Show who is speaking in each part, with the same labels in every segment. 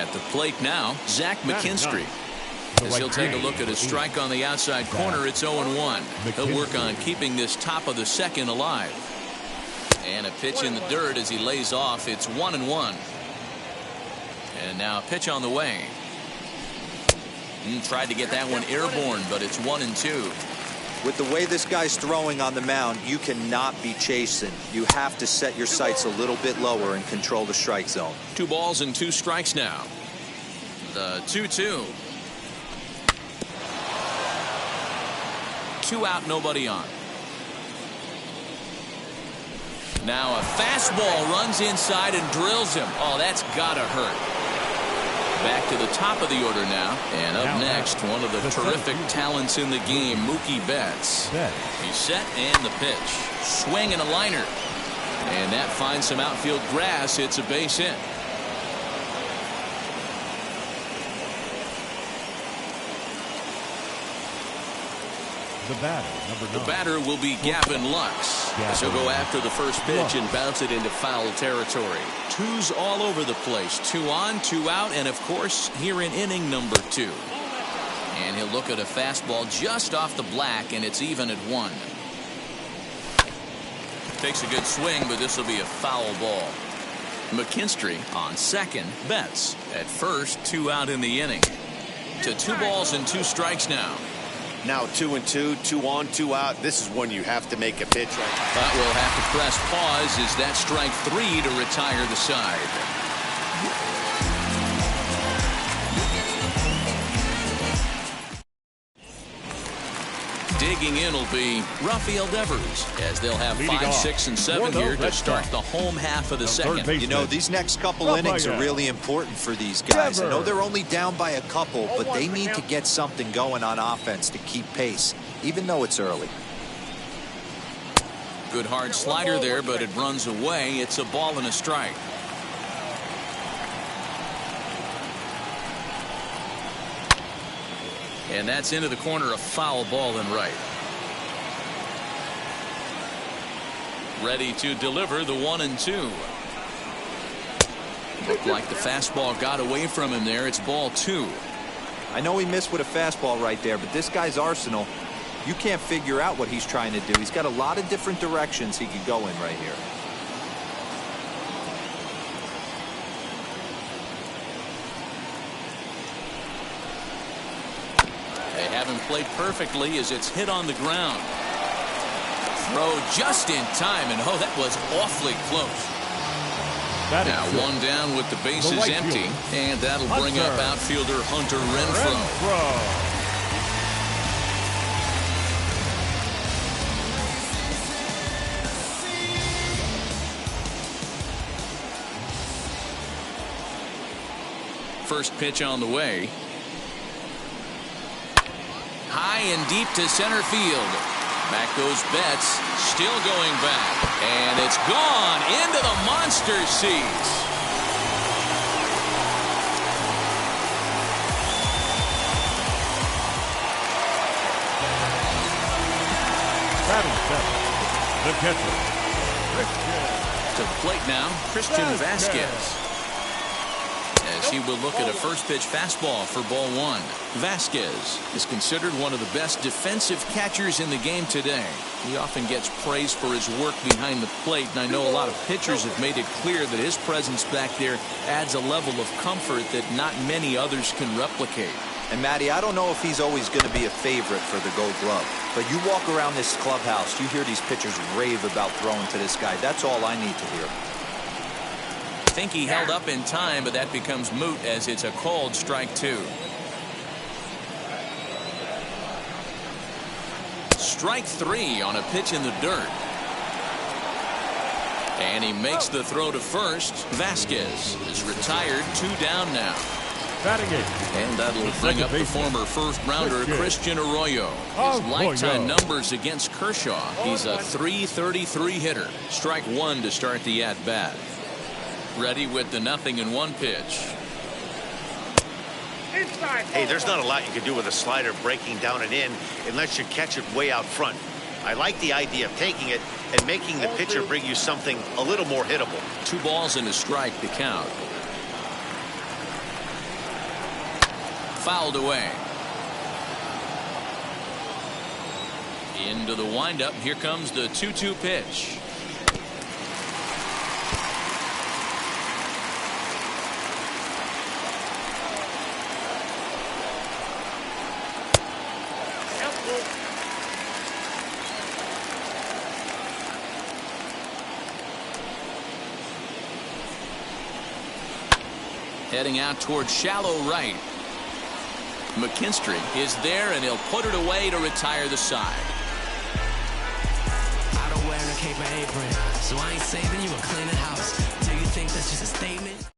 Speaker 1: At the plate now, Zach McKinstry. As he'll take a look at a strike on the outside corner, it's 0-1. He'll work on keeping this top of the second alive. And a pitch in the dirt as he lays off. It's 1-1. And now a pitch on the way. Tried to get that one airborne, but it's 1-2.
Speaker 2: With the way this guy's throwing on the mound, you cannot be chasing. You have to set your sights a little bit lower and control the strike zone.
Speaker 1: 2 balls and 2 strikes now. The 2-2. 2 out, nobody on. Now a fastball runs inside and drills him. Oh, that's gotta hurt. Back to the top of the order now. And up next, one of the terrific talents in the game, Mookie Betts. He's set and the pitch. Swing and a liner. And that finds some outfield grass. It's a base hit. The batter will be Gavin Lux. He'll go after the first pitch and bounce it into foul territory. 2's all over the place. 2 on, 2 out, and of course here in inning number 2. And he'll look at a fastball just off the black, and it's even at 1. Takes a good swing, but this will be a foul ball. McKinstry on second. Betts at first. 2 out in the inning. To 2 balls and 2 strikes now.
Speaker 3: Now 2-2, 2 on, 2 out. This is when you have to make a pitch.
Speaker 1: But we'll have to press pause. Is that strike 3 to retire the side? Digging in will be Rafael Devers, as they'll have 5, 6, and 7 here to start the home half of the second.
Speaker 2: You know, these next couple innings are really important for these guys. I know they're only down by a couple, but they need to get something going on offense to keep pace, even though it's early.
Speaker 1: Good hard slider there, but it runs away. It's a ball and a strike. And that's into the corner, a foul ball and right. Ready to deliver the 1-2. Looked like the fastball got away from him there. It's ball 2.
Speaker 2: I know he missed with a fastball right there, but this guy's arsenal, you can't figure out what he's trying to do. He's got a lot of different directions he could go in right here.
Speaker 1: Haven't played perfectly as it's hit on the ground. Throw just in time, and oh, that was awfully close. Now 1 down with the bases empty, and that'll bring up outfielder Hunter Renfroe. First pitch on the way. High and deep to center field. Back goes Betts, still going back, and it's gone into the monster seats.
Speaker 4: The catcher,
Speaker 1: to the plate now, Christian Vasquez. As he will look at a first pitch fastball for ball 1. Vasquez is considered one of the best defensive catchers in the game today. He often gets praise for his work behind the plate, and I know a lot of pitchers have made it clear that his presence back there adds a level of comfort that not many others can replicate.
Speaker 2: And Matty, I don't know if he's always going to be a favorite for the Gold Glove, but you walk around this clubhouse, you hear these pitchers rave about throwing to this guy. That's all I need to hear.
Speaker 1: I think he held up in time, but that becomes moot as it's a called strike 2. Strike 3 on a pitch in the dirt. And he makes the throw to first. Vasquez is retired. 2 down now. And that'll bring up the former first-rounder Christian Arroyo. His lifetime numbers against Kershaw. He's a .333 hitter. Strike 1 to start the at-bat. Ready with the 0-1 pitch.
Speaker 3: Hey, there's not a lot you can do with a slider breaking down and in unless you catch it way out front. I like the idea of taking it and making the pitcher bring you something a little more hittable.
Speaker 1: 2 balls and a strike to count. fouled away. Into the windup. Here comes the 2-2 pitch. Heading out towards shallow right. McKinstry is there, and he'll put it away to retire the side.
Speaker 4: I don't wear a cape or apron, so I ain't saving you a cleaning house. Do you think that's just a statement?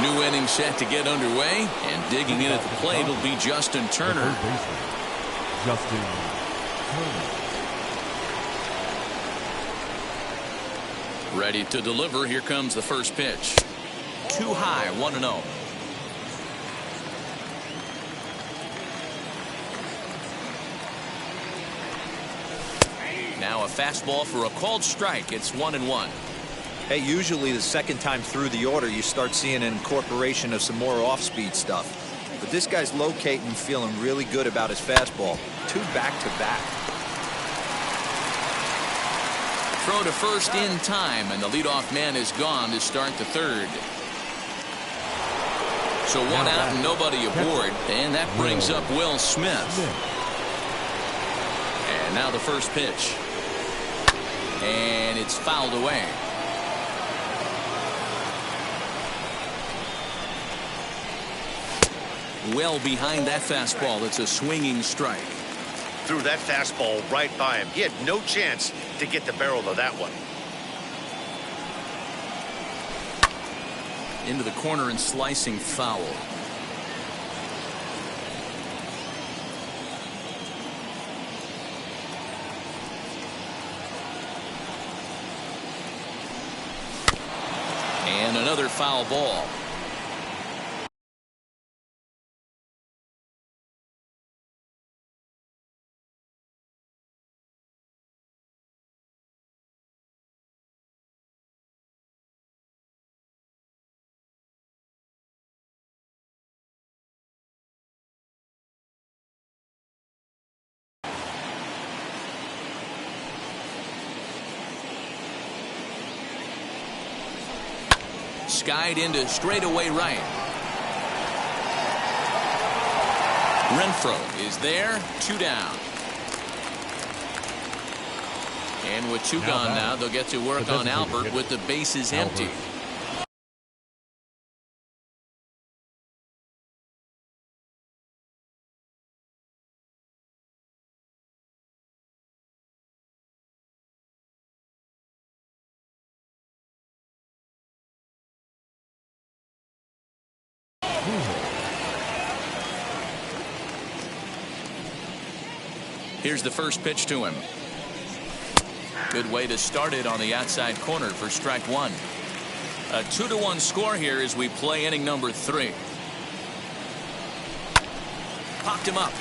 Speaker 1: New inning set to get underway, and digging in at the plate will be Justin Turner.
Speaker 5: Justin Turner.
Speaker 1: Ready to deliver. Here comes the first pitch. Too high, 1-0. Now a fastball for a called strike. It's 1-1.
Speaker 2: Hey, usually the second time through the order you start seeing an incorporation of some more off-speed stuff. But this guy's locating, feeling really good about his fastball. 2 back-to-back.
Speaker 1: Throw to first in time, and the leadoff man is gone to start the third. So 1 out and nobody aboard, and that brings up Will Smith. And now the first pitch. And it's fouled away. Well behind that fastball. It's a swinging strike.
Speaker 3: Threw that fastball right by him. He had no chance to get the barrel of that one.
Speaker 1: Into the corner and slicing foul. And another foul ball. Skied into straightaway right. Renfroe is there. 2 down. And with 2 gone now, they'll get to work on Albert with the bases empty. Here's the first pitch to him. Good way to start it on the outside corner for strike 1. A 2-1 score here as we play inning number 3. Popped him up.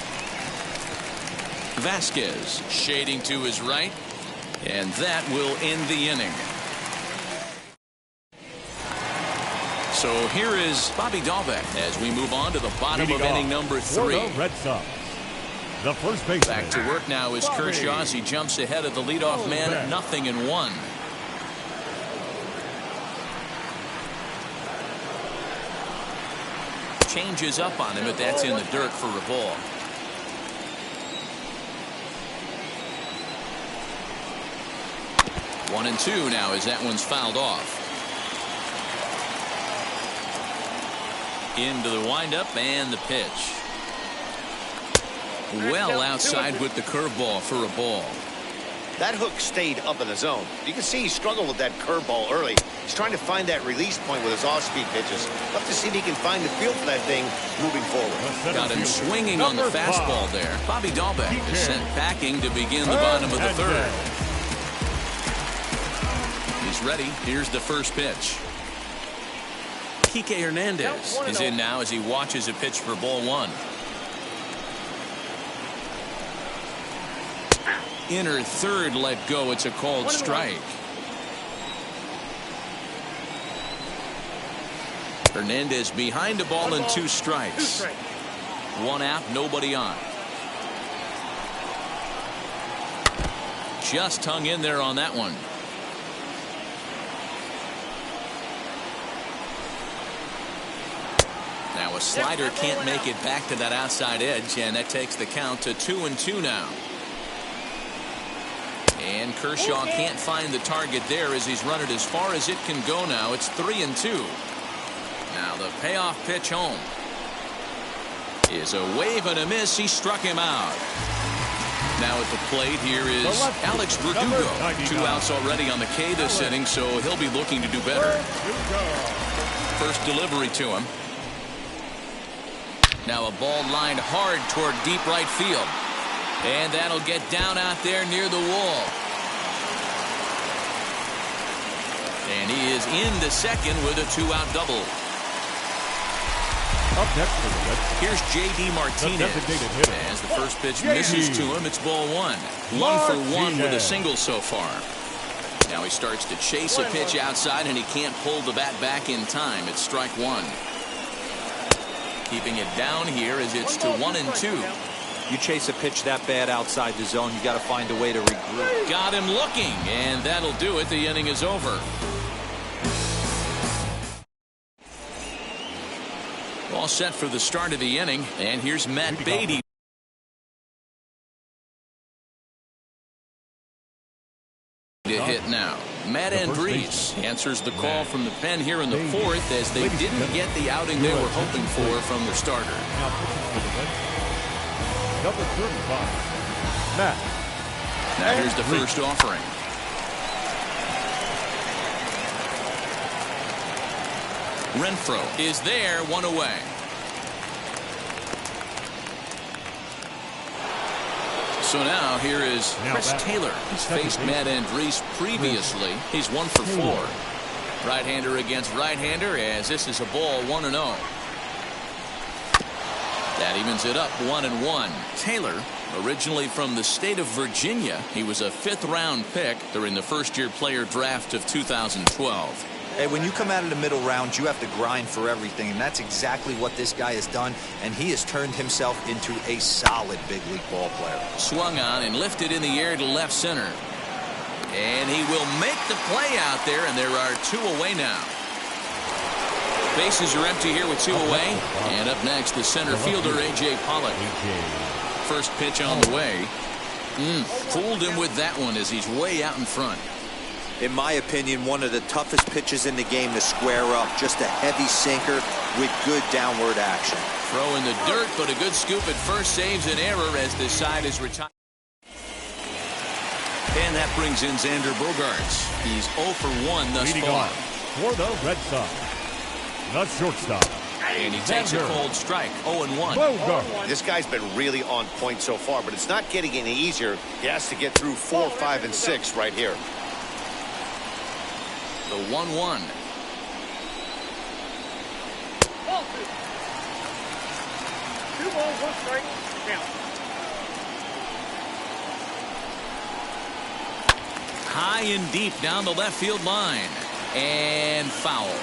Speaker 1: Vasquez shading to his right, and that will end the inning. So here is Bobby Dalbec as we move on to the bottom of inning number 3.
Speaker 5: Red Sox. The first baseman.
Speaker 1: Back to work now is Kershaw as he jumps ahead of the leadoff man at 0-1. Changes up on him, but that's in the dirt for a ball. One and 2 now as that one's fouled off. Into the windup and the pitch. Well outside with the curveball for a ball.
Speaker 3: That hook stayed up in the zone. You can see he struggled with that curveball early. He's trying to find that release point with his off-speed pitches. Love to see if he can find the feel for that thing moving forward.
Speaker 1: Got him swinging on the fastball there. Bobby Dalbec is sent packing to begin the bottom of the third. He's ready. Here's the first pitch. Kike Hernandez is in now as he watches a pitch for ball 1. Inner third let go. It's a called strike. Hernandez behind the ball and 2 strikes. 1 out, nobody on. Just hung in there on that one. Now a slider can't make it back to that outside edge, and that takes the count to 2-2 now. And Kershaw can't find the target there as he's run it as far as it can go now. It's 3-2. Now the payoff pitch home is a wave and a miss. He struck him out. Now at the plate here is Alex Verdugo. 2 outs already on the K this inning, so he'll be looking to do better. First delivery to him. Now a ball lined hard toward deep right field. And that'll get down out there near the wall. And he is into second with a 2-out double.
Speaker 5: Up next for the Reds,
Speaker 1: here's J.D. Martinez. As the first pitch misses to him, it's ball 1. 1 for 1 with a single so far. Now he starts to chase a pitch outside, and he can't pull the bat back in time. It's strike 1. Keeping it down here as it's to 1-2.
Speaker 2: You chase a pitch that bad outside the zone, you got to find a way to regroup.
Speaker 1: Got him looking, and that'll do it. The inning is over. All set for the start of the inning, and here's Matt Beatty. To hit now. Matt Andriese answers the call from the pen here in the 4th as they didn't get the outing they were hoping for from their starter.
Speaker 5: Number 35, Matt.
Speaker 1: Now here's the first offering. Renfroe is there, 1 away. So now here is Chris Taylor. He's faced Matt Andriese previously. He's 1 for 4. Right-hander against right-hander as this is a ball 1-0. That evens it up 1-1. Taylor, originally from the state of Virginia, he was a 5th-round pick during the first-year player draft of 2012.
Speaker 2: Hey, when you come out of the middle rounds, you have to grind for everything, and that's exactly what this guy has done, and he has turned himself into a solid big league ball player.
Speaker 1: Swung on and lifted in the air to left center. And he will make the play out there, and there are 2 away now. Bases are empty here with 2 away. And up next, the center fielder, A.J. Pollock. First pitch on the way. Fooled him with that one as he's way out in front.
Speaker 2: In my opinion, one of the toughest pitches in the game to square up. Just a heavy sinker with good downward action.
Speaker 1: Throw in the dirt, but a good scoop at first saves an error as this side is retired. And that brings in Xander Bogaerts. He's 0 for 1 thus far.
Speaker 5: For the Red Sox, the shortstop.
Speaker 1: And he takes a cold strike, 0-1.
Speaker 3: This guy's been really on point so far, but it's not getting any easier. He has to get through 4, 5, and 6 right here.
Speaker 1: The 1-1. High and deep down the left field line. And foul.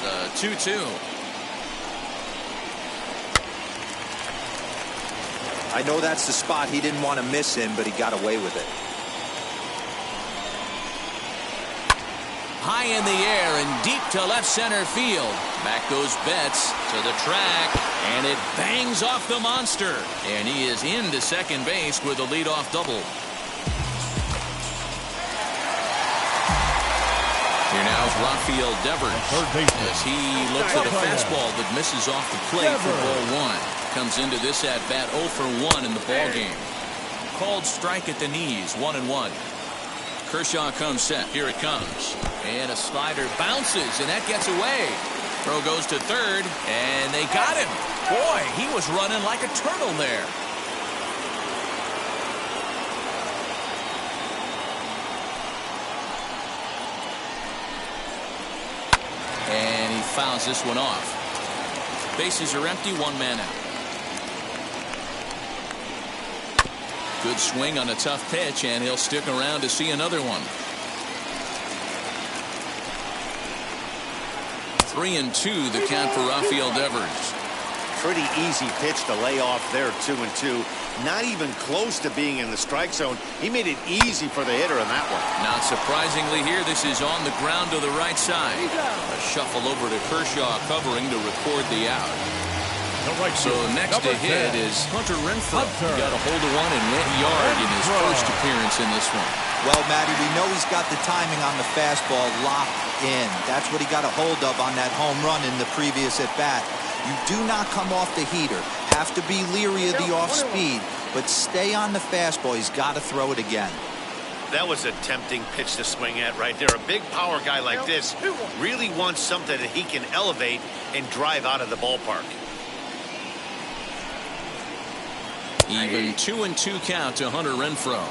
Speaker 1: The 2-2.
Speaker 2: I know that's the spot he didn't want to miss in, but he got away with it.
Speaker 1: High in the air and deep to left center field. Back goes Betts to the track, and it bangs off the monster. And he is into second base with a leadoff double. Here now is Rafael Devers as he looks at a fastball that misses off the plate for ball 1. Comes into this at bat 0 for 1 in the ball game. Called strike at the knees, 1-1. Kershaw comes set. Here it comes. And a slider bounces, and that gets away. Throw goes to third, and they got him. Boy, he was running like a turtle there. And he fouls this one off. Bases are empty, 1 man out. Good swing on a tough pitch, and he'll stick around to see another one. 3-2 the count for Rafael Devers.
Speaker 3: Pretty easy pitch to lay off there, 2-2. Not even close to being in the strike zone. He made it easy for the hitter on that one.
Speaker 1: Not surprisingly here, this is on the ground to the right side. A shuffle over to Kershaw covering to record the out. So next to hit is Hunter Renfroe. He got a hold of one and went yard in his first appearance in this one.
Speaker 2: Well, Matty, we know he's got the timing on the fastball locked in. That's what he got a hold of on that home run in the previous at-bat. You do not come off the heater. Have to be leery of the off-speed, but stay on the fastball. He's got to throw it again.
Speaker 3: That was a tempting pitch to swing at right there. A big power guy like this really wants something that he can elevate and drive out of the ballpark.
Speaker 1: Even 2-2 count to Hunter Renfroe.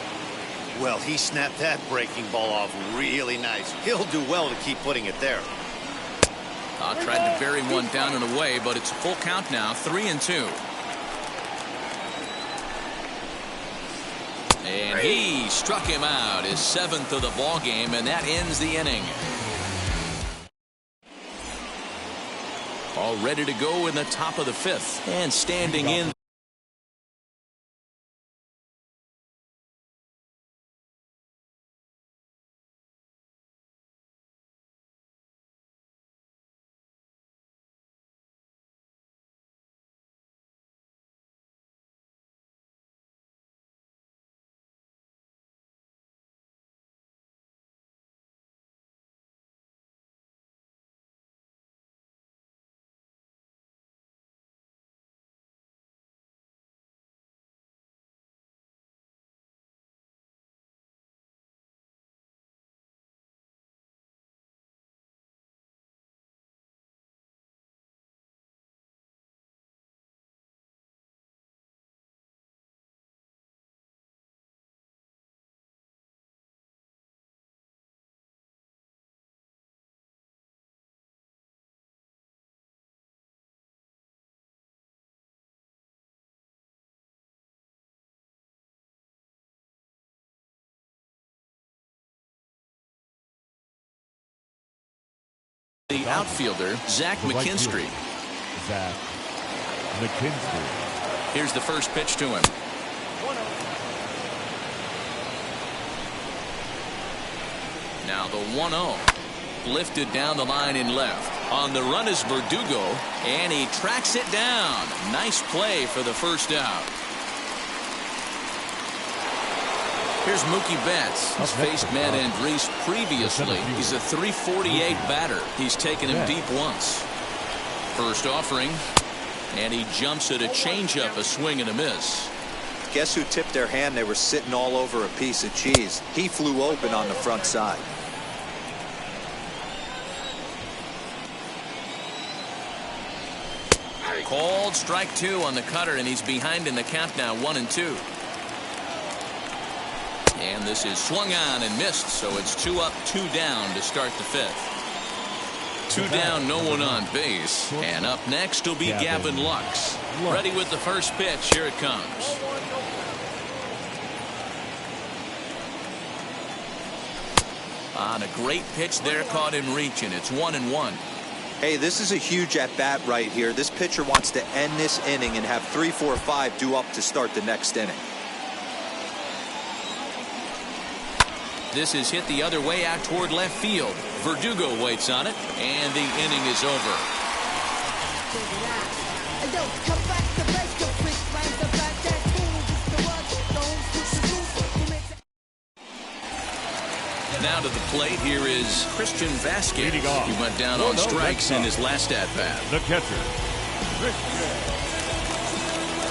Speaker 3: Well, he snapped that breaking ball off really nice. He'll do well to keep putting it there.
Speaker 1: Tried to bury one down and away, but it's a full count now, 3-2. And he struck him out, his 7th of the ball game, and that ends the inning. All ready to go in the top of the 5th, and standing in. The outfielder, Zach McKinstry.
Speaker 5: Zach McKinstry.
Speaker 1: Here's the first pitch to him. Now the 1-0. Lifted down the line in left. On the run is Verdugo, and he tracks it down. Nice play for the first out. Here's Mookie Betts. He's faced Matt Andriese previously. He's a .348 batter. He's taken him deep once. First offering, and he jumps at a changeup, a swing and a miss.
Speaker 2: Guess who tipped their hand? They were sitting all over a piece of cheese. He flew open on the front side.
Speaker 1: Called strike 2 on the cutter, and he's behind in the count now, 1-2. And this is swung on and missed, so it's 2 up, 2 down to start the 5th. 2 down, no one on base. And up next will be Gavin Lux. Ready with the first pitch. Here it comes. On a great pitch there, caught him reaching. It's 1-1.
Speaker 2: Hey, this is a huge at-bat right here. This pitcher wants to end this inning and have 3, 4, 5 due up to start the next inning.
Speaker 1: This is hit the other way out toward left field. Verdugo waits on it, and the inning is over. Now to the plate, here is Christian Vasquez. He went down on strikes in his last at-bat.
Speaker 5: The catcher, Christian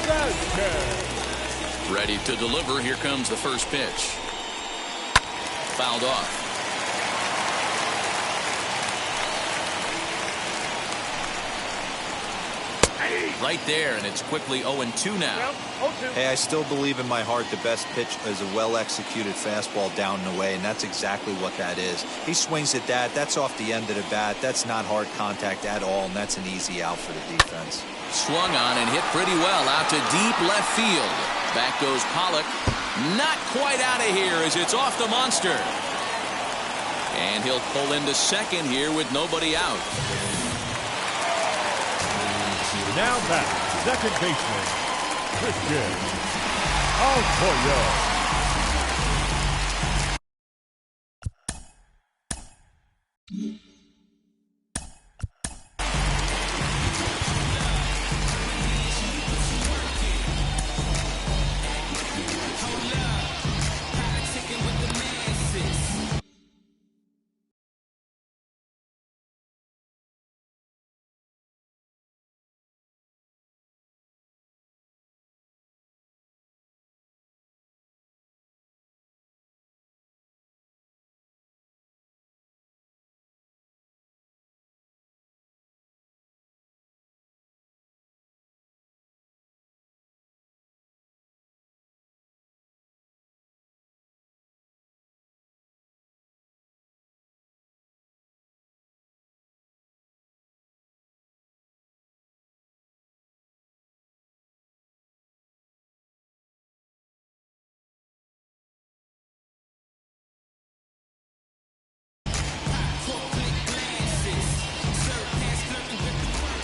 Speaker 5: Vasquez.
Speaker 1: Ready to deliver. Here comes the first pitch. Fouled off. Right there, and it's quickly 0-2 now.
Speaker 2: Hey, I still believe in my heart the best pitch is a well-executed fastball down and away, and that's exactly what that is. He swings at that. That's off the end of the bat. That's not hard contact at all, and that's an easy out for the defense.
Speaker 1: Swung on and hit pretty well out to deep left field. Back goes Pollock. Not quite out of here as it's off the monster. And he'll pull into second here with nobody out.
Speaker 5: Now back, second baseman, Christian Alcoyo.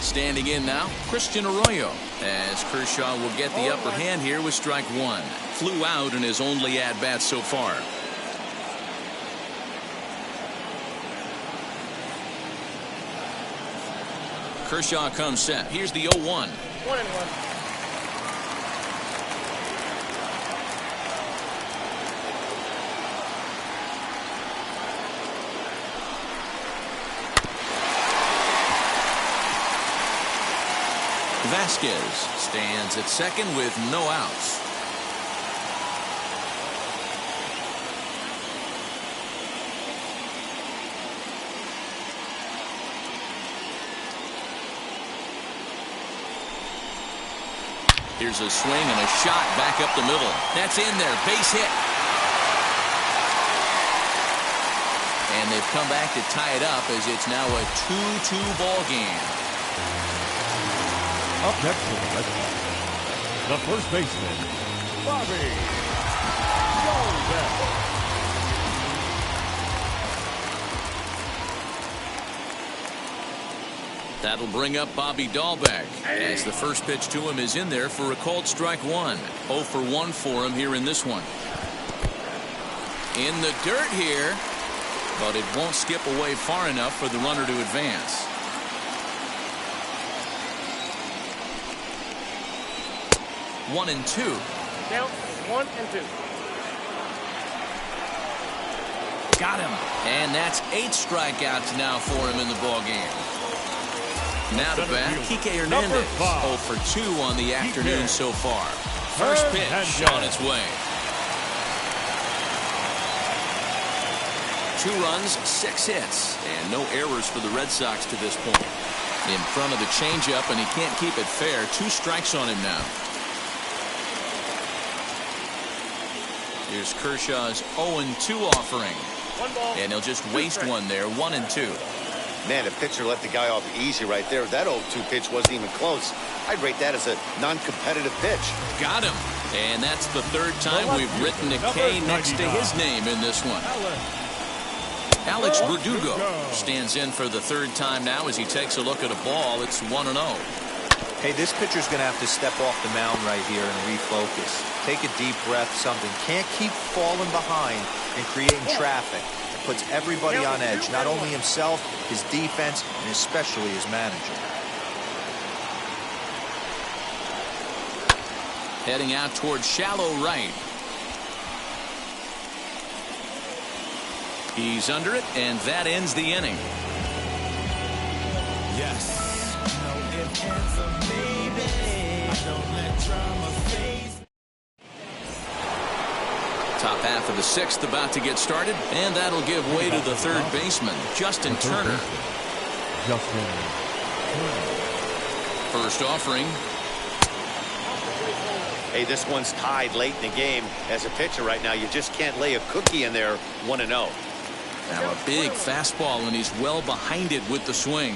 Speaker 1: Standing in now, Christian Arroyo, as Kershaw will get the upper hand here with strike one. Flew out in his only at-bat so far. Kershaw comes set. Here's the 0-1.
Speaker 6: 1-1.
Speaker 1: Vasquez stands at second with no outs. Here's a swing and a shot back up the middle. That's in there. Base hit. And they've come back to tie it up as it's now a 2-2 ball game.
Speaker 5: Up next for the Red Sox, the first baseman, Bobby Dalbec.
Speaker 1: That'll bring up Bobby Dalbec as the first pitch to him is in there for a called strike one. 0 for 1 for him here in this one. In the dirt here, but it won't skip away far enough for the runner to advance. One and two.
Speaker 6: Count 1 and 2.
Speaker 1: Got him. And that's 8 strikeouts now for him in the ball game. Now to bat, Kike Hernandez. 0 for 2 on the afternoon so far. First pitch on its way. 2 runs, 6 hits, and no errors for the Red Sox to this point. In front of the changeup, and he can't keep it fair. 2 strikes on him now. Here's Kershaw's 0-2 offering.
Speaker 6: 1 ball.
Speaker 1: And he'll just waste one there. 1 and 2.
Speaker 3: Man, the pitcher let the guy off easy right there. That 0-2 pitch wasn't even close. I'd rate that as a non-competitive pitch.
Speaker 1: Got him. And that's the 3rd time we've written a K next to his name in this one. Alex Verdugo stands in for the 3rd time now as he takes a look at a ball. It's 1-0.
Speaker 2: Hey, this pitcher's going to have to step off the mound right here and refocus. Take a deep breath, something. Can't keep falling behind and creating traffic. It puts everybody on edge, not only himself, his defense, and especially his manager.
Speaker 1: Heading out towards shallow right. He's under it, and that ends the inning.
Speaker 4: Yes. No ifs, ands, or maybe. Don't let drama phase.
Speaker 1: Top half of the 6th about to get started, and that'll give way to the 3rd baseman, Justin Turner. First offering.
Speaker 3: Hey, this one's tied late in the game. As a pitcher right now, you just can't lay a cookie in there. 1-0.
Speaker 1: Now a big fastball, and he's well behind it with the swing.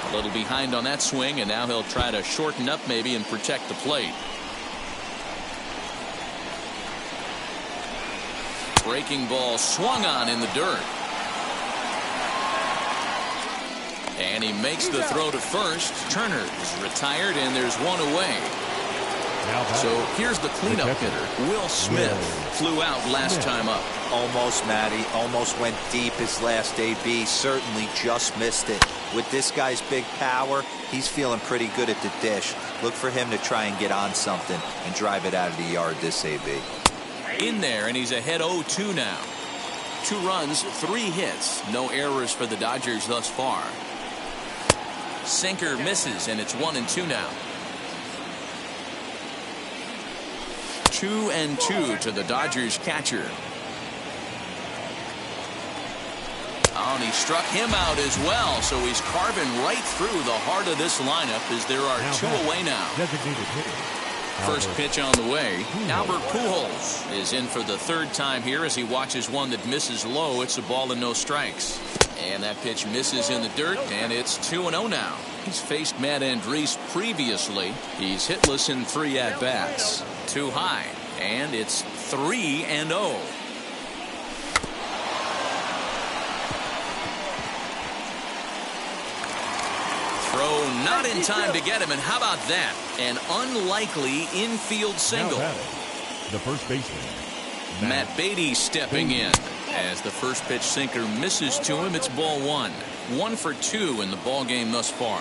Speaker 1: A little behind on that swing, and now he'll try to shorten up maybe and protect the plate. Breaking ball swung on in the dirt. And he makes the throw to first. Turner is retired, and there's one away. So here's the cleanup hitter. Will Smith flew out last time up.
Speaker 2: Almost, Matty. Almost went deep his last AB. Certainly just missed it. With this guy's big power, he's feeling pretty good at the dish. Look for him to try and get on something and drive it out of the yard this AB.
Speaker 1: In there, and he's ahead 0-2 now. 2 runs, 3 hits. No errors for the Dodgers thus far. Sinker misses, and it's 1-2 now. 2-2 to the Dodgers catcher. Oh, and he struck him out as well, so he's carving right through the heart of this lineup as there are 2 away now. First pitch on the way. Albert Pujols is in for the 3rd time here as he watches one that misses low. It's a ball and no strikes. And that pitch misses in the dirt, and it's 2-0 now. He's faced Matt Andriese previously. He's hitless in 3 at-bats. Too high, and it's 3-0. Throw not in time to get him, and how about that? An unlikely infield single.
Speaker 5: The first baseman,
Speaker 1: Matt Beatty stepping in. As the first pitch sinker misses to him, it's ball 1. 1 for 2 in the ball game thus far.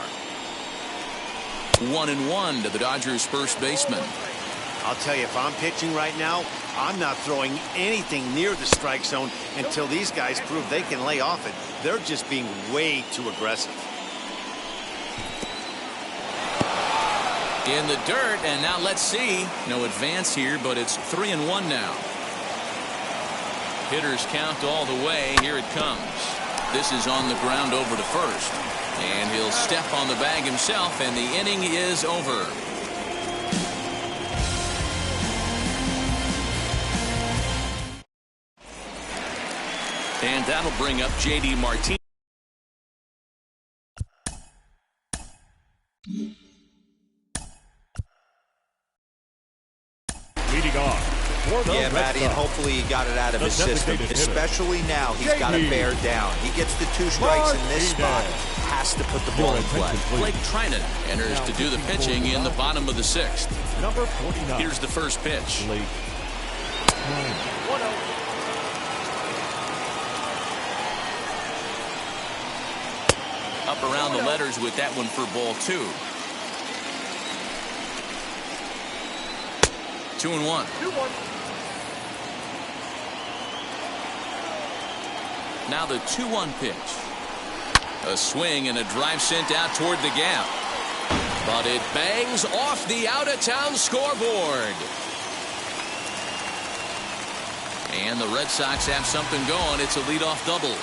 Speaker 1: 1-1 to the Dodgers first baseman.
Speaker 3: I'll tell you, if I'm pitching right now, I'm not throwing anything near the strike zone until these guys prove they can lay off it. They're just being way too aggressive.
Speaker 1: In the dirt, and now let's see. No advance here, but it's 3-1 now. Hitters count all the way. Here it comes. This is on the ground over to first. And he'll step on the bag himself, and the inning is over. And that'll bring up J.D. Martinez.
Speaker 5: leading off.
Speaker 2: Yeah, Matty, and hopefully he got it out of his system. Especially now, he's got to bear down. He gets the 2 strikes in this spot. Has to put the ball in play.
Speaker 1: Blake Trinan enters to do the pitching in the bottom of the 6th.
Speaker 5: Number 49.
Speaker 1: Here's the first pitch. Up around the letters with that one for ball 2. 2-1. Now the 2-1 pitch. A swing and a drive sent out toward the gap. But it bangs off the out-of-town scoreboard. And the Red Sox have something going. It's a leadoff double.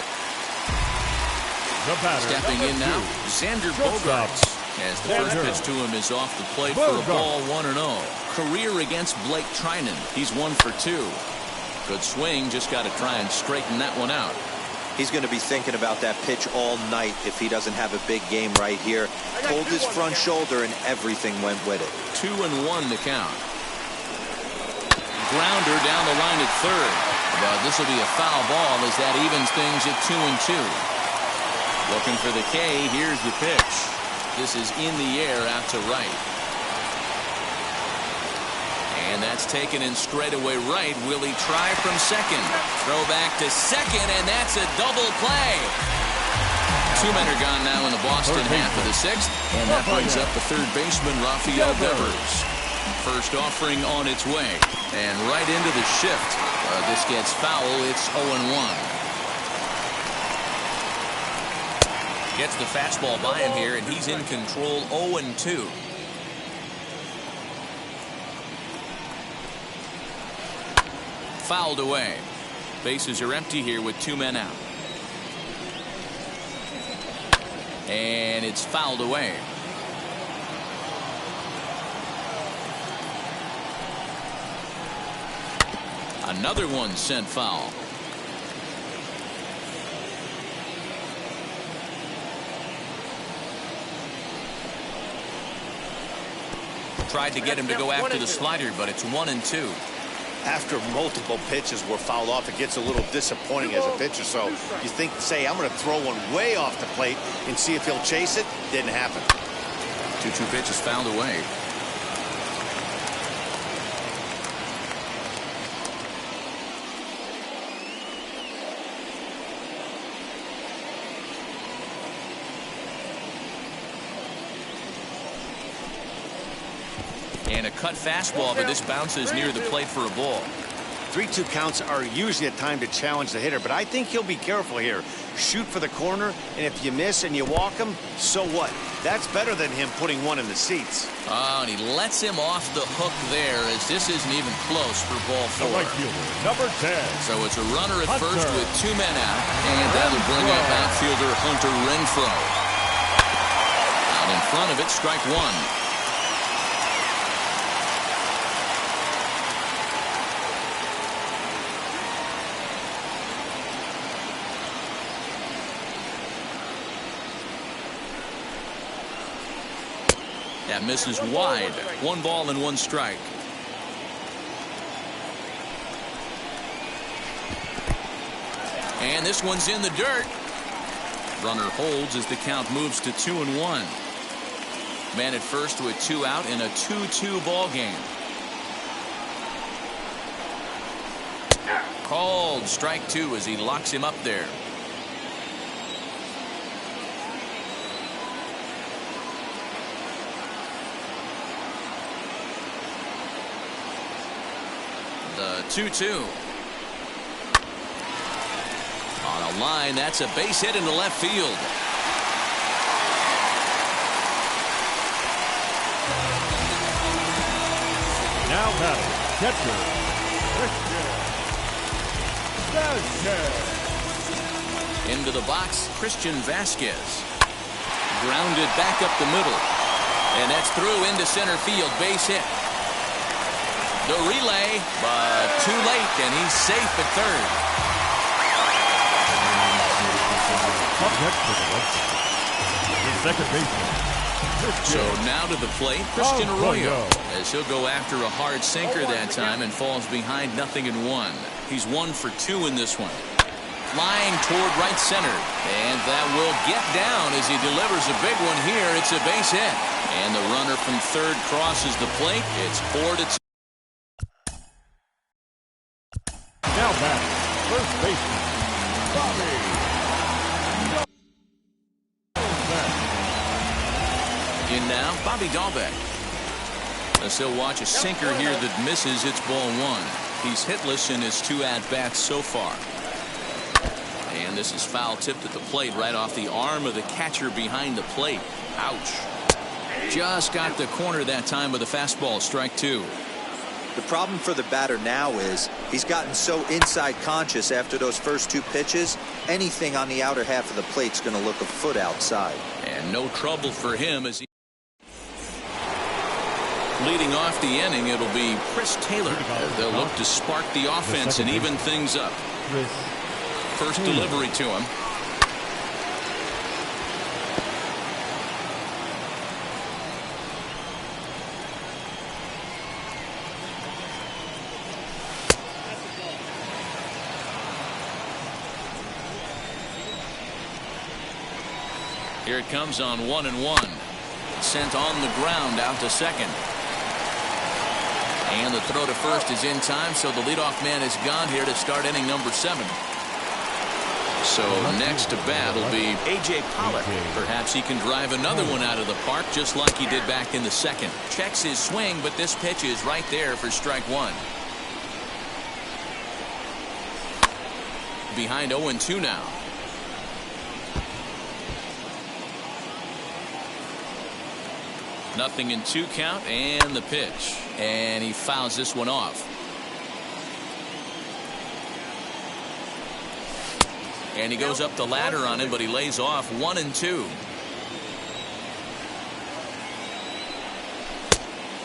Speaker 1: Stepping in now, Xander Bogaerts. As the first pitch to him is off the plate for a ball 1-0. Career against Blake Trinan. He's 1 for 2. Good swing. Just got to try and straighten that one out.
Speaker 2: He's going to be thinking about that pitch all night if he doesn't have a big game right here. Pulled his front shoulder and everything went with it.
Speaker 1: 2-1 the count. Grounder down the line at third. But this will be a foul ball as that evens things at 2-2. Looking for the K. Here's the pitch. This is in the air out to right. And that's taken in straightaway right. Will he try from second? Throw back to second, and that's a double play. 2 men are gone now in the Boston half of the 6th. And that brings up the third baseman, Rafael Devers. First offering on its way. And right into the shift. This gets foul. It's 0-1. Gets the fastball by him here, and he's in control. 0-2. Fouled away. Bases are empty here with 2 men out. And it's fouled away. Another one sent foul. Tried to get him to go after the slider, but it's 1-2.
Speaker 3: After multiple pitches were fouled off, it gets a little disappointing as a pitcher. So you think, say, I'm going to throw one way off the plate and see if he'll chase it. Didn't happen.
Speaker 1: 2-2 pitch is fouled away. And a cut fastball, but this bounces near the plate for a ball.
Speaker 3: 3-2 counts are usually a time to challenge the hitter, but I think he'll be careful here. Shoot for the corner, and if you miss and you walk him, so what? That's better than him putting one in the seats.
Speaker 1: Oh, and he lets him off the hook there, as this isn't even close for ball 4.
Speaker 5: The right fielder, number 10.
Speaker 1: So it's a runner at
Speaker 5: Hunter.
Speaker 1: first with 2 men out, and that'll bring up outfielder Hunter Renfroe. Out in front of it, strike 1. That misses wide. 1 ball and 1 strike. And this one's in the dirt. Runner holds as the count moves to 2-1. Man at first with 2 out in a 2-2 ball game. Called strike 2 as he locks him up there. The 2-2. On a line, that's a base hit into left field.
Speaker 5: Now batting, catcher, Christian Vasquez.
Speaker 1: Into the box, Christian Vasquez. Grounded back up the middle. And that's through into center field, base hit. The relay, but too late, and he's safe at third.
Speaker 5: Up next for the Red Sox, the second baseman,
Speaker 1: So
Speaker 5: Christian
Speaker 1: now to the plate, Christian Arroyo,
Speaker 5: Arroyo.
Speaker 1: as he'll go after a hard sinker that time and falls behind 0-1. He's 1 for 2 in this one. Flying toward right center, and that will get down as he delivers a big one here. It's a base hit, and the runner from third crosses the plate. It's 4-2.
Speaker 5: Now back, first baseman, Bobby.
Speaker 1: In now, Bobby Dahlbeck. As he'll watch a sinker here that misses, it's ball 1. He's hitless in his 2 at-bats so far. And this is foul tipped at the plate right off the arm of the catcher behind the plate. Ouch. Just got the corner that time with a fastball, strike 2.
Speaker 2: The problem for the batter now is he's gotten so inside conscious after those first 2 pitches, anything on the outer half of the plate's going to look a foot outside.
Speaker 1: And no trouble for him as he... Leading off the inning, it'll be Chris Taylor. They'll look to spark the offense and even things up. First delivery to him. Here it comes on 1-1. Sent on the ground out to second. And the throw to first is in time, so the leadoff man is gone here to start inning number 7. So next to bat will be A.J. Pollock. Perhaps he can drive another one out of the park just like he did back in the second. Checks his swing, but this pitch is right there for strike 1. Behind 0-2 now. Nothing in 2 count, and the pitch. And he fouls this one off. And he goes up the ladder on him, but he lays off 1-2.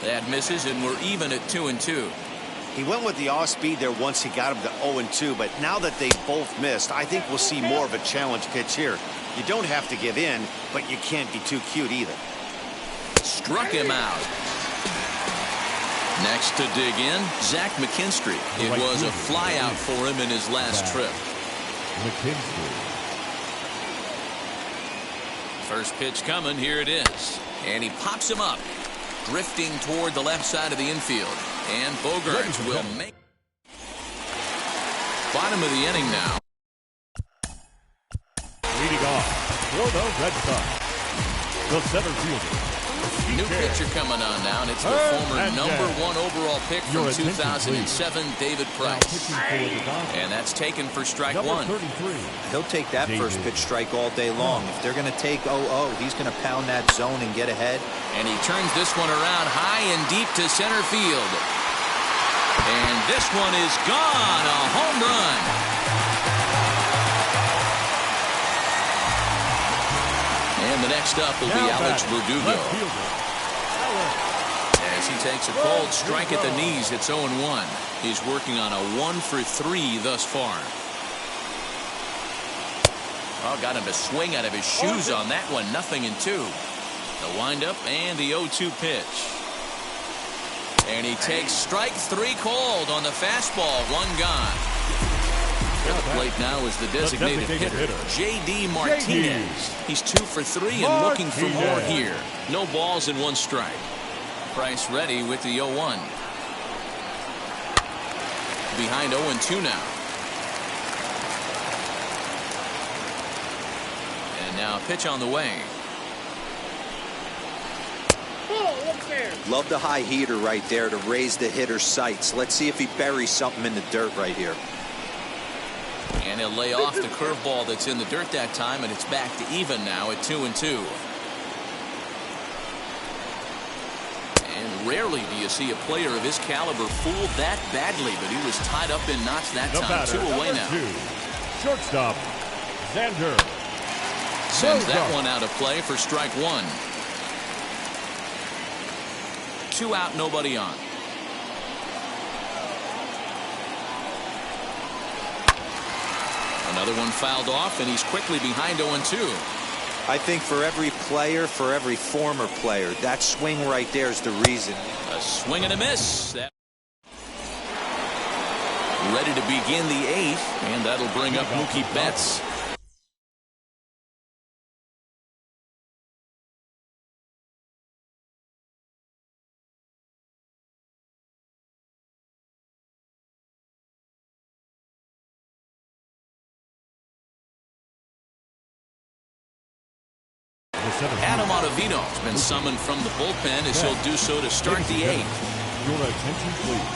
Speaker 1: That misses, and we're even at 2-2.
Speaker 3: He went with the off speed there once he got him to 0-2, but now that they both missed, I think we'll see more of a challenge pitch here. You don't have to give in, but you can't be too cute either.
Speaker 1: Struck him out. Next to dig in, Zach McKinstry. It was a flyout for him in his last trip. First pitch coming. Here it is. And he pops him up, drifting toward the left side of the infield. And Bogaerts will make. Bottom of the inning now.
Speaker 5: Leading off for the Red Sox, the center fielder.
Speaker 1: New pitcher coming on now, and it's the former #1 overall pick from 2007, David Price. And that's taken for strike one.
Speaker 2: He'll take that first pitch strike all day long. If they're going to take 0-0, he's going to pound that zone and get ahead.
Speaker 1: And he turns this one around high and deep to center field. And this one is gone, a home run. And the next up will be Alex Verdugo. As he takes a cold strike at the knees, it's 0-1. He's working on a 1-for-3 thus far. Oh, got him to swing out of his shoes on that one. 0-2. The windup and the 0-2 pitch. And he takes strike 3 cold on the fastball. 1 gone. At the plate now is the designated hitter, J.D. Martinez. He's 2 for 3 and looking for more here. No balls and 1 strike. Price ready with the 0-1. Behind 0-2 now. And now a pitch on the way.
Speaker 2: Love the high heater right there to raise the hitter's sights. Let's see if he buries something in the dirt right here.
Speaker 1: And he'll lay off the curveball that's in the dirt that time, and it's back to even now at 2-2. And rarely do you see a player of his caliber fooled that badly, but he was tied up in knots that time. 2 away now.
Speaker 5: Shortstop, Xander.
Speaker 1: Sends that one out of play for strike 1. 2 out, nobody on. Another one fouled off, and he's quickly behind 0-2.
Speaker 2: I think for every player, for every former player, that swing right there is the reason.
Speaker 1: A swing and a miss. Ready to begin the 8th, and that'll bring up Mookie Betts. Adam Ottavino has been summoned from the bullpen as he'll do so to start the 8th.
Speaker 5: Your attention, please.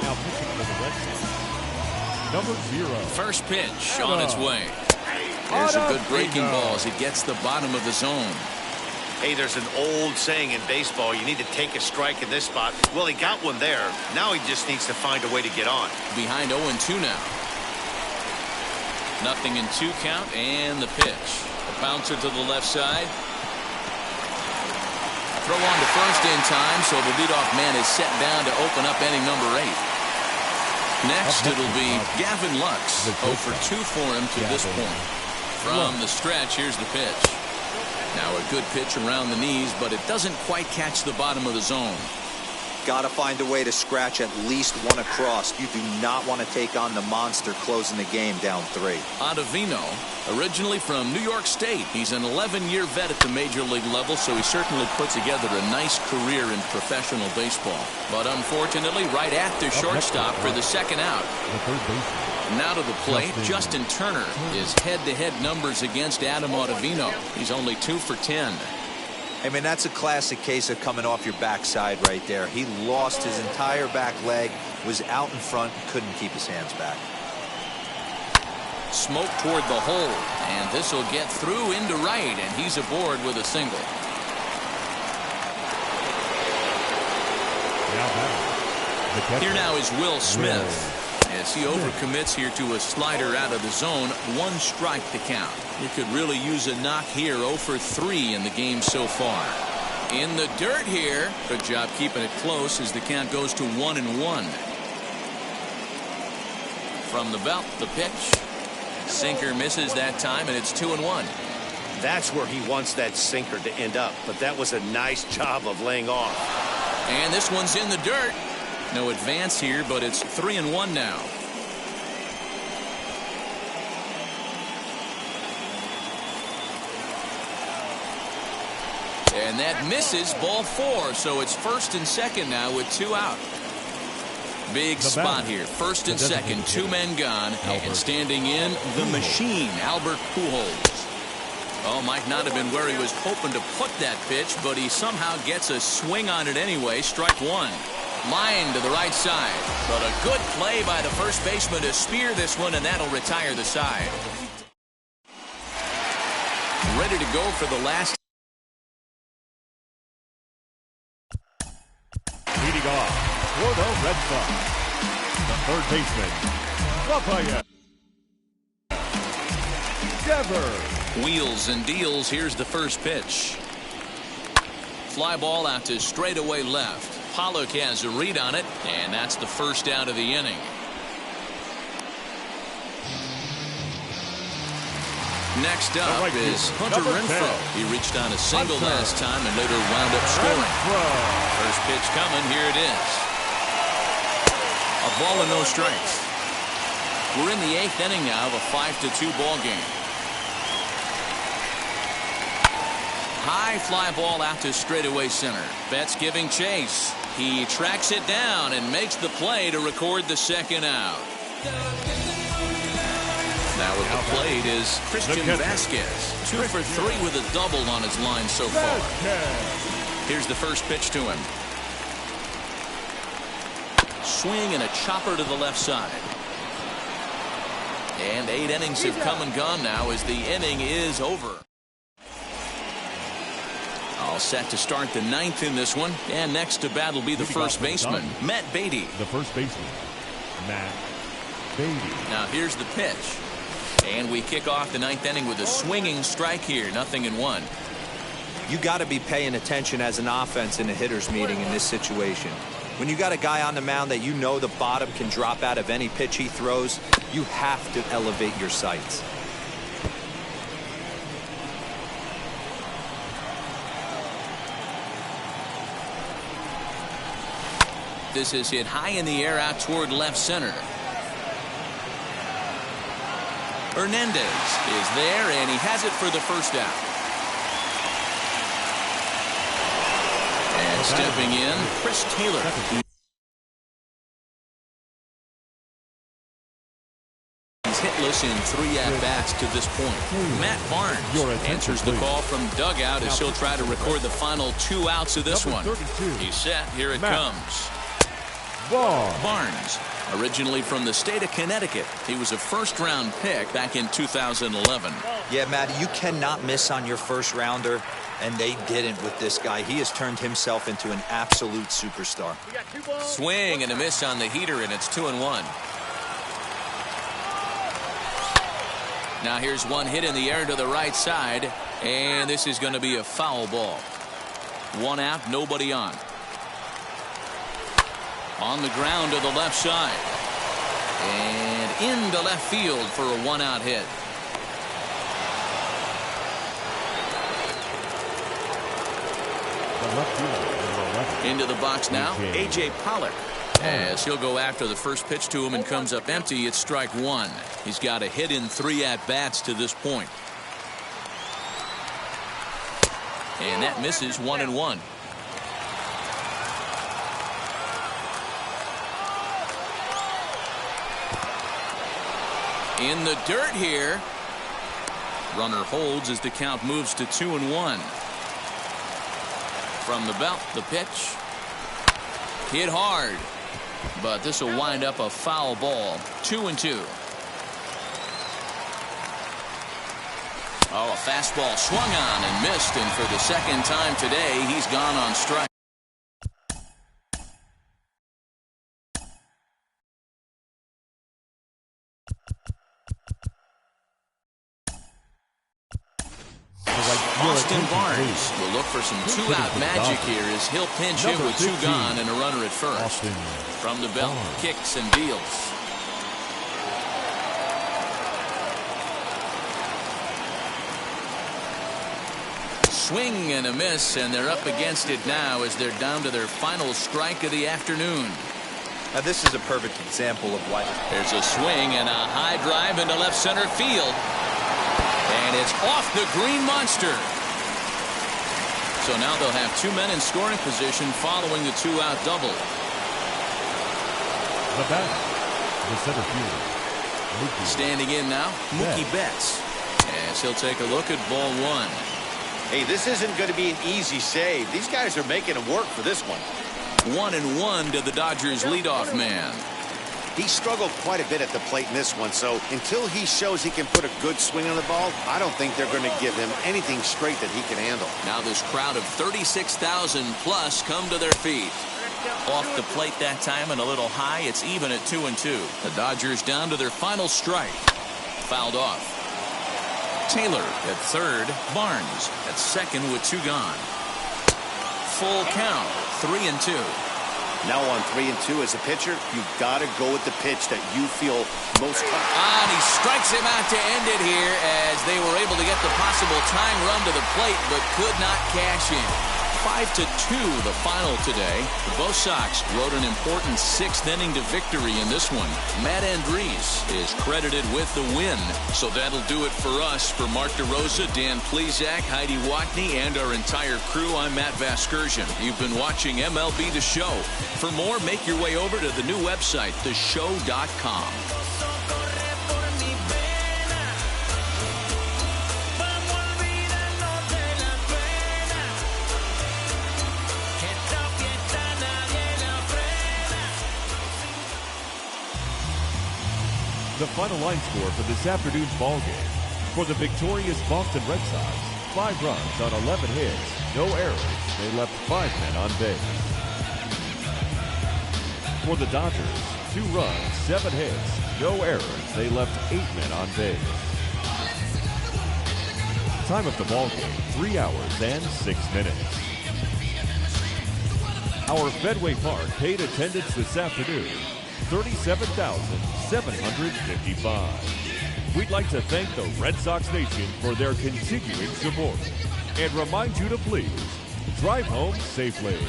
Speaker 5: Now pitching for the Red Sox, number 0.
Speaker 1: First pitch on its way. There's a good breaking ball as it gets the bottom of the zone.
Speaker 3: Hey, there's an old saying in baseball, you need to take a strike in this spot. Well, he got one there. Now he just needs to find a way to get on.
Speaker 1: Behind 0-2 now. 0-2 count, and the pitch. A bouncer to the left side. Throw on to first in time, so the leadoff man is set down to open up inning number 8. Next, it'll be Gavin Lux. 0 for 2 for him to this point. From the stretch, here's the pitch. Now a good pitch around the knees, but it doesn't quite catch the bottom of the zone.
Speaker 2: Got to find a way to scratch at least 1 across. You do not want to take on the monster closing the game down 3.
Speaker 1: Ottavino, originally from New York State. He's an 11-year vet at the major league level, so he certainly put together a nice career in professional baseball. But unfortunately, right at the shortstop for the second out. Now to the plate, Justin Turner is head-to-head numbers against Adam Ottavino. He's only 2 for 10.
Speaker 2: I mean, that's a classic case of coming off your backside right there. He lost his entire back leg, was out in front, couldn't keep his hands back.
Speaker 1: Smoke toward the hole, and this will get through into right, and he's aboard with a single. Here now is Will Smith. As he overcommits here to a slider out of the zone, 1 strike to count. He could really use a knock here. 0 for 3 in the game so far. In the dirt here. Good job keeping it close as the count goes to 1-1. From the belt, the pitch. Sinker misses that time, and it's 2-1.
Speaker 3: That's where he wants that sinker to end up, but that was a nice job of laying off.
Speaker 1: And this one's in the dirt. No advance here, but it's 3-1 now. And that misses, ball 4. So it's first and second now with 2 out. Big spot here. First and second, 2 men gone. And standing in, the machine, Albert Pujols. Oh, might not have been where he was hoping to put that pitch, but he somehow gets a swing on it anyway. Strike 1. Line to the right side. But a good play by the first baseman to spear this one, and that'll retire the side. Ready to go for the last.
Speaker 5: Leading off for the Red Sox, the third baseman, Rafael Devers.
Speaker 1: Wheels and deals. Here's the first pitch. Fly ball out to straightaway left. Pollock has a read on it, and that's the first out of the inning. Next up is Hunter Renfroe. He reached on a single last time and later wound up scoring. First pitch coming. Here it is. A ball and no strikes. We're in the 8th inning now of a 5-2 ball game. High fly ball out to straightaway center. Betts giving chase. He tracks it down and makes the play to record the second out. Now at the plate is Christian Vasquez. 2 for 3 with a double on his line so far. Here's the first pitch to him. Swing and a chopper to the left side. And 8 innings have come and gone now as the inning is over. All set to start the 9th in this one. And next to bat will be the first baseman, Matt Beatty.
Speaker 5: The first baseman, Matt Beatty.
Speaker 1: Now here's the pitch. And we kick off the 9th inning with a swinging strike here. 0-1.
Speaker 2: You got to be paying attention as an offense in a hitter's meeting in this situation. When you got a guy on the mound that you know the bottom can drop out of any pitch he throws, you have to elevate your sights.
Speaker 1: This is hit high in the air out toward left center. Hernandez is there, and he has it for the first out. And stepping in, Chris Taylor. He's hitless in 3 at-bats to this point. Matt Barnes answers the call from dugout as he'll try to record the final 2 outs of this one. He's set. Here it comes. Barnes, originally from the state of Connecticut. He was a first-round pick back in 2011.
Speaker 2: Yeah, Matt, you cannot miss on your first rounder, and they didn't with this guy. He has turned himself into an absolute superstar.
Speaker 1: Swing and a miss on the heater, and it's 2-1. Now here's one hit in the air to the right side, and this is going to be a foul ball. 1 out, nobody on. On the ground to the left side. And into left field for a 1-out hit. Into the box now, A.J. Pollock. As he'll go after the first pitch to him and comes up empty, it's strike 1. He's got a hit in 3 at-bats to this point. And that misses. 1-1. In the dirt here. Runner holds as the count moves to 2-1. From the belt, the pitch. Hit hard. But this will wind up a foul ball. 2-2. Oh, a fastball swung on and missed. And for the second time today, he's gone on strike. Austin Barnes will look for some 2-out magic here as he'll pinch hit with 2 gone and a runner at first. From the belt, kicks and deals. swing and a miss, and they're up against it now as they're down to their final strike of the afternoon.
Speaker 2: Now this is a perfect example of why.
Speaker 1: There's a swing and a high drive into left center field. And it's off the Green Monster. So now they'll have 2 men in scoring position following the 2-out double.
Speaker 5: The batter, the center fielder, Mookie.
Speaker 1: Standing in now, Mookie Betts. As he'll take a look at ball 1.
Speaker 3: Hey, this isn't going to be an easy save. These guys are making him work for this one.
Speaker 1: 1-1 to the Dodgers leadoff man.
Speaker 3: He struggled quite a bit at the plate in this one, so until he shows he can put a good swing on the ball, I don't think they're going to give him anything straight that he can handle.
Speaker 1: Now this crowd of 36,000 plus come to their feet. Off the plate that time and a little high. It's even at 2-2. The Dodgers down to their final strike. Fouled off. Taylor at third. Barnes at second with 2 gone. Full count. 3-2.
Speaker 3: Now on 3-2 as a pitcher, you've got to go with the pitch that you feel most comfortable.
Speaker 1: And he strikes him out to end it here as they were able to get the possible tying run to the plate but could not cash in. 5-2 the final today. The Bo Sox rode an important 6th inning to victory in this one. Matt Andriese is credited with the win. So that'll do it for us. For Mark DeRosa, Dan Plesac, Heidi Watney, and our entire crew, I'm Matt Vasgersian. You've been watching MLB The Show. For more, make your way over to the new website, theshow.com.
Speaker 5: The final line score for this afternoon's ball game. For the victorious Boston Red Sox, 5 runs on 11 hits, no errors. They left 5 men on base. For the Dodgers, 2 runs, 7 hits, no errors. They left 8 men on base. Time of the ball game, 3 hours and 6 minutes. Our Fenway Park paid attendance this afternoon, 37,755. We'd like to thank the Red Sox Nation for their continuing support and remind you to please drive home safely.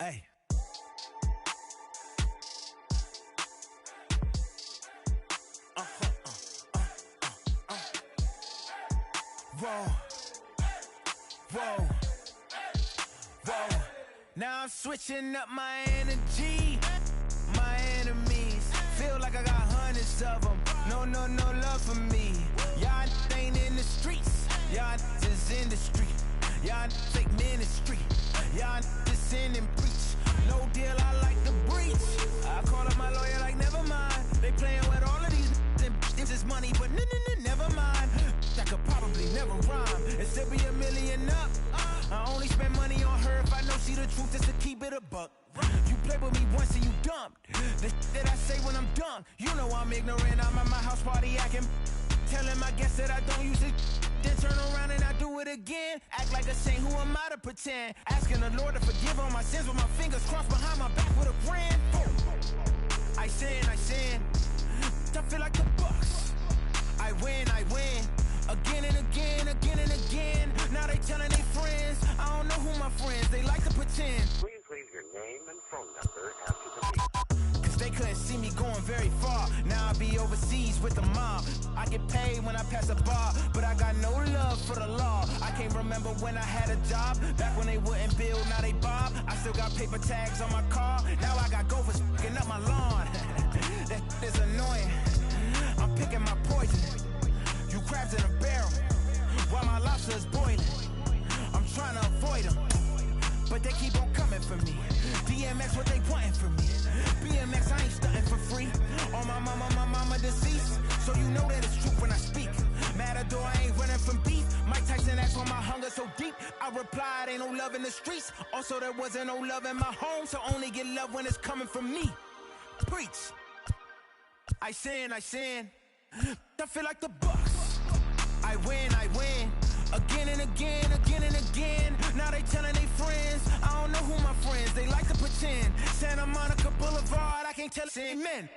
Speaker 7: Hey. Whoa. Whoa. Whoa. Now I'm switching up my energy. My enemies feel like I got hundreds of them. No love for me. Y'all ain't in the streets. Y'all just in the street. Y'all fake ministry. Y'all just sin and preach. No deal, I like the breach. I call up my lawyer like, never mind. They playing with all of these and this is money, but never mind. That could probably never rhyme and still be $1 million up. I only spend money on her if I know she the truth, just to keep it a buck. You played with me once and you dumped. The that I say when I'm done, you know I'm ignorant. I'm at my house party acting, telling my guests that I don't use it. Then turn around and I do it again. Act like a saint, who am I to pretend? Asking the Lord to forgive all my sins with my fingers crossed behind my back with a grin. I sin. I feel like the Bucks. I win. Again and again. Now they telling their friends. I don't know who my friends, they like to pretend.
Speaker 8: Please leave your name and phone number after the beep.
Speaker 7: Cause they couldn't see me going very far. Now I be overseas with the mob. I get paid when I pass a bar, but I got no love for the law. I can't remember when I had a job. Back when they wouldn't build, now they bob. I still got paper tags on my car. Now I got gophers f***ing up my lawn. That is annoying. I'm picking my poison. You crabs in a barrel, while my lobster is boiling. I'm trying to avoid them, but they keep on coming for me. DMX, what they wanting from me? BMX, I ain't stunting for free. On my mama deceased, so you know that it's true when I speak. Matador, I ain't running from beef. Mike Tyson asked why my hunger so deep. I replied, ain't no love in the streets. Also, there wasn't no love in my home, so only get love when it's coming from me. Preach. I sin. I feel like the Bucks. I win. Again and again. Now they telling their friends. I don't know who my friends, they like to pretend. Santa Monica Boulevard, I can't tell it. Amen.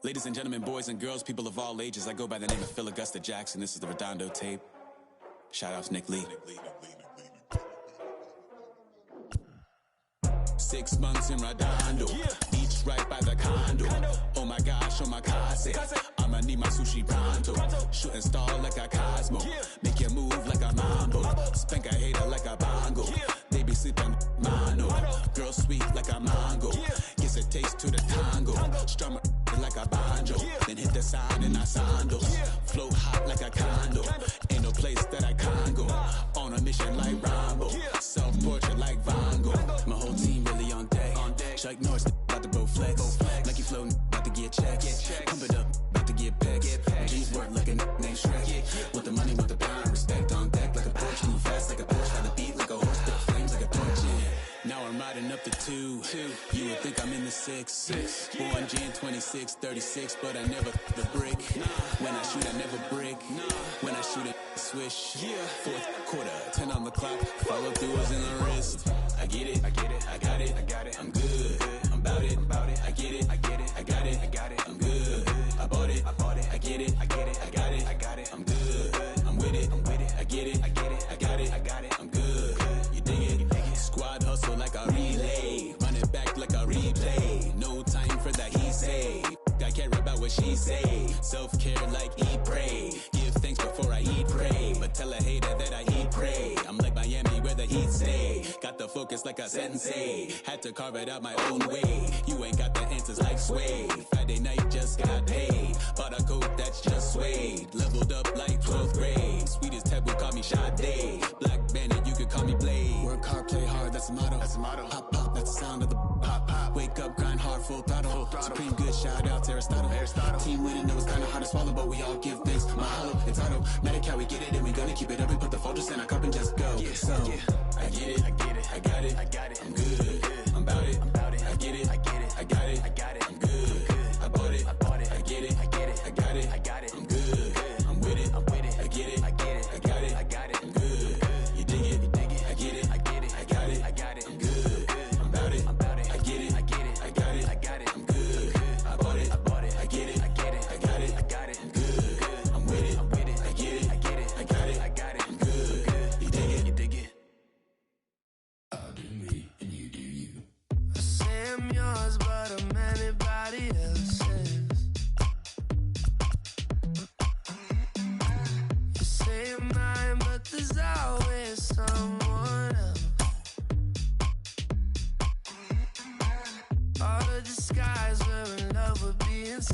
Speaker 9: Ladies and gentlemen, boys and girls, people of all ages, I go by the name of Phil Augusta Jackson. This is the Redondo tape. Shout out to Nick Lee. 6 months in Redondo, beach right by the condo. Oh my gosh, oh my case. I'ma need my sushi pronto. Shooting star like a Cosmo. Make you move like a mambo. Spank a hater like a bongo. They be sleeping mano. Girl sweet like a mango. Gets a taste to the tango. Strum like a banjo. Then hit the sign in our sandals. Float hot like a condo. Ain't no place that I can't go. On a mission like Rambo. Self-portrait like Van Gogh. My whole team really on deck. Chuck Norris about to bow flex. Like you floating, about to get checks. Pump it up, about to get pecs. G's work like a named Shrek. With the money, with the pound, respect on deck like a Porsche. Move fast like a Porsche, by the beat like a horse. Spit flames like a torch. Now I'm riding up the 2. You would think I'm in the 6. Born Jan 26, 36, but I never the brick. When I shoot, I never brick. When I shoot it, swish. Fourth quarter, 10 on the clock. Follow through is in the wrist. I get it, I got it, I'm good, I'm about it, I get it, I got it, I'm good, I bought it, I get it, I got it, I'm good, I'm with it, I get it, I got it, I'm good, you dig it, squad hustle like a relay, run it back like a replay, no time for that he say, I care about what she say, self-care like eat, pray, give thanks before I eat, pray, but tell a hater that I eat, pray, I'm like Miami where the heat stay, got the focus like a sensei, had to carve it out my own way, you ain't got the answers like Sway, Friday night just got paid, bought a coat that's just suede, leveled up like 12th grade, sweetest taboo call me Sade, Black Bandit you could call me Blade, work hard play hard that's the motto, pop pop that's the sound of the pop pop, wake up grind hard full throttle, supreme good shout out to Aristotle, team winning know it's kinda hard to swallow but we all give thanks, mahalo, it's auto, Medi-Cal we get it and we gonna keep it up and put the focus in our cup and just go, so I get it, I got it, I'm good.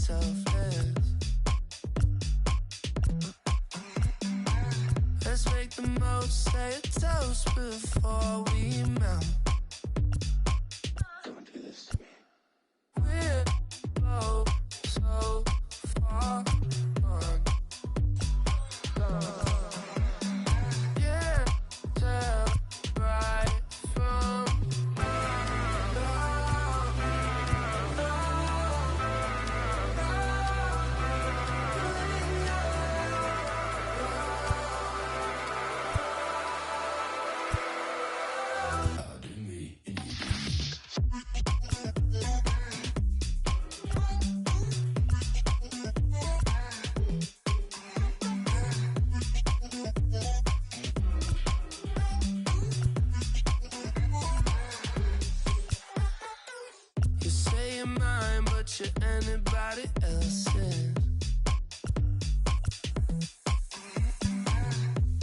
Speaker 4: selfless. Let's make the most, say a toast before we melt.
Speaker 9: Come and do this to me.
Speaker 4: We're both so far gone. Yeah, tell right from you say you're mine, but you're anybody else's.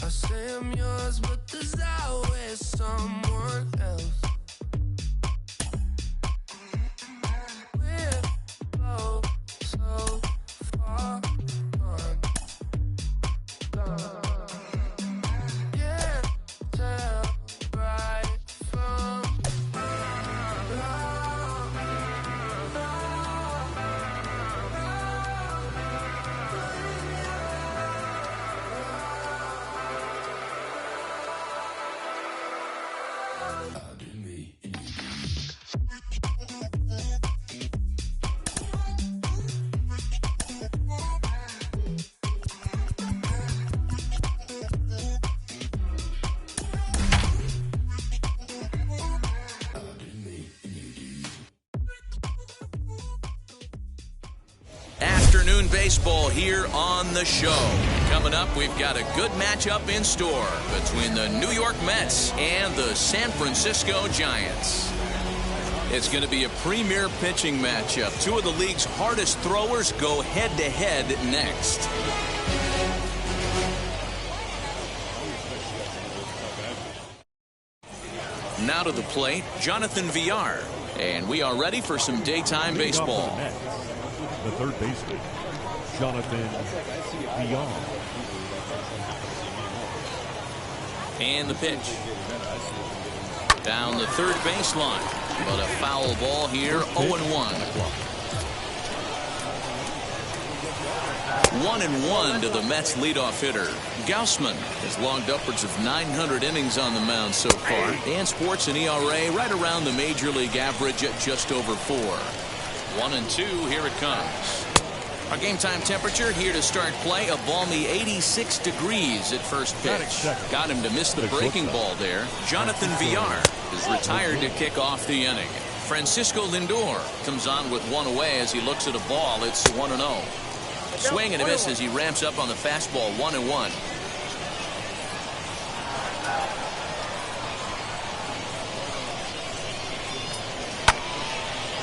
Speaker 4: I say I'm yours, but there's always someone else. We're both so far gone. Yeah, tell right from
Speaker 1: Afternoon baseball here on the show. Coming up, we've got a good matchup in store between the New York Mets and the San Francisco Giants. It's going to be a premier pitching matchup. Two of the league's hardest throwers go head-to-head next. Now to the plate, Jonathan Villar. And we are ready for some daytime baseball.
Speaker 5: The third baseman, Jonathan Villar.
Speaker 1: And the pitch. Down the third baseline. But a foul ball here, 0-1. 1-1 to the Mets leadoff hitter. Gausman has logged upwards of 900 innings on the mound so far and sports an ERA right around the major league average at just over 4. 1-2, here it comes. Our game time temperature here to start play, a balmy 86 degrees at first pitch. Got him to miss the breaking ball there. Jonathan Villar is retired to kick off the inning. Francisco Lindor comes on with one away as he looks at a ball. It's 1-0. Swing and a miss as he ramps up on the fastball, 1-1.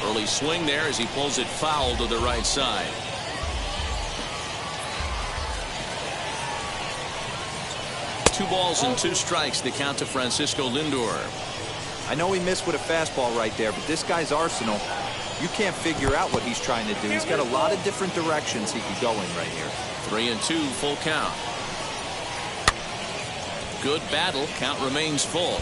Speaker 1: Early swing there as he pulls it foul to the right side. Two balls and two strikes, the count to Francisco Lindor.
Speaker 2: I know he missed with a fastball right there, but this guy's arsenal, you can't figure out what he's trying to do. He's got a lot of different directions he could go in right here.
Speaker 1: 3-2, full count. Good battle, count remains full.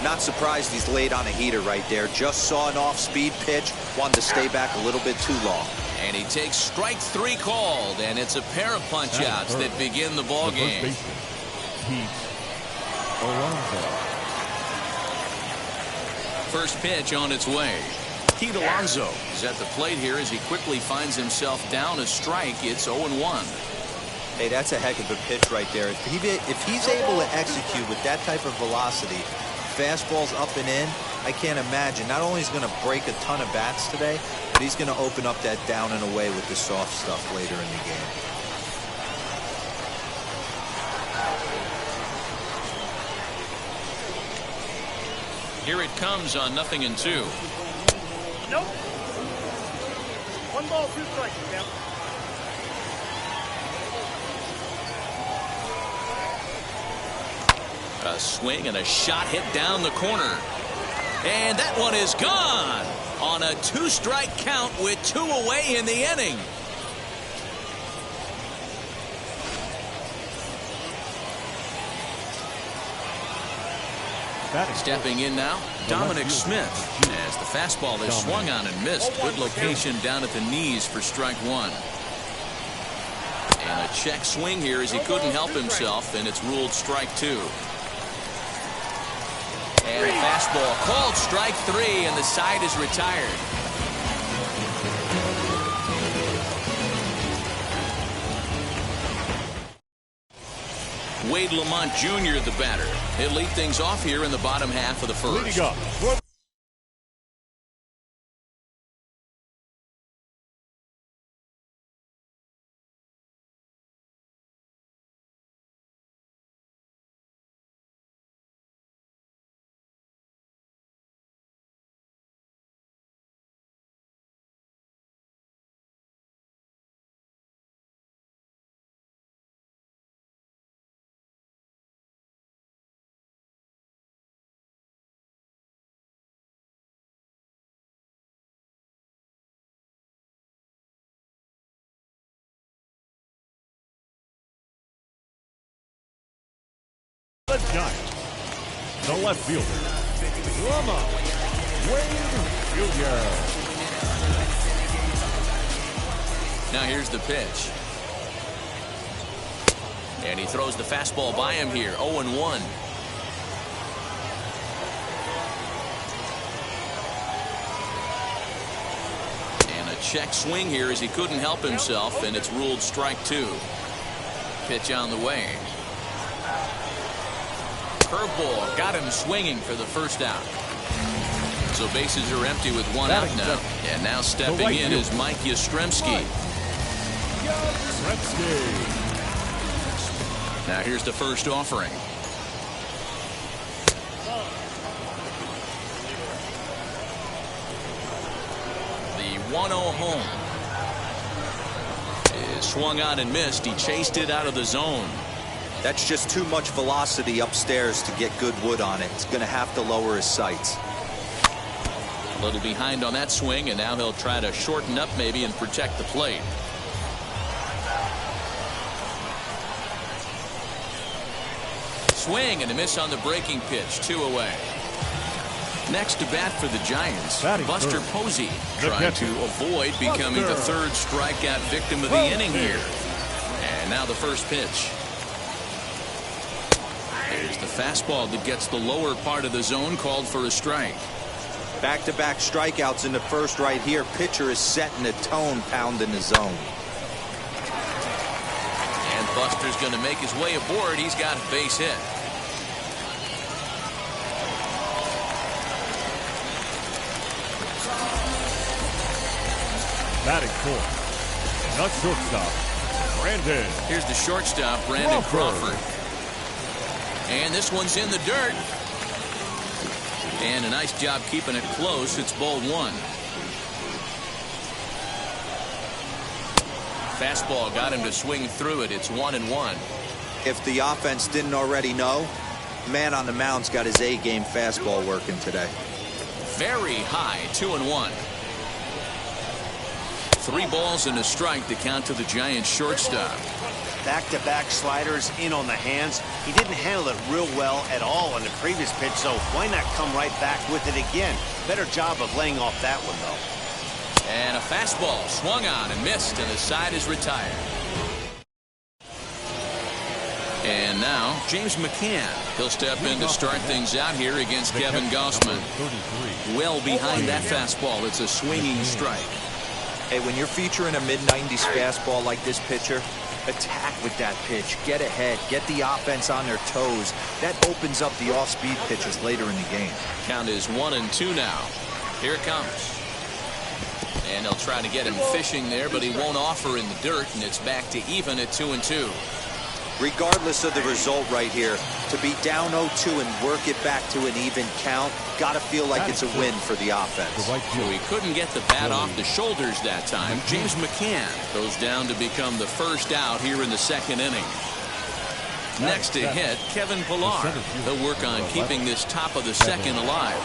Speaker 2: Not surprised he's laid on a heater right there. Just saw an off-speed pitch, wanted to stay back a little bit too long.
Speaker 1: And he takes strike 3 called, and it's a pair of punch-outs that begin the ball game. First pitch on its way. Pete Alonso is at the plate here as he quickly finds himself down a strike. It's 0-1.
Speaker 2: Hey, that's a heck of a pitch right there. If he's able to execute with that type of velocity, fastballs up and in, I can't imagine. Not only is he going to break a ton of bats today, but he's going to open up that down and away with the soft stuff later in the game.
Speaker 1: Here it comes on 0-2.
Speaker 6: Nope. 1 ball, 2 strikes, Cam.
Speaker 1: A swing and a shot hit down the corner. And that one is gone on a 2-strike count with 2 away in the inning. Stepping in now, Dominic Smith, as the fastball is swung on and missed. Good location down at the knees for strike one. And a check swing here as he couldn't help himself, and it's ruled strike two. And a fastball called strike three, and the side is retired. Wade Lamont Jr. the batter. He'll lead things off here in the bottom half of the first.
Speaker 5: Leading up. The Giants, the left fielder, Lamont Wade Jr.
Speaker 1: Now here's the pitch. And he throws the fastball by him here, 0-1. And a check swing here as he couldn't help himself, and it's ruled strike two. Pitch on the way. Curveball got him swinging for the first out. So bases are empty with one out now. And now stepping in is Mike Yastrzemski. Now here's the first offering. The 1-0 home is swung on and missed. He chased it out of the zone.
Speaker 2: That's just too much velocity upstairs to get good wood on it. He's going to have to lower his sights.
Speaker 1: A little behind on that swing, and now he'll try to shorten up maybe and protect the plate. Swing and a miss on the breaking pitch. 2 away. Next to bat for the Giants, Buster Posey, trying to avoid becoming the third strikeout victim of the inning here. And now the first pitch. Here's the fastball that gets the lower part of the zone, called for a strike.
Speaker 2: Back-to-back strikeouts in the first right here. Pitcher is setting the tone, pounding the zone.
Speaker 1: And Buster's going to make his way aboard. He's got a base hit.
Speaker 5: Batting fourth, the shortstop, Brandon.
Speaker 1: Here's the shortstop, Brandon Crawford. And this one's in the dirt. And a nice job keeping it close. It's ball one. Fastball got him to swing through it. It's 1-1.
Speaker 2: If the offense didn't already know, man on the mound's got his A-game fastball working today.
Speaker 1: Very high, 2-1. 3 balls and a strike to count to the Giants shortstop.
Speaker 3: Back-to-back sliders in on the hands. He didn't handle it real well at all on the previous pitch, so why not come right back with it again? Better job of laying off that one, though.
Speaker 1: And a fastball swung on and missed, and the side is retired. And now James McCann. He'll step in to start things out here against Kevin Gausman. Well behind that fastball. It's a swinging strike.
Speaker 2: Hey, when you're featuring a mid-90s fastball like this pitcher, attack with that pitch. Get ahead. Get the offense on their toes. That opens up the off-speed pitches later in the game.
Speaker 1: Count is 1-2 now. Here it comes. And they'll try to get him fishing there, but he won't offer in the dirt, and it's back to even at 2-2.
Speaker 2: Regardless of the result right here, to be down 0-2 and work it back to an even count, gotta feel like it's a win for the offense.
Speaker 1: So he couldn't get the bat off the shoulders that time. James McCann goes down to become the first out here in the second inning. Next to hit, Kevin Pillar. He'll work on keeping this top of the second alive.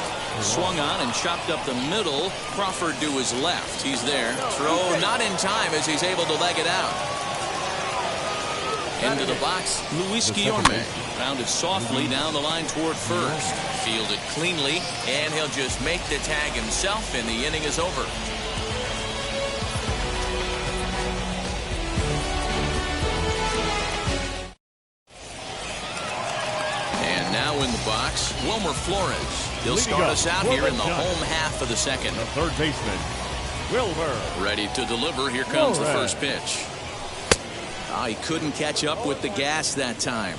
Speaker 1: Swung on and chopped up the middle. Crawford to his left. He's there. Throw not in time as he's able to leg it out. Into the box, Luis Guillorme. Pounded softly down the line toward first. Fielded cleanly, and he'll just make the tag himself, and the inning is over. And now in the box, Wilmer Flores. He'll start us out here in the home half of the second.
Speaker 5: The third baseman, Wilmer.
Speaker 1: Ready to deliver. Here comes the first pitch. He couldn't catch up with the gas that time.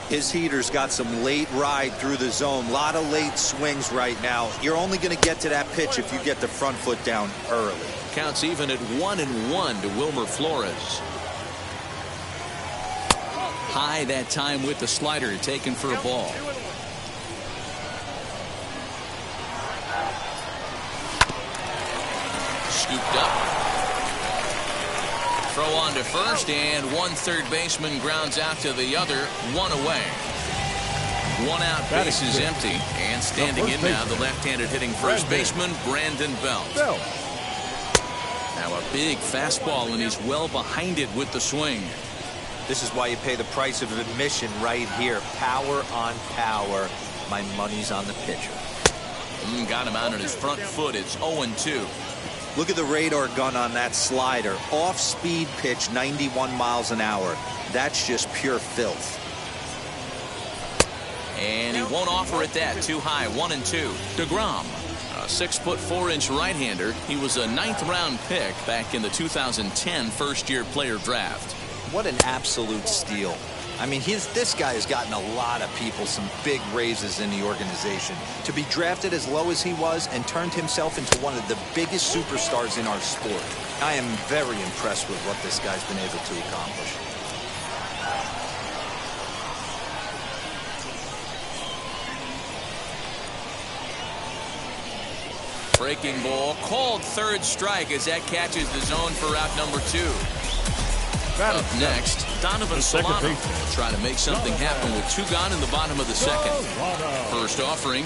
Speaker 2: His heater's got some late ride through the zone. A lot of late swings right now. You're only going to get to that pitch if you get the front foot down early.
Speaker 1: Counts even at 1-1 to Wilmer Flores. High that time with the slider, taken for a ball. Scooped up. Throw on to first, and one third baseman grounds out to the other, one away. One out, base is empty, and standing in now, the left-handed hitting first baseman, Brandon Belt. Now a big fastball, and he's well behind it with the swing.
Speaker 2: This is why you pay the price of admission right here. Power on power. My money's on the pitcher.
Speaker 1: Got him out on his front foot. It's 0-2.
Speaker 2: Look at the radar gun on that slider. Off-speed pitch, 91 miles an hour. That's just pure filth.
Speaker 1: And he won't offer it that. Too high. 1-2. DeGrom, a 6'4" right-hander. He was a 9th-round pick back in the 2010 first-year player draft.
Speaker 2: What an absolute steal. I mean, this guy has gotten a lot of people some big raises in the organization. To be drafted as low as he was and turned himself into one of the biggest superstars in our sport. I am very impressed with what this guy's been able to accomplish.
Speaker 1: Breaking ball, called third strike as that catches the zone for out number 2. Up next, Donovan Solano will try to make something happen with 2 gone in the bottom of the second. First offering.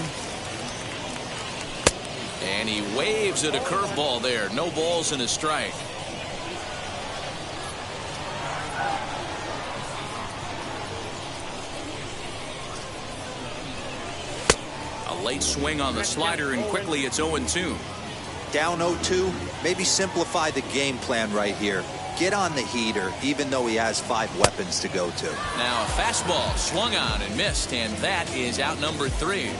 Speaker 1: And he waves at a curveball there. No balls and a strike. A late swing on the slider, and quickly it's 0-2.
Speaker 2: Down 0-2, maybe simplify the game plan right here. Get on the heater, even though he has 5 weapons to go to.
Speaker 1: Now a fastball swung on and missed, and that is out number 3.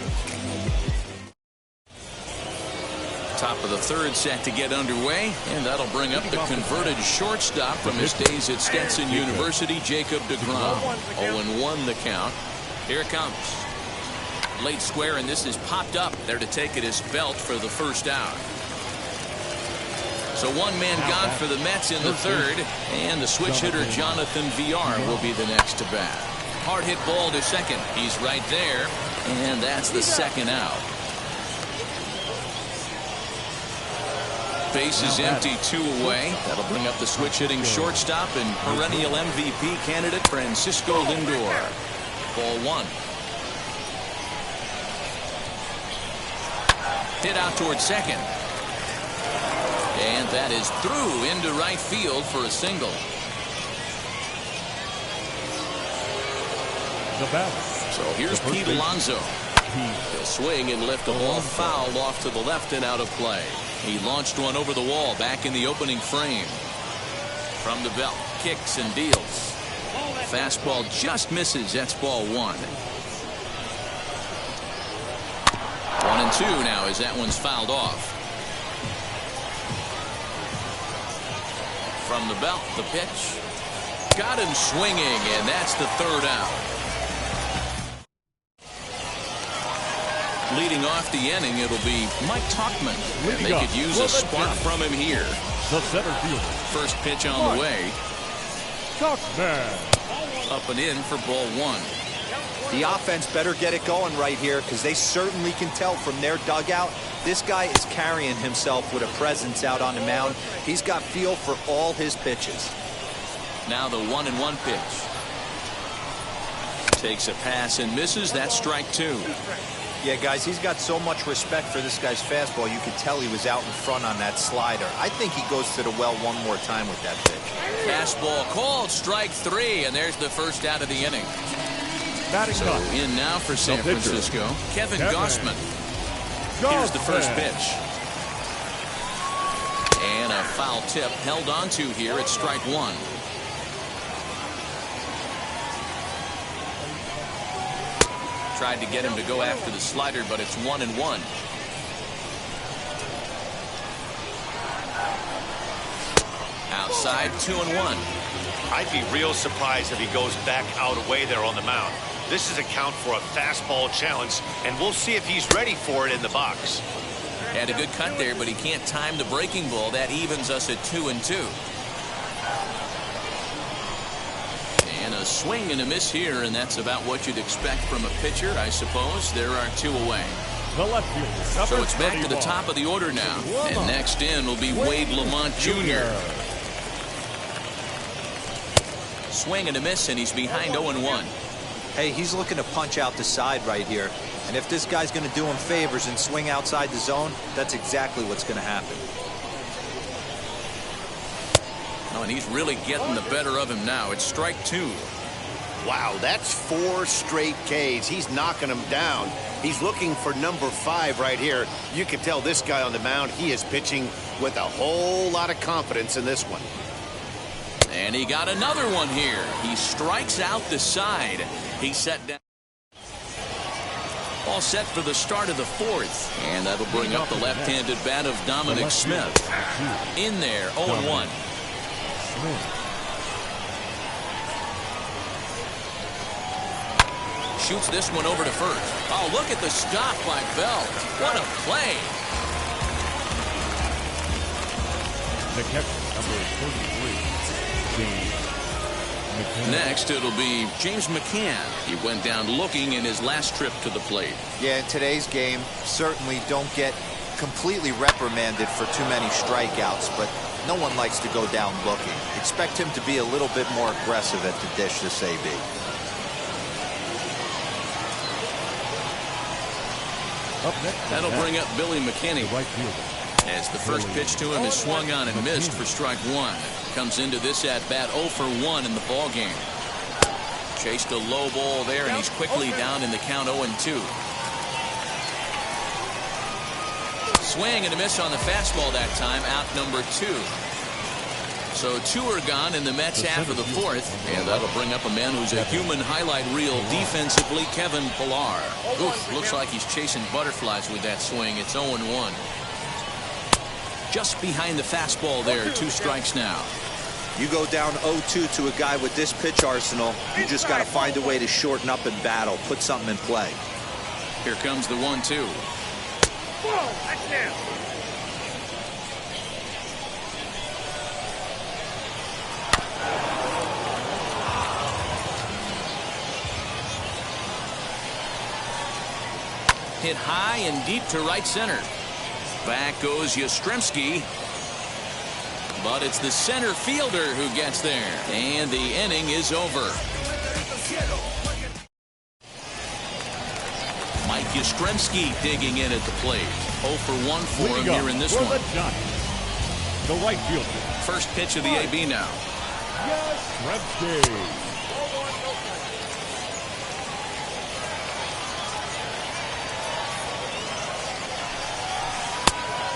Speaker 1: Top of the third set to get underway, and that'll bring up the converted shortstop from his days at Stetson University, Jacob DeGrom. 0-1 the count. Here it comes. Late square, and this is popped up. There to take it is Belt for the first out. So one man gone for the Mets in the third, and the switch hitter Jonathan Villar will be the next to bat. Hard hit ball to second. He's right there, and that's the second out. Base is empty, 2 away. That'll bring up the switch hitting shortstop and perennial MVP candidate Francisco Lindor. Ball 1. Hit out towards second. And that is through into right field for a single. So here's Pete Alonso. He'll swing and lift the ball foul off to the left and out of play. He launched one over the wall back in the opening frame. From the belt, kicks and deals. Fastball just misses. That's ball 1. 1-2 now as that one's fouled off. From the belt, the pitch. Got him swinging, and that's the third out. Leading off the inning, it'll be Mike Tauchman. And they could use a spark from him here.
Speaker 5: The center fielder.
Speaker 1: First pitch on the way.
Speaker 5: Tauchman.
Speaker 1: Up and in for ball 1.
Speaker 2: The offense better get it going right here, because they certainly can tell from their dugout this guy is carrying himself with a presence out on the mound. He's got feel for all his pitches.
Speaker 1: Now the 1-1 pitch. Takes a pass and misses. That's strike 2.
Speaker 2: Yeah, guys, he's got so much respect for this guy's fastball. You could tell he was out in front on that slider. I think he goes to the well one more time with that pitch.
Speaker 1: Fastball called, strike 3, and there's the first out of the inning. So in now for San Francisco, Kevin Gausman. Here's the first pitch. And a foul tip held onto here at strike 1. Tried to get him to go after the slider, but it's 1-1. Outside, 2-1.
Speaker 3: I'd be real surprised if he goes back out away there on the mound. This is a count for a fastball challenge, and we'll see if he's ready for it in the box.
Speaker 1: Had a good cut there, but he can't time the breaking ball. That evens us at 2-2. And a swing and a miss here, and that's about what you'd expect from a pitcher, I suppose. There are 2 away.
Speaker 5: The left fielder.
Speaker 1: So it's back to the top of the order now. And next in will be Wade Lamont Jr. Swing and a miss, and he's behind 0-1.
Speaker 2: Hey, he's looking to punch out the side right here. And if this guy's going to do him favors and swing outside the zone, that's exactly what's going to happen.
Speaker 1: Oh, and he's really getting the better of him now. It's strike 2.
Speaker 3: Wow, that's 4 straight Ks. He's knocking them down. He's looking for number 5 right here. You can tell this guy on the mound, he is pitching with a whole lot of confidence in this one.
Speaker 1: And he got another one here. He strikes out the side. He's set down. All set for the start of the 4th. And that'll bring up the left-handed bat of Dominic Smith. In there, 0-1. Shoots this one over to first. Oh, look at the stop by Bell. What a play.
Speaker 5: The catcher, number 33, James McCann.
Speaker 1: Next, it'll be James McCann. He went down looking in his last trip to the plate.
Speaker 2: Yeah, in today's game, certainly don't get completely reprimanded for too many strikeouts, but no one likes to go down looking. Expect him to be a little bit more aggressive at the dish this AB.
Speaker 5: Up next,
Speaker 1: that'll bring up Billy McKinney.
Speaker 5: Right fielder.
Speaker 1: As the first pitch to him is swung on and missed for strike 1. Comes into this at bat 0 for 1 in the ball game. Chased a low ball there, and he's quickly down in the count 0-2. Swing and a miss on the fastball that time, out number 2. So 2 are gone in the Mets half of the 4th, and that'll bring up a man who's a human highlight reel defensively, Kevin Pillar. Oof, looks like he's chasing butterflies with that swing. It's 0-1. Just behind the fastball there, 2 strikes now.
Speaker 2: You go down 0-2 to a guy with this pitch arsenal, you just got to find a way to shorten up and battle, put something in play.
Speaker 1: Here comes the 1-2.
Speaker 6: Whoa, that's down.
Speaker 1: Hit high and deep to right center. Back goes Yastrzemski. But it's the center fielder who gets there. And the inning is over. Mike Yastrzemski digging in at the plate. 0 for 1 for him here in this one.
Speaker 5: The right fielder.
Speaker 1: First pitch of the AB now.
Speaker 5: Yastrzemski.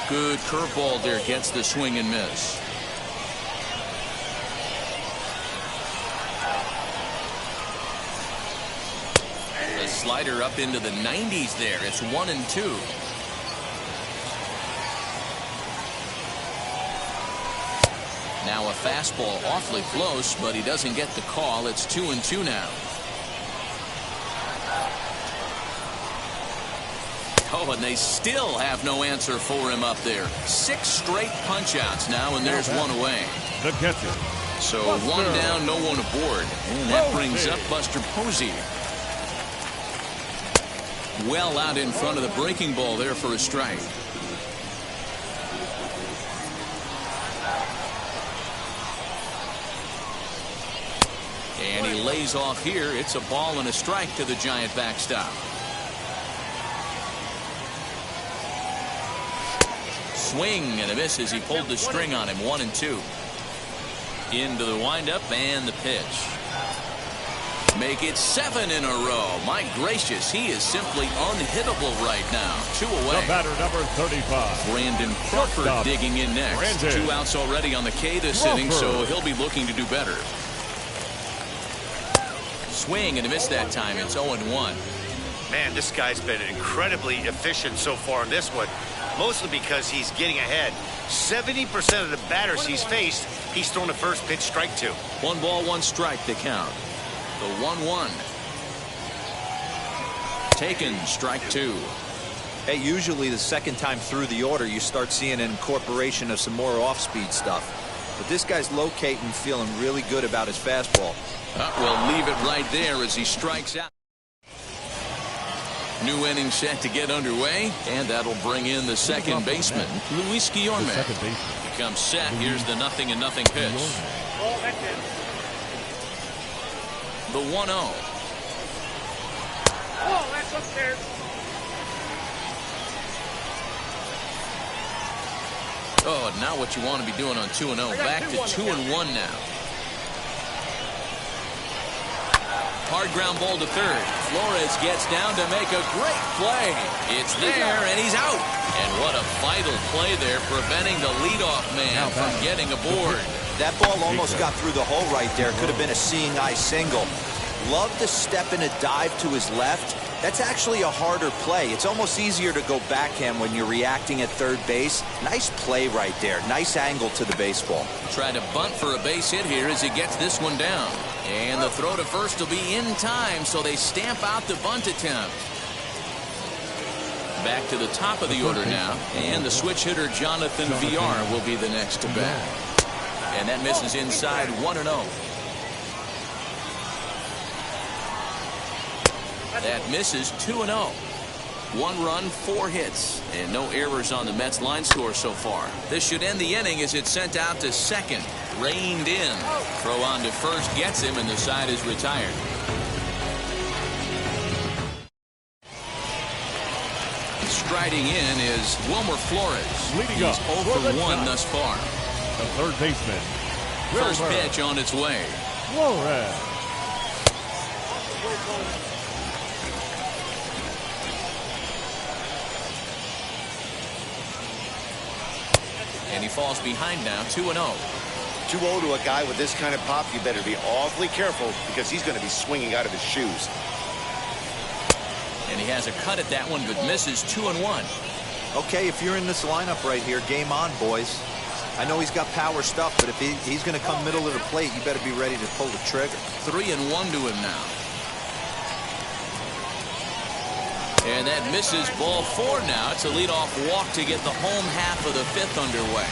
Speaker 1: Good curveball there, gets the swing and miss. The slider up into the 90s there. It's 1-2. Now a fastball awfully close, but he doesn't get the call. It's 2-2 now. Oh, and they still have no answer for him up there. 6 straight punch-outs now, and there's 1 away.
Speaker 5: The catcher.
Speaker 1: So Buster. 1 down, no one aboard. And that brings up Buster Posey. Well out in front of the breaking ball there for a strike. And he lays off here. It's a ball and a strike to the Giant backstop. Swing and a miss as he pulled the string on him. 1-2. Into the windup and the pitch. Make it 7 in a row. My gracious, he is simply unhittable right now. 2 away.
Speaker 5: The batter, number 35.
Speaker 1: Brandon Crawford digging in next.
Speaker 5: Brandon.
Speaker 1: 2 outs already on the K this inning, so he'll be looking to do better. Swing and a miss that time. It's 0-1.
Speaker 3: Man, this guy's been incredibly efficient so far in this one, mostly because he's getting ahead. 70% of the batters he's faced, he's thrown a first pitch strike to.
Speaker 1: 1 ball, 1 strike to count. The 1-1. Taken, strike 2.
Speaker 2: Hey, usually the second time through the order, you start seeing an incorporation of some more off-speed stuff. But this guy's locating, feeling really good about his fastball.
Speaker 1: We'll leave it right there as he strikes out. New inning set to get underway, and that'll bring in the second baseman, Luis Guillorme. He comes set. Here's the 0-0 pitch. The 1-0.
Speaker 6: Oh, that's upstairs.
Speaker 1: Oh, now what you want to be doing on 2-0. Back to 2-1 now. Hard ground ball to third. Flores gets down to make a great play. It's there, and he's out. And what a vital play there, preventing the leadoff man from getting aboard.
Speaker 2: That ball almost got through the hole right there. Could have been a seeing eye single. Love to step in a dive to his left. That's actually a harder play. It's almost easier to go backhand when you're reacting at third base. Nice play right there. Nice angle to the baseball.
Speaker 1: Try to bunt for a base hit here as he gets this one down. And the throw to first will be in time, so they stamp out the bunt attempt. Back to the top of the order now. And the switch hitter, Jonathan Villar, will be the next to bat. And that misses inside. 1-0. That misses. 2-0. 1 run, 4 hits, and no errors on the Mets line score so far. This should end the inning as it's sent out to second. Reined in. Throw on to first gets him, and the side is retired. Striding in is Wilmer Flores.
Speaker 5: Leading
Speaker 1: He's
Speaker 5: up
Speaker 1: 0 for 1 thus far.
Speaker 5: The third baseman.
Speaker 1: First pitch on its way.
Speaker 5: Flores.
Speaker 1: And he falls behind now, 2-0.
Speaker 3: 2-0 to a guy with this kind of pop, you better be awfully careful because he's going to be swinging out of his shoes.
Speaker 1: And he has a cut at that one, but misses. 2-1.
Speaker 2: Okay, if you're in this lineup right here, game on, boys. I know he's got power stuff, but if he's going to come middle of the plate, you better be ready to pull the trigger.
Speaker 1: 3-1 to him now. And that misses. Ball 4 now. It's a leadoff walk to get the home half of the 5th underway.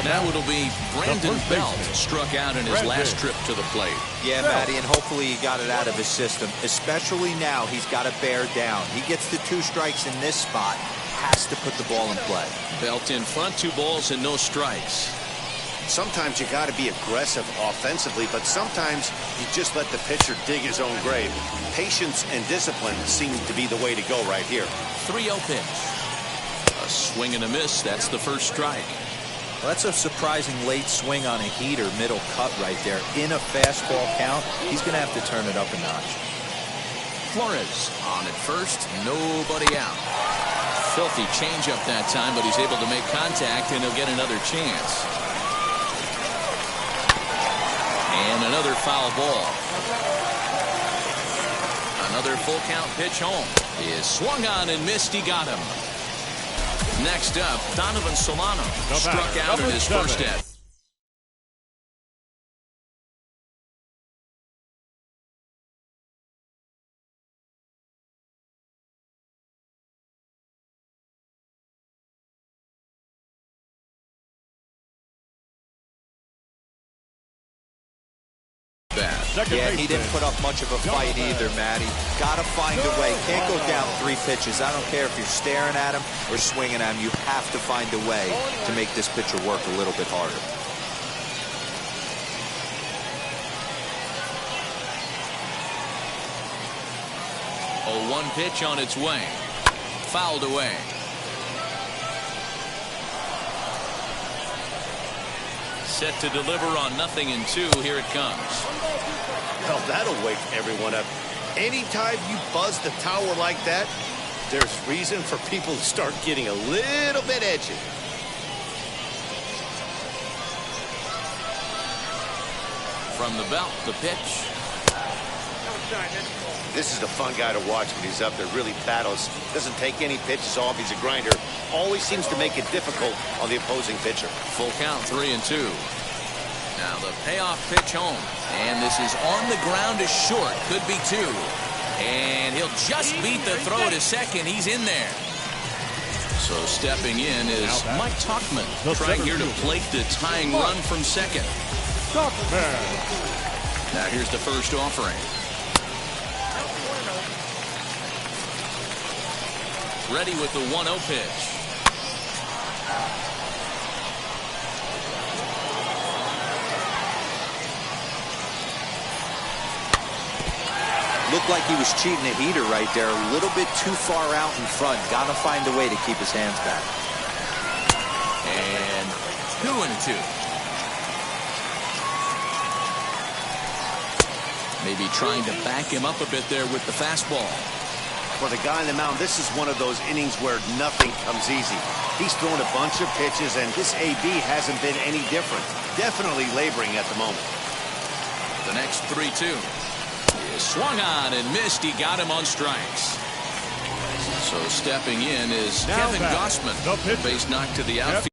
Speaker 1: Now it'll be Brandon Belt struck out in his last trip to the plate.
Speaker 2: Yeah, Matty, and hopefully he got it out of his system. Especially now, he's got to bear down. He gets the 2 strikes in this spot. Has to put the ball in play.
Speaker 1: Belt in front, 2 balls and no strikes.
Speaker 3: Sometimes you got to be aggressive offensively, but sometimes you just let the pitcher dig his own grave. Patience and discipline seem to be the way to go right here.
Speaker 1: 3-0 pitch. A swing and a miss. That's the first strike.
Speaker 2: Well, that's a surprising late swing on a heater, middle cut right there. In a fastball count, he's going to have to turn it up a notch.
Speaker 1: Flores on at first, nobody out. Filthy changeup that time, but he's able to make contact, and he'll get another chance. And another foul ball. Another full count pitch home. Is swung on and missed. He got him. Next up, Donovan Solano struck out in his first at.
Speaker 2: Yeah, he didn't put up much of a fight either, Matty. Gotta find a way. Can't go down 3 pitches. I don't care if you're staring at him or swinging at him. You have to find a way to make this pitcher work a little bit harder. A 1 pitch on its way. Fouled away.
Speaker 1: Set to deliver on 0-2. Here it comes.
Speaker 3: Well, that'll wake everyone up. Anytime you buzz the tower like that, there's reason for people to start getting a little bit edgy.
Speaker 1: From the belt, the pitch.
Speaker 3: This is a fun guy to watch when he's up there. Really battles. Doesn't take any pitches off. He's a grinder. Always seems to make it difficult on the opposing pitcher.
Speaker 1: Full count, 3-2. Now the payoff pitch home. And this is on the ground is short. Could be 2. And he'll just beat the throw to second. He's in there. So stepping in is Mike Tauchman, trying here to plate the tying run from second. Now here's the first offering. Ready with the 1-0 pitch.
Speaker 2: Looked like he was cheating a heater right there. A little bit too far out in front. Got to find a way to keep his hands back.
Speaker 1: And 2-2. Maybe trying to back him up a bit there with the fastball.
Speaker 3: For the guy on the mound, this is one of those innings where nothing comes easy. He's thrown a bunch of pitches, and this AB hasn't been any different. Definitely laboring at the moment.
Speaker 1: The next 3-2 is swung on and missed. He got him on strikes. So stepping in is Kevin Gossman. Base knocked to the outfield.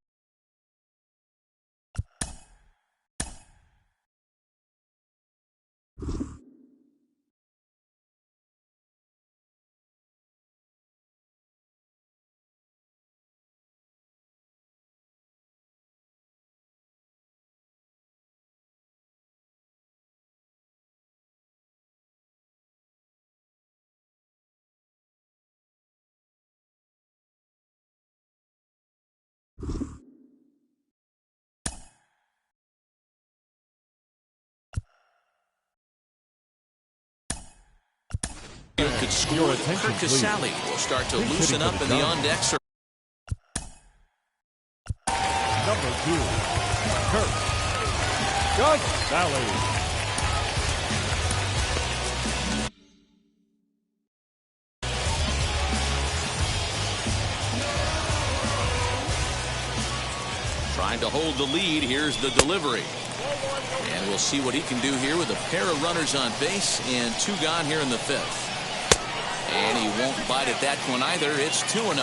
Speaker 1: Could score. Kurt Casale will start to loosen up in the on-deck circle.
Speaker 5: Number 2, Kurt Casale.
Speaker 1: Trying to hold the lead. Here's the delivery. And we'll see what he can do here with a pair of runners on base and 2 gone here in the 5th. And he won't bite at that one either. It's 2-0.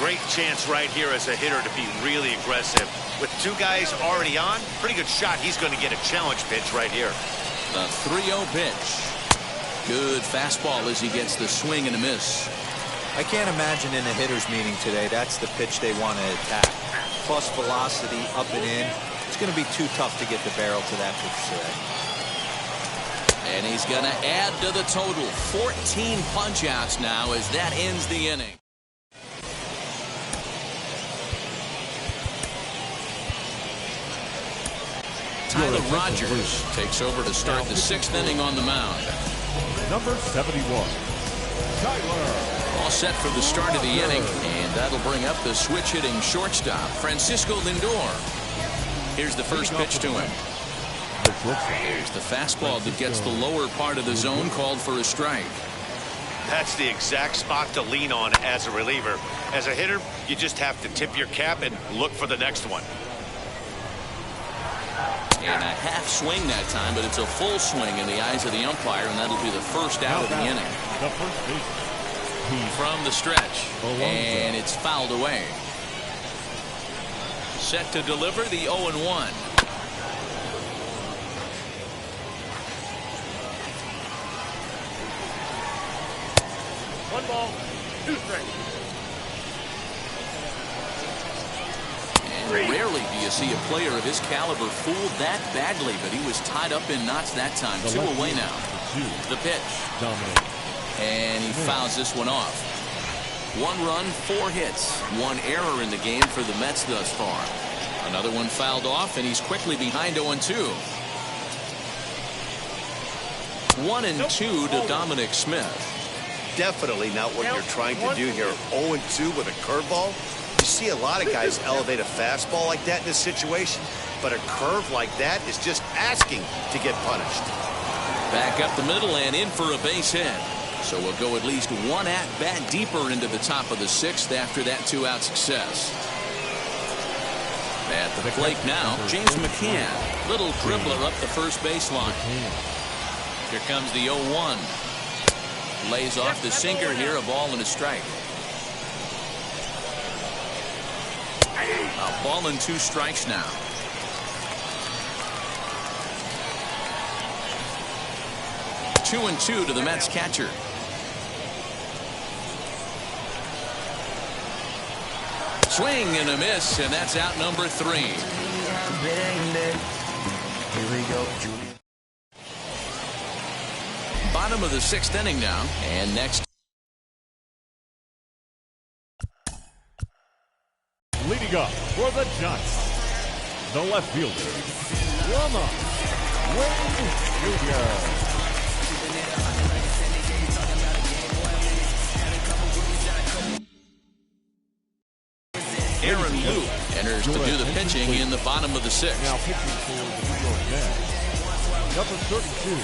Speaker 3: Great chance right here as a hitter to be really aggressive. With 2 guys already on, pretty good shot. He's going to get a challenge pitch right here.
Speaker 1: The 3-0 pitch. Good fastball as he gets the swing and a miss.
Speaker 2: I can't imagine in a hitter's meeting today that's the pitch they want to attack. Plus velocity up and in. It's going to be too tough to get the barrel to that pitch today.
Speaker 1: And he's going to add to the total. 14 punch-outs now as that ends the inning. Tyler Rogers takes over to start the 6th inning on the mound.
Speaker 5: Number 71, Tyler.
Speaker 1: All set for the start of the inning, and that'll bring up the switch-hitting shortstop, Francisco Lindor. Here's the first pitch to him. Here's the fastball that gets the lower part of the zone, called for a strike.
Speaker 3: That's the exact spot to lean on as a reliever. As a hitter, you just have to tip your cap and look for the next one.
Speaker 1: And a half swing that time, but it's a full swing in the eyes of the umpire, and that'll be the first out of the inning.
Speaker 5: The first base.
Speaker 1: From the stretch, and it's fouled away. Set to deliver the 0-1.
Speaker 6: One ball, 2 strikes.
Speaker 1: And rarely do you see a player of his caliber fooled that badly, but he was tied up in knots that time. 2 away now. The pitch. And he fouls this one off. 1 run, 4 hits. 1 error in the game for the Mets thus far. Another one fouled off, and he's quickly behind 0-2. 1-2 to Dominic Smith.
Speaker 3: Definitely not what you're trying to do here. 0-2 with a curveball. You see a lot of guys elevate a fastball like that in this situation, but a curve like that is just asking to get punished.
Speaker 1: Back up the middle and in for a base hit. So we'll go at least one at-bat deeper into the top of the sixth after that two-out success. At the plate now, James McCann. Little dribbler up the first baseline. Here comes the 0-1. Lays off the sinker here, a ball and a strike. A ball and 2 strikes now. Two and 2 to the Mets catcher. Swing and a miss, and that's out number 3.
Speaker 7: Here we go.
Speaker 1: Bottom of the 6th inning now, and next.
Speaker 5: Leading up for the Giants, the left fielder, Rama Wayne Jr.
Speaker 1: Aaron Luke enters to do the pitching in the bottom of the 6th.
Speaker 5: Now pitching for the New York Mets, number 32,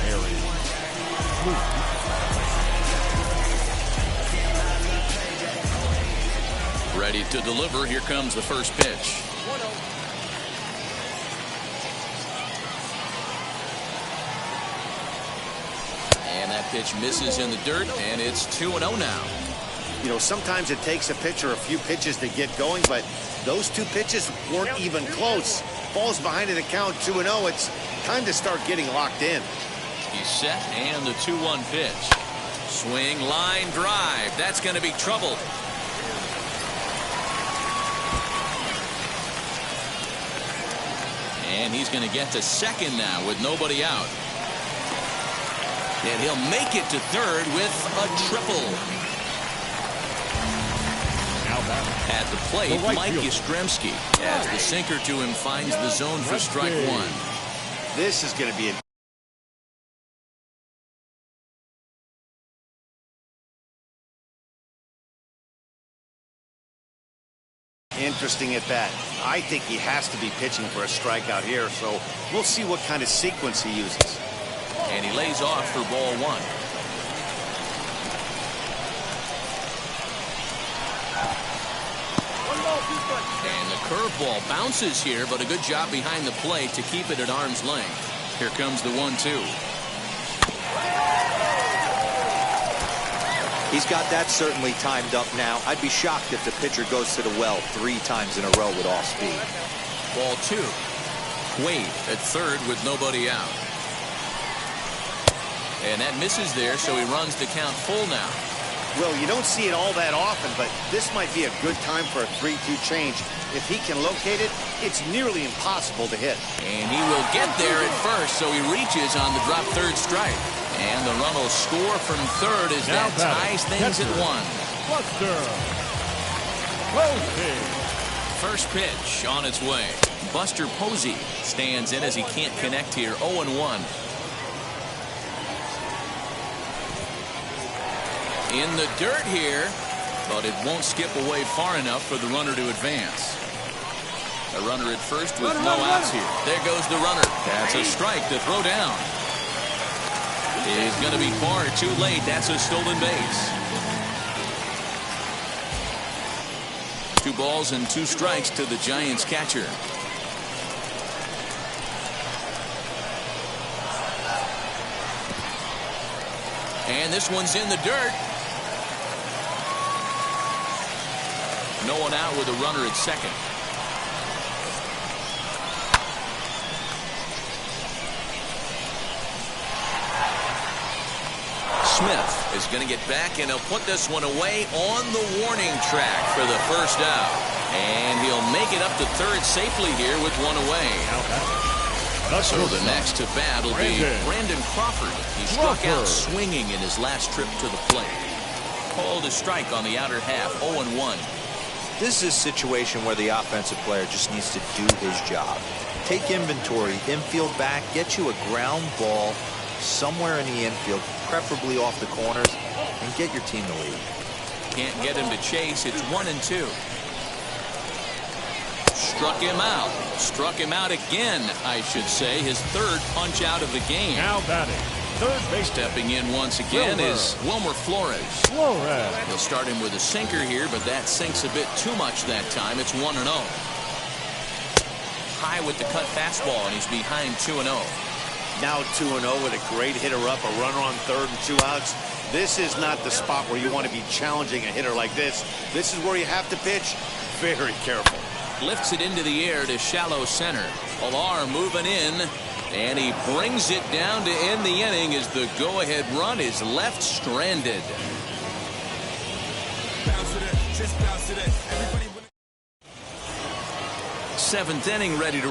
Speaker 5: Aaron Luke.
Speaker 1: Ready to deliver. Here comes the first pitch. And that pitch misses in the dirt, and it's 2-0 now.
Speaker 3: You know, sometimes it takes a pitcher a few pitches to get going, but those 2 pitches weren't even close. Ball's behind in the count 2-0. It's time to start getting locked in.
Speaker 1: He's set, and the 2-1 pitch. Swing, line drive. That's going to be trouble. And he's going to get to second now with nobody out. And he'll make it to third with a triple. At the plate, Mike Yastrzemski, as the sinker to him finds the zone for strike 1.
Speaker 3: This is going to be interesting at bat. I think he has to be pitching for a strikeout here, so we'll see what kind of sequence he uses.
Speaker 1: And he lays off for ball 1. And the curveball bounces here, but a good job behind the plate to keep it at arm's length. Here comes the 1-2.
Speaker 2: He's got that certainly timed up now. I'd be shocked if the pitcher goes to the well 3 times in a row with all speed.
Speaker 1: Ball 2. Wade at third with nobody out. And that misses there, so he runs the count full now.
Speaker 3: Well, you don't see it all that often, but this might be a good time for a 3-2 change. If he can locate it, it's nearly impossible to hit.
Speaker 1: And he will get there at first, so he reaches on the drop third strike. And the run will score from third as
Speaker 5: now
Speaker 1: that ties things at 1.
Speaker 5: Buster Posey.
Speaker 1: First pitch on its way. Buster Posey stands in as he can't connect here. 0-1. In the dirt here, but it won't skip away far enough for the runner to advance. A runner at first with no outs here. There goes the runner. That's a strike to throw down. Is going to be far too late. That's a stolen base. 2 balls and 2 strikes to the Giants catcher. And this one's in the dirt. No one out with a runner at second. Smith is going to get back, and he'll put this one away on the warning track for the first out. And he'll make it up to third safely here with 1 away. So the next to bat will be Brandon Crawford. He struck out swinging in his last trip to the plate. Called a strike on the outer half, 0-1.
Speaker 2: This is a situation where the offensive player just needs to do his job. Take inventory, infield back, get you a ground ball somewhere in the infield, preferably off the corners, and get your team the lead.
Speaker 1: Can't get him to chase. It's 1-2. Struck him out. Struck him out again, I should say. His third punch out of the game.
Speaker 5: Now batting, third base.
Speaker 1: Stepping in once again is Wilmer Flores. He'll start him with a sinker here, but that sinks a bit too much that time. It's 1-0. High with the cut fastball, and he's behind 2-0.
Speaker 3: Now 2-0 with a great hitter up, a runner on third and 2 outs. This is not the spot where you want to be challenging a hitter like this. This is where you have to pitch very careful.
Speaker 1: Lifts it into the air to shallow center. Pilar moving in, and he brings it down to end the inning as the go-ahead run is left stranded. Seventh inning ready to roll,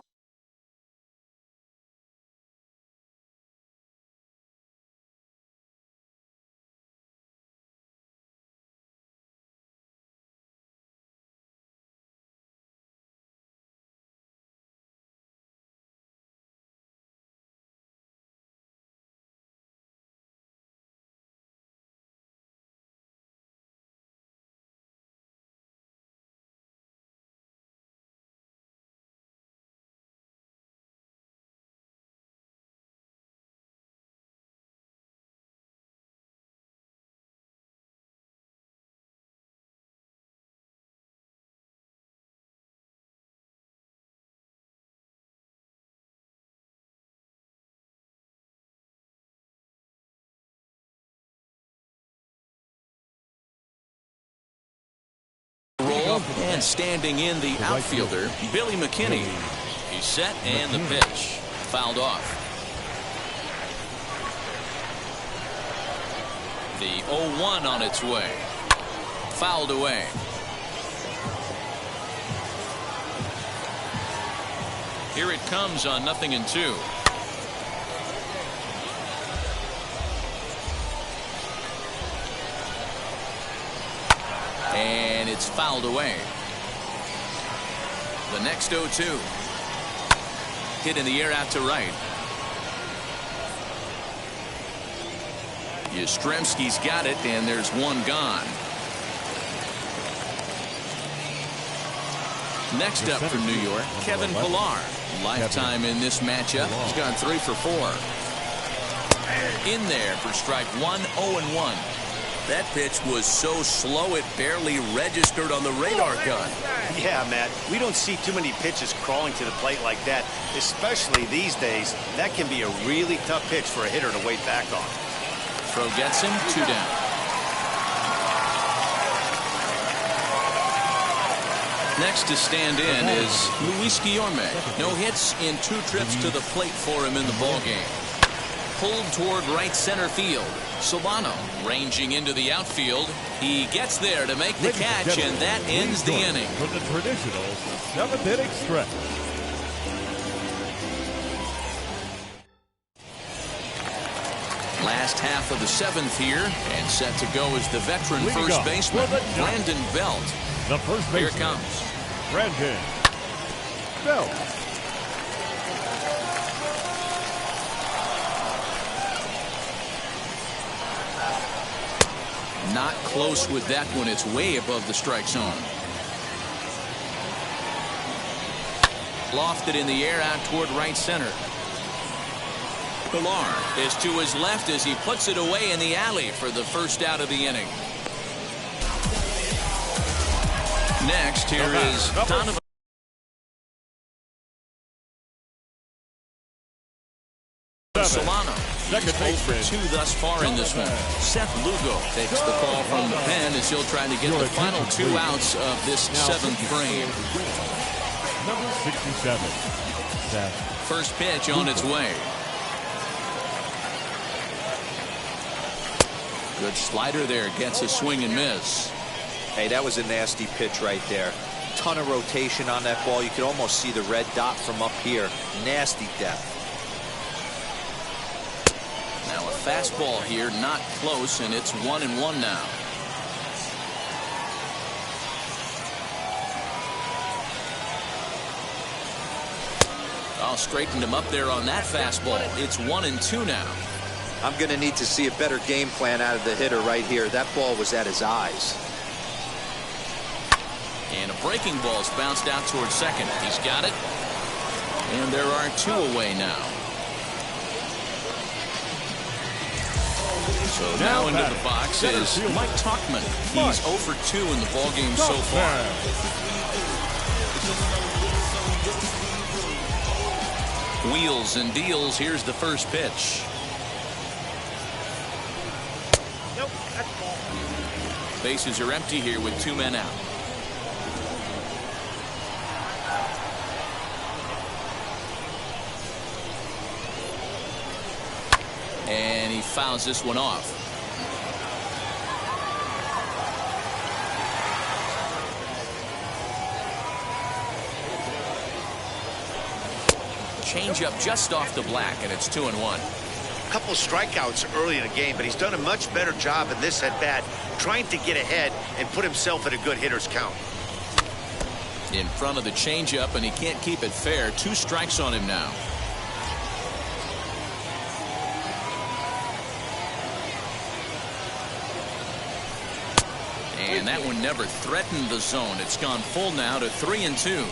Speaker 1: and standing in the outfielder, Billy McKinney. He's set, and the pitch fouled off. The 0-1 on its way. Fouled away. Here it comes on 0-2. And it's fouled away. The next 0-2. Hit in the air out to right. Yastrzemski's got it, and there's one gone. Next up for New York, Kevin Pilar. Lifetime in this matchup. He's gone 3 for 4. In there for strike 1, 0-1. That pitch was so slow it barely registered on the radar gun.
Speaker 3: Yeah, Matt, we don't see too many pitches crawling to the plate like that, especially these days. That can be a really tough pitch for a hitter to wait back on.
Speaker 1: Throw gets him, 2 down. Next to stand in is Luis Guillorme. No hits in 2 trips to the plate for him in the ballgame. Pulled toward right center field. Solano ranging into the outfield. He gets there to make the catch, and that ends the inning.
Speaker 5: For the traditional 7th inning stretch.
Speaker 1: Last half of the 7th here, and set to go is the veteran first baseman, Brandon Belt.
Speaker 5: The first baseman.
Speaker 1: Here it comes.
Speaker 5: Brandon Belt.
Speaker 1: Not close with that one. It's way above the strike zone. Lofted in the air out toward right center. Pilar is to his left as he puts it away in the alley for the first out of the inning. Next, here is Donovan. Solano. He's 0 for 2 thus far in this one. Seth Lugo takes the call from the pen as he'll try to get the final 2 outs of this 7th frame.
Speaker 5: Number 67. Seth.
Speaker 1: First pitch on its way. Good slider there. Gets a swing and miss.
Speaker 2: Hey, that was a nasty pitch right there. Ton of rotation on that ball. You could almost see the red dot from up here. Nasty depth.
Speaker 1: Now a fastball here, not close, and it's 1-1 now. Oh, straightened him up there on that fastball. It's 1-2 now.
Speaker 2: I'm going to need to see a better game plan out of the hitter right here. That ball was at his eyes.
Speaker 1: And a breaking ball's bounced out towards second. He's got it. And there are 2 away now. So now into the box is Mike Tauchman. He's 0 for 2 in the ballgame so far. Wheels and deals. Here's the first pitch.
Speaker 6: Nope, that's ball.
Speaker 1: Bases are empty here with 2 men out. And he fouls this one off. Change up just off the black, and it's 2-1.
Speaker 3: A couple strikeouts early in the game, but he's done a much better job in this at bat, trying to get ahead and put himself in a good hitter's count.
Speaker 1: In front of the changeup, and he can't keep it fair. 2 strikes on him now. And that one never threatened the zone. It's gone full now to 3-2.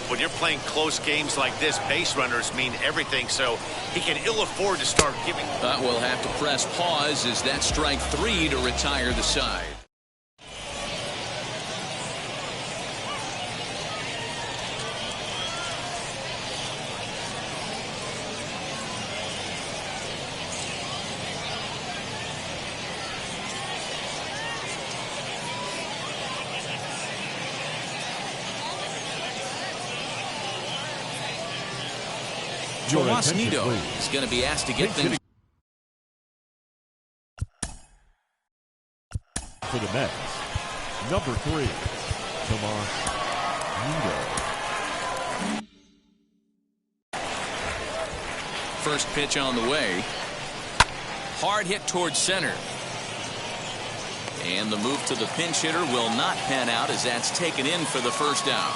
Speaker 3: When you're playing close games like this, base runners mean everything, so he can ill afford to start giving.
Speaker 1: But we'll have to press pause as that strike 3 to retire the side. Tomas Nido is going to be asked to get things.
Speaker 5: For the Mets, number 3, Tomas Nido.
Speaker 1: First pitch on the way. Hard hit towards center. And the move to the pinch hitter will not pan out as that's taken in for the first out.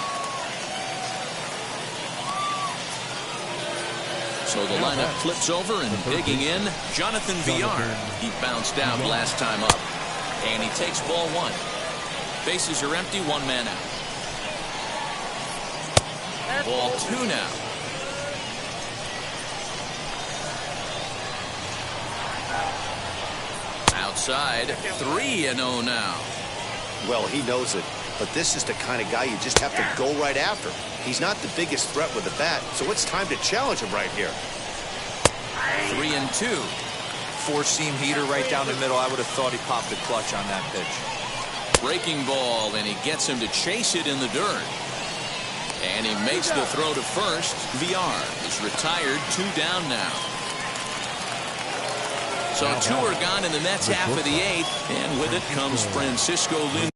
Speaker 1: So the lineup flips over and digging in, Jonathan Villar. He bounced out last time up. And he takes ball 1. Bases are empty, 1 man out. Ball 2 now. Outside, 3-0 now.
Speaker 3: Well, he knows it, but this is the kind of guy you just have to go right after. He's not the biggest threat with the bat, so it's time to challenge him right here.
Speaker 1: 3-2.
Speaker 2: 4-seam heater right down the middle. I would have thought he popped a clutch on that pitch.
Speaker 1: Breaking ball, and he gets him to chase it in the dirt. And he makes the throw to first. Villar is retired, 2 down now. So 2 are gone in the Mets half of the 8th, and with it comes Francisco Lindor.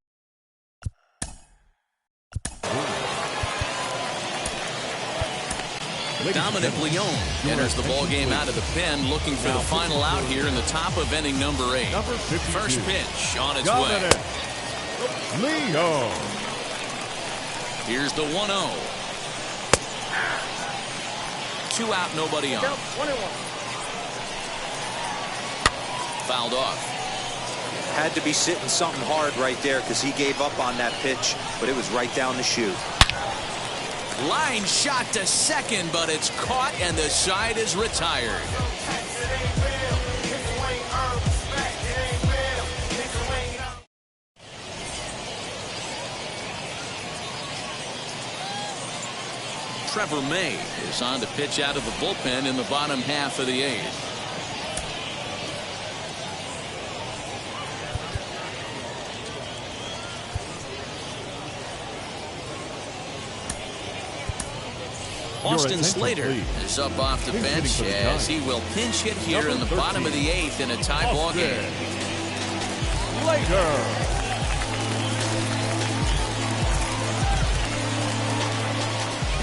Speaker 1: Dominic Leone enters the ball game out of the pen, looking for the final out here in the top of inning number 8. First pitch on its way.
Speaker 5: Leone.
Speaker 1: Here's the 1-0. 2 out, nobody on. Fouled off.
Speaker 2: Had to be sitting something hard right there because he gave up on that pitch, but it was right down the chute.
Speaker 1: Line shot to second, but it's caught and the side is retired. Trevor May is on to pitch out of the bullpen in the bottom half of the 8th. Austin Slater is up off the bench as he will pinch hit here in the bottom of the 8th in a tie ball game.
Speaker 5: Slater.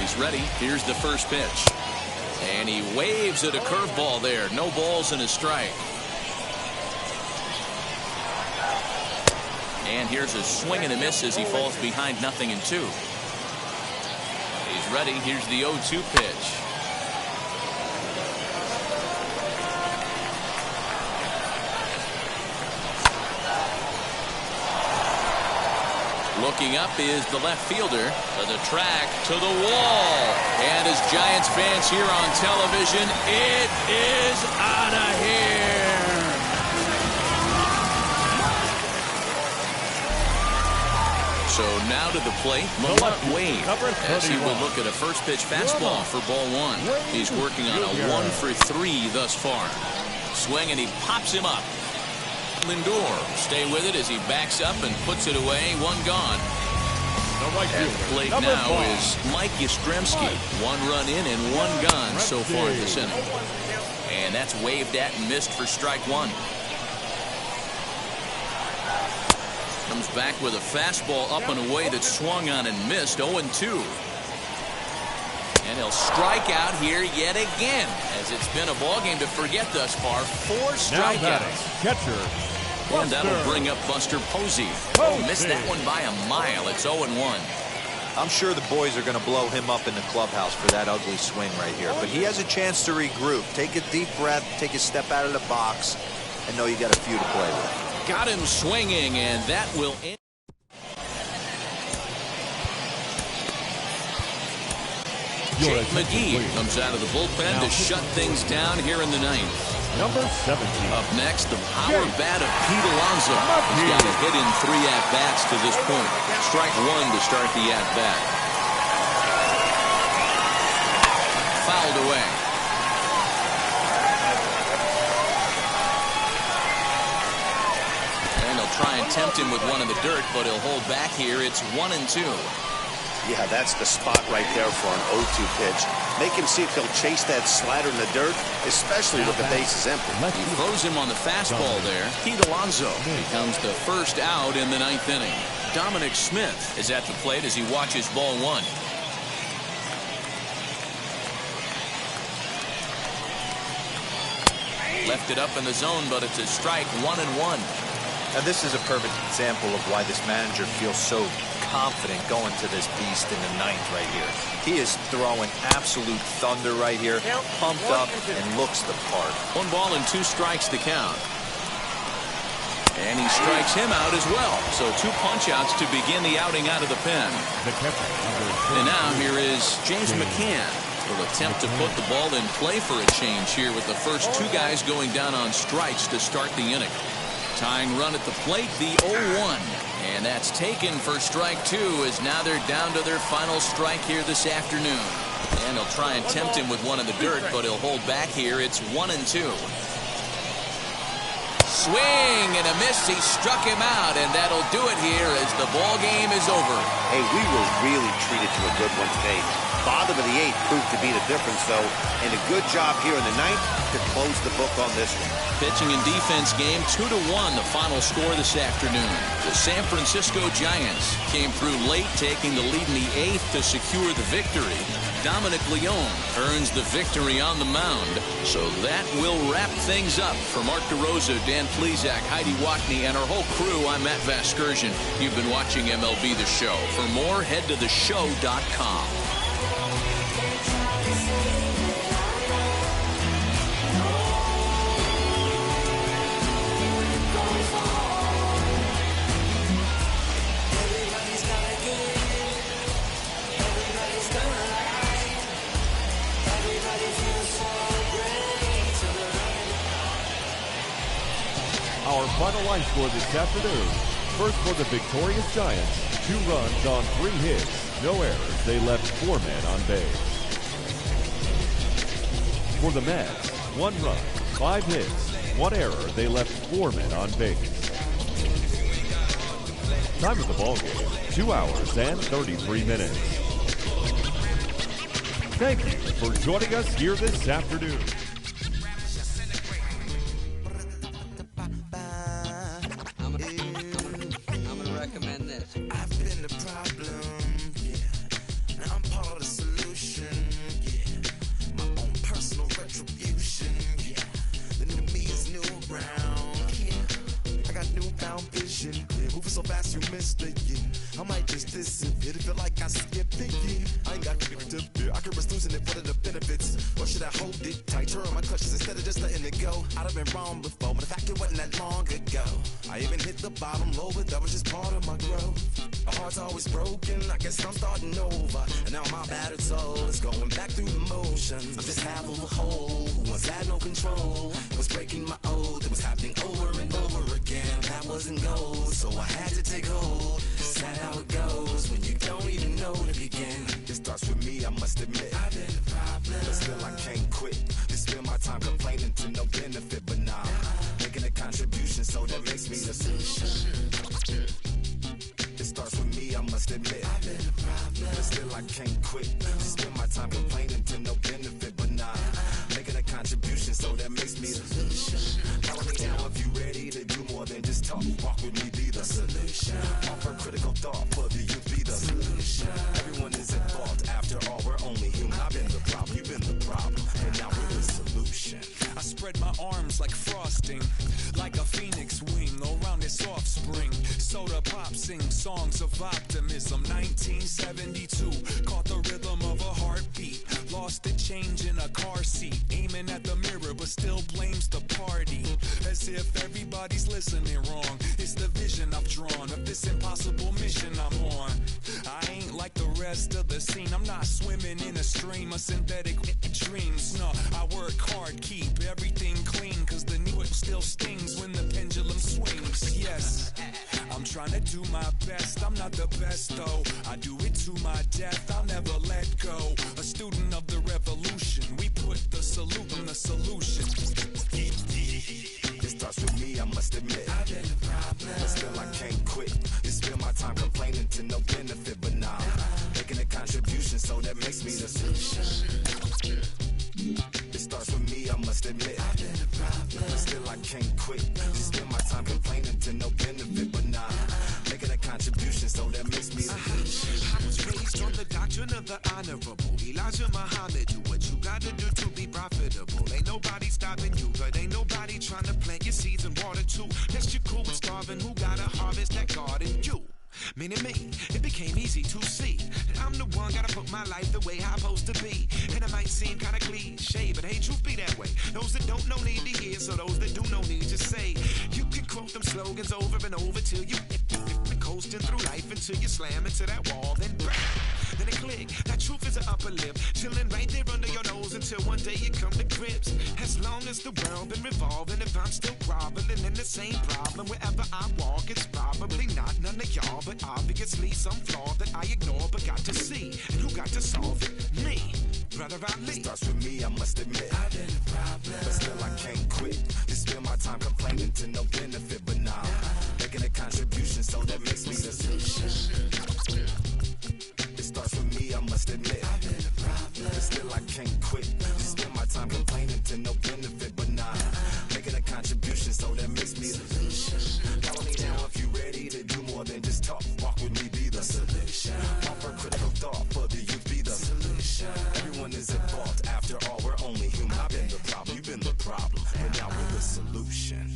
Speaker 1: He's ready. Here's the first pitch. And he waves at a curveball there. No balls and a strike. And here's a swing and a miss as he falls behind 0-2. He's ready. Here's the 0-2 pitch. Looking up is the left fielder. To the track, to the wall. And as Giants fans here on television, it is out of here. So now to the plate, Lamont Wade, as he will look at a first pitch fastball for ball one. He's working on a 1-for-3 thus far. Swing, and he pops him up. Lindor stay with it as he backs up and puts it away. One gone. At the plate now is Mike Yastrzemski. 1 run in and 1 gone so far this inning. And that's waved at and missed for strike 1. Comes back with a fastball up and away that swung on and missed. 0-2. And he'll strike out here yet again, as it's been a ball game to forget thus far. 4 strikeouts.
Speaker 5: Catcher.
Speaker 1: And that'll bring up Buster Posey. Oh, missed that one by a mile. It's 0-1.
Speaker 2: I'm sure the boys are going to blow him up in the clubhouse for that ugly swing right here. But he has a chance to regroup. Take a deep breath, take a step out of the box, and know you got a few to play with.
Speaker 1: Got him swinging, and that will end. Jake McGee comes out of the bullpen to shut things down here in the 9th.
Speaker 5: Number 17.
Speaker 1: Up next, the power bat of Pete Alonso. He's got a hit in 3 at-bats to this point. Strike 1 to start the at-bat. Fouled away. And they'll try and tempt him with one in the dirt, but he'll hold back here. It's 1-2.
Speaker 3: Yeah, that's the spot right there for an 0-2 pitch. Make him see if he'll chase that slider in the dirt, especially with the bases empty.
Speaker 1: He throws him on the fastball there. Pete Alonso becomes the first out in the 9th inning. Dominic Smith is at the plate as he watches ball 1. Left it up in the zone, but it's a strike. 1-1.
Speaker 2: Now this is a perfect example of why this manager feels so confident going to this beast in the 9th right here. He is throwing absolute thunder right here, pumped up and looks the part.
Speaker 1: 1 ball and 2 strikes to count. And he strikes him out as well. So 2 punch-outs to begin the outing out of the pen. And now here is James McCann. Will attempt to put the ball in play for a change here with the first 2 guys going down on strikes to start the inning. Tying run at the plate, the 0-1. And that's taken for strike 2, as now they're down to their final strike here this afternoon. And he'll try and tempt him with one in the dirt, but he'll hold back here. It's 1-2. Swing and a miss. He struck him out, and that'll do it here as the ball game is over.
Speaker 3: Hey, we were really treated to a good one today. Bottom of the 8th proved to be the difference, though, and a good job here in the 9th to close the book on this one.
Speaker 1: Pitching and defense game, 2-1, the final score this afternoon. The San Francisco Giants came through late, taking the lead in the 8th to secure the victory. Dominic Leone earns the victory on the mound. So that will wrap things up. For Mark DeRosa, Dan Plesac, Heidi Wackney, and our whole crew, I'm Matt Vasgersian. You've been watching MLB The Show. For more, head to theshow.com.
Speaker 5: Our final line score this afternoon. First for the victorious Giants, 2 runs on 3 hits, no errors. They left 4 men on base. For the Mets, 1 run, 5 hits, 1 error. They left 4 men on base. Time of the ball game, 2 hours and 33 minutes. Thank you for joining us here this afternoon.
Speaker 7: Moving so fast you missed it, yeah. I might just
Speaker 10: consistent. It feel like I skipped the year. I ain't got to be I can risk losing it. What are the benefits? Or should I hold it tight? Turn my clutches instead of just letting it go. I'd have been wrong before, but the fact it wasn't that long ago. I even hit the bottom low, but that was just part of my growth. My heart's always broken. I guess I'm starting over. And now my battered soul is going back through the motions. I'm just half of a whole who once had no control. Was breaking my oath. It was happening over and over again. That wasn't gold, so I had to take hold. Sad how it goes when you don't even know to begin. It starts with me, I must admit. I've been a problem, but still I can't quit. Just spend my time complaining to no benefit, but nah, making a contribution, so that makes me the solution. It starts with me, I must admit. I've been a problem, but still I can't quit. Just spend my time complaining to no benefit, but nah, making a contribution, so that makes me the solution. Follow me now if you ready to do more than just talk. Walk with me, be the solution. Offer critical thought for the youth, be the solution. Everyone is at fault. After all, we're only human. I've been the problem, you've been the problem, and now we're the solution.
Speaker 11: I spread my arms like frosting, like a phoenix wing around its offspring. Soda Pop sings songs of optimism. 1972, caught the rhythm of a heartbeat. Lost the change in a car seat, aiming at the mirror but still blames the party. As if everybody's listening wrong. It's the vision I've drawn of this impossible mission I'm on. I ain't like the rest of the scene. I'm not swimming in a stream of synthetic dreams. No, I work hard, keep everything clean, cause the new still stings when the pendulum swings. Yes, I'm trying to do my best. I'm not the best though. I do it to my death. I'll never let go. A student of the revolution. We put the salute in the solution.
Speaker 10: It starts with me, I must admit. I've been a problem, but still I can't quit. Just spend my time complaining to no benefit, but nah, making a contribution, so that makes me the solution. It starts with me, I must admit. I've been a problem, but still I can't quit. Just spend my time complaining to no benefit, but nah, making a contribution, so that makes me the solution.
Speaker 12: I was raised on the doctrine of the honorable Elijah Muhammad. Do what you gotta do to be profitable. Ain't nobody stopping you, but ain't nobody trying to plant your seeds and water too. Lest you cool with starving, who gotta harvest that garden? You. Meaning me, it became easy to see that I'm the one, gotta put my life the way I'm supposed to be. And it might seem kinda cliche, but hey, truth be that way. Those that don't know need to hear, so those that do know need to say. You can quote them slogans over and over till you coasting through life until you slam into that wall, then bang, then it click. That truth is an upper lip, chilling right there under your nose until one day you come to grips. As long as the world been revolving, if I'm still groveling in the same problem wherever I walk, it's probably not none of y'all, but obviously some flaw that I ignore but got to see. And who got to solve it? Me, brother Ali.
Speaker 10: It starts with me, I must admit. I've been a problem, but still I can't quit. Just spend my time complaining to no benefit, but nah, making a contribution, so that makes me the solution. It starts with me, I must admit. I've been a problem, but still I can't quit. Just spend my time complaining to no benefit, but nah, making a contribution, so that makes me the solution. Follow me now if you ready to do more than just talk. Walk with me, be the solution. Offer critical thought for the youth, be the solution. Everyone is at fault. After all, we're only human. I've been the problem, you've been the problem, but now we're the solution.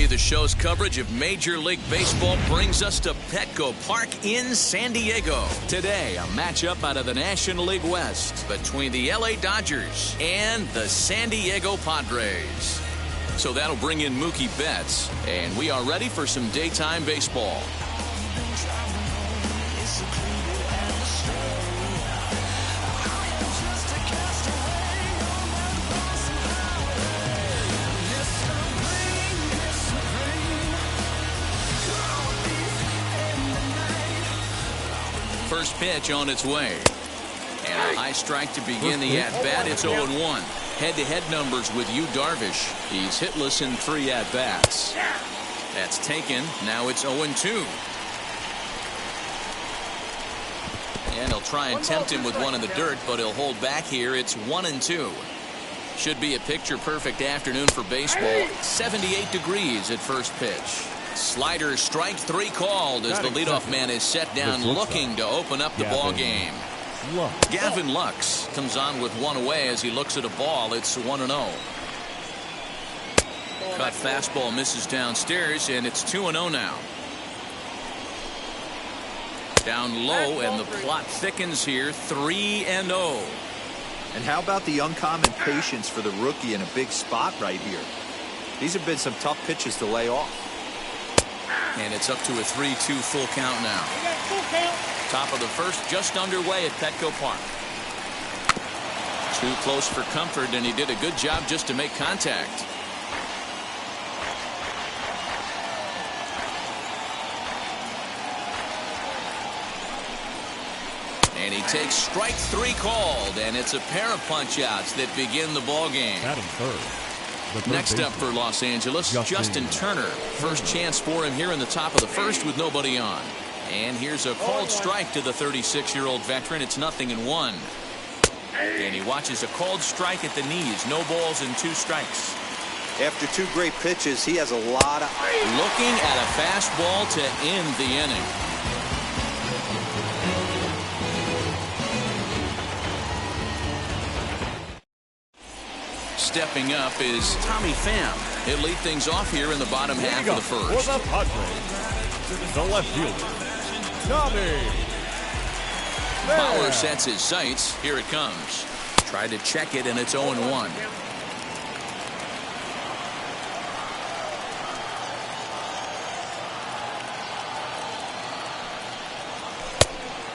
Speaker 1: The show's coverage of Major League Baseball brings us to Petco Park in San Diego. Today, a matchup out of the National League West between the LA Dodgers and the San Diego Padres. So that'll bring in Mookie Betts, and we are ready for some daytime baseball. first pitch on its way. And a high strike to begin the at-bat. It's 0-1. Head-to-head numbers with Yu Darvish. He's hitless in 3 at-bats. That's taken. Now it's 0-2. And he'll try and tempt him with one in the dirt, but he'll hold back here. It's 1-2. Should be a picture-perfect afternoon for baseball. 78 degrees at first pitch. Slider strike 3 called as the leadoff man is set down looking to open up the ball game. Gavin Lux comes on with 1 away as he looks at a ball. It's 1-0. Cut fastball misses downstairs, and it's 2-0 now. Down low, and the plot thickens here. 3-0.
Speaker 2: And how about the uncommon patience for the rookie in a big spot right here? These have been some tough pitches to lay off.
Speaker 1: And it's up to a 3-2 full count now. Top of the first just underway at Petco Park. Too close for comfort, and he did a good job just to make contact. And he takes strike 3 called, and it's a pair of punch-outs that begin the ball game. Next up for Los Angeles, Justin Turner. First chance for him here in the top of the first with nobody on. And here's a called strike to the 36-year-old veteran. It's 0-1. And he watches a called strike at the knees. No balls and 2 strikes.
Speaker 2: After 2 great pitches, he has a lot of...
Speaker 1: Looking at a fastball to end the inning. Stepping up is Tommy Pham. He'll lead things off here in the bottom half of the first.
Speaker 5: For the Padres, the left fielder, Tommy Pham.
Speaker 1: Fowler sets his sights. Here it comes. Tried to check it, and it's 0-1.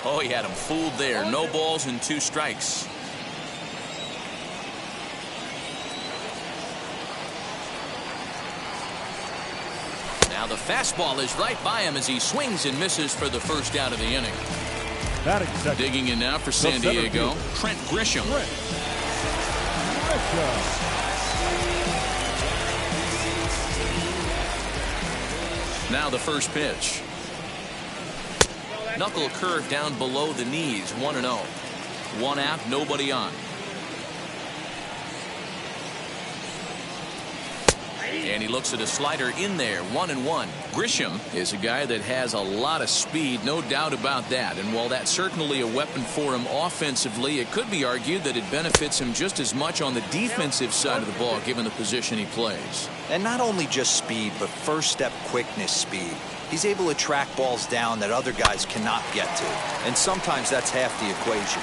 Speaker 1: Oh, he had him fooled there. No balls and 2 strikes. Now the fastball is right by him as he swings and misses for the first out of the inning. Digging in now for San Diego, Trent Grisham. Now the first pitch. Knuckle curve down below the knees, 1-0. 1 out, nobody on. And he looks at a slider in there, 1-1. Grisham is a guy that has a lot of speed, no doubt about that. And while that's certainly a weapon for him offensively, it could be argued that it benefits him just as much on the defensive side of the ball, given the position he plays.
Speaker 2: And not only just speed, but first step quickness speed. He's able to track balls down that other guys cannot get to. And sometimes that's half the equation.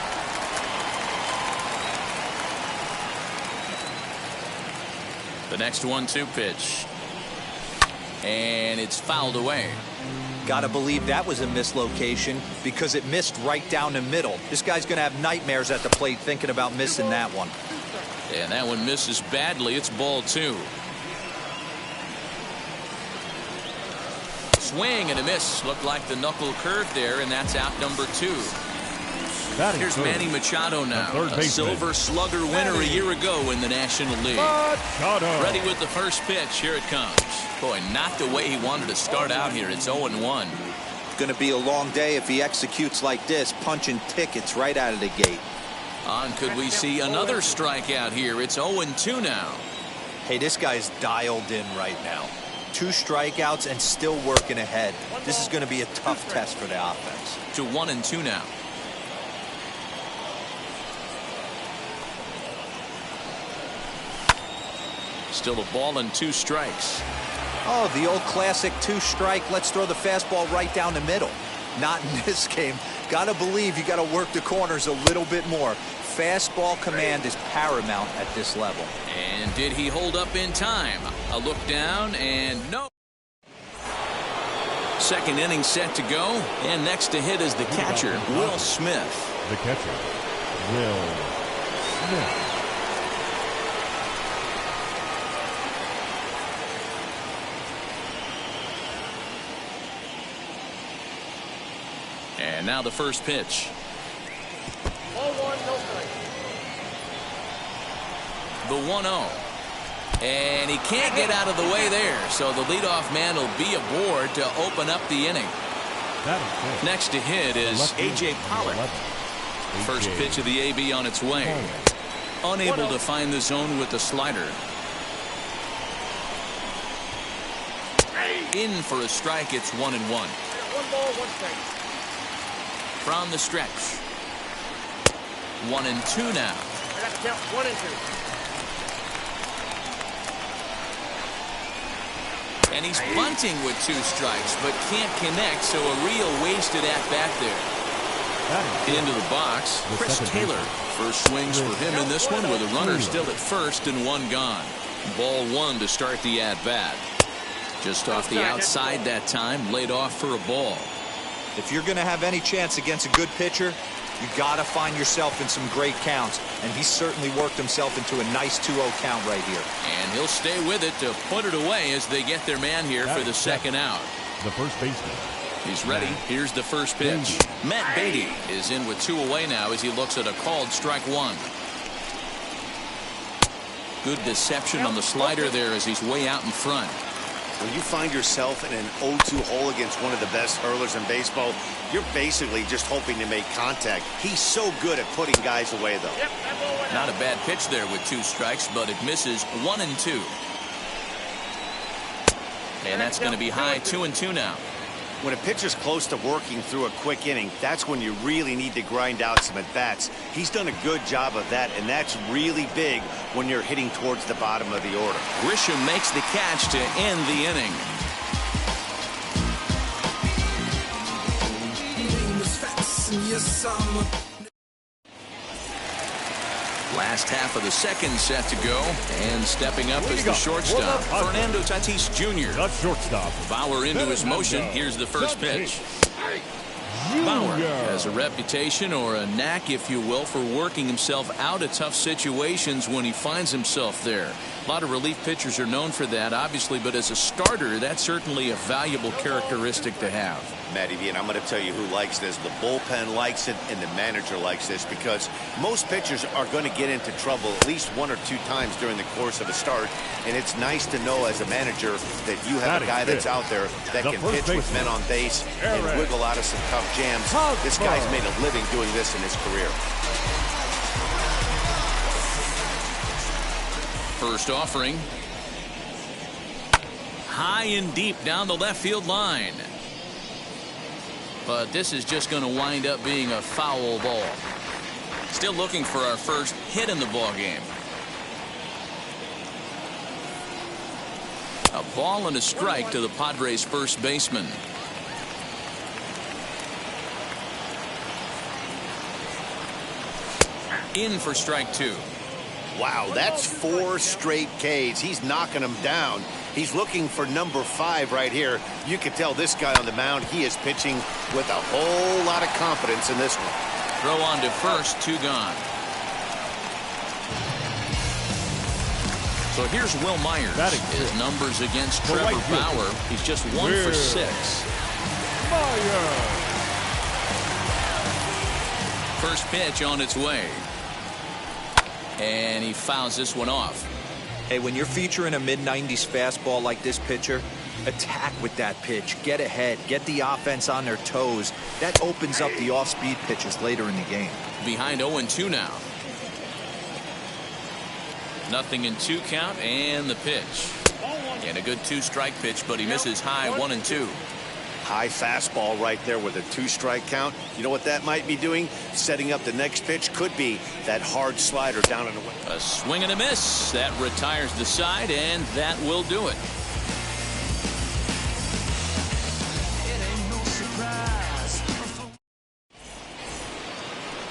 Speaker 1: The next 1-2 pitch. And it's fouled away.
Speaker 2: Gotta believe that was a mislocation because it missed right down the middle. This guy's gonna have nightmares at the plate thinking about missing that one.
Speaker 1: And that one misses badly. It's ball 2. Swing and a miss. Looked like the knuckle curve there, and that's out number 2. Here's Manny Machado now, a Silver Slugger winner a year ago in the National League. Ready with the first pitch. Here it comes. Boy, not the way he wanted to start out here. It's 0-1.
Speaker 2: Going to be a long day if he executes like this, punching tickets right out of the gate.
Speaker 1: Could we see another strikeout here? It's 0-2 now.
Speaker 2: Hey, this guy's dialed in right now. 2 strikeouts and still working ahead. This is going to be a tough test for the offense.
Speaker 1: To 1-2 now. Still a ball and 2 strikes.
Speaker 2: Oh, the old classic 2-strike. Let's throw the fastball right down the middle. Not in this game. Gotta believe you gotta work the corners a little bit more. Fastball command is paramount at this level.
Speaker 1: And did he hold up in time? A look down and no. Second inning set to go, and next to hit is the catcher, Will Smith.
Speaker 5: The catcher, Will Smith.
Speaker 1: And now the first pitch.
Speaker 6: Ball one, no strike.
Speaker 1: The 1-0. And he can't get out of the way there, so the leadoff man will be aboard to open up the inning. Next to hit is A.J. Pollock. First pitch of the AB on its way. Unable to find the zone with the slider. In for a strike, it's 1-1.
Speaker 6: 1 ball, 1 strike.
Speaker 1: From the stretch. 1-2 now.
Speaker 6: I got to count 1 and 2.
Speaker 1: And he's bunting with 2 strikes, but can't connect, so a real wasted at-bat there. Into the box, Chris Taylor. First swings for him in this one with a runner still at first and 1 gone. Ball 1 to start the at-bat. Just off the outside that time, laid off for a ball.
Speaker 2: If you're going to have any chance against a good pitcher, you got to find yourself in some great counts, and he certainly worked himself into a nice 2-0 count right here.
Speaker 1: And he'll stay with it to put it away as they get their man here for the second out.
Speaker 5: The first baseman.
Speaker 1: He's ready. Here's the first pitch. Matt Beatty is in with 2 away now as he looks at a called strike 1. Good deception on the slider there as he's way out in front.
Speaker 3: When you find yourself in an 0-2 hole against one of the best hurlers in baseball, you're basically just hoping to make contact. He's so good at putting guys away, though.
Speaker 1: Not a bad pitch there with 2 strikes, but it misses 1-2. And that's going to be high 2-2 now.
Speaker 3: When a pitcher's close to working through a quick inning, that's when you really need to grind out some at-bats. He's done a good job of that, and that's really big when you're hitting towards the bottom of the order.
Speaker 1: Grisham makes the catch to end the inning. Last half of the second set to go, and stepping up is the shortstop, Fernando Tatis Jr.
Speaker 5: The shortstop.
Speaker 1: Bauer into his motion. Here's the first pitch. Bauer has a reputation, or a knack, if you will, for working himself out of tough situations when he finds himself there. A lot of relief pitchers are known for that, obviously, but as a starter, that's certainly a valuable characteristic to have.
Speaker 3: Matty V, and I'm going to tell you who likes this. The bullpen likes it, and the manager likes this, because most pitchers are going to get into trouble at least 1 or 2 times during the course of a start, and it's nice to know as a manager that you have a guy that's out there that can pitch with men on base and wiggle out of some tough jams. This guy's made a living doing this in his career.
Speaker 1: First offering. High and deep down the left field line. But this is just going to wind up being a foul ball. Still looking for our first hit in the ball game. A ball and a strike to the Padres' first baseman. In for strike 2.
Speaker 3: Wow, that's 4 straight Ks. He's knocking them down. He's looking for number 5 right here. You can tell this guy on the mound, he is pitching with a whole lot of confidence in this one.
Speaker 1: Throw on to first, 2 gone. So here's Will Myers. His numbers against Trevor Bauer. He's just 1 for 6. First pitch on its way. And he fouls this one off.
Speaker 2: Hey, when you're featuring a mid-90s fastball like this pitcher, attack with that pitch. Get ahead. Get the offense on their toes. That opens up the off-speed pitches later in the game.
Speaker 1: Behind 0-2 now. 0-2 count and the pitch. And a good 2-strike pitch, but he misses high 1-2.
Speaker 3: High fastball right there with a 2-strike count. You know what that might be doing? Setting up the next pitch could be that hard slider down and away.
Speaker 1: A swing and a miss. That retires the side, and that will do it.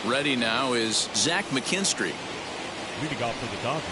Speaker 1: Ready now is Zach McKinstry.
Speaker 5: Leading off for the Dodgers,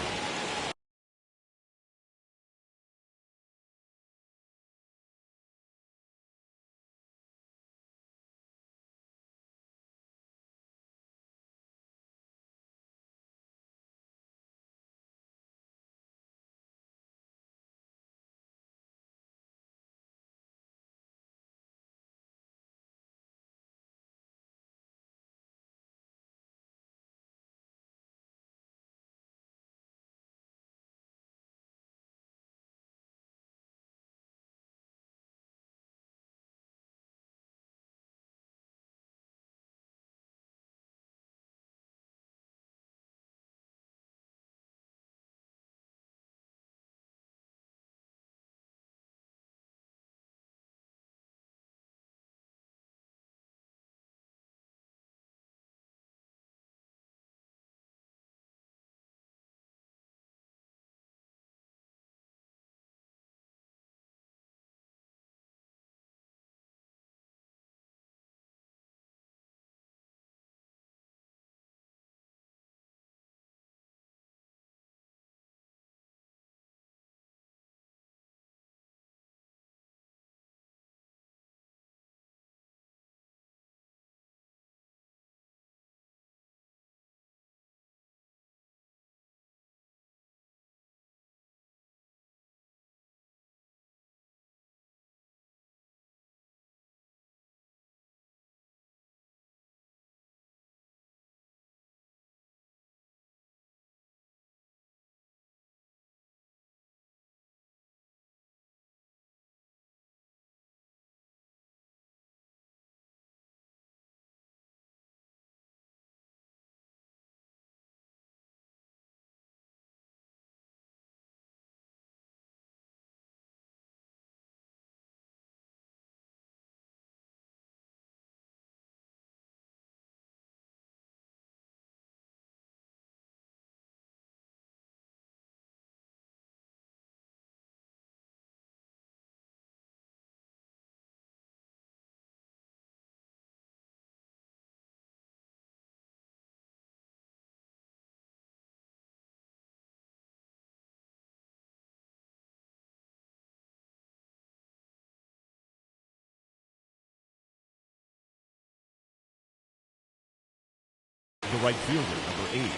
Speaker 5: right fielder, number 8,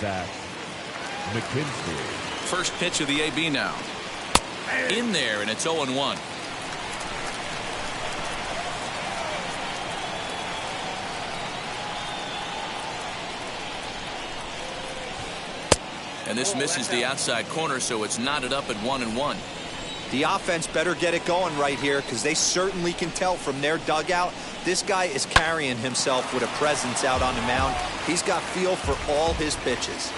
Speaker 5: Zach McKinstry.
Speaker 1: First pitch of the AB now. In there, and it's 0-1. And this misses the outside corner, so it's knotted up at 1-1.
Speaker 2: The offense better get it going right here, because they certainly can tell from their dugout this guy is carrying himself with a presence out on the mound. He's got feel for all his pitches.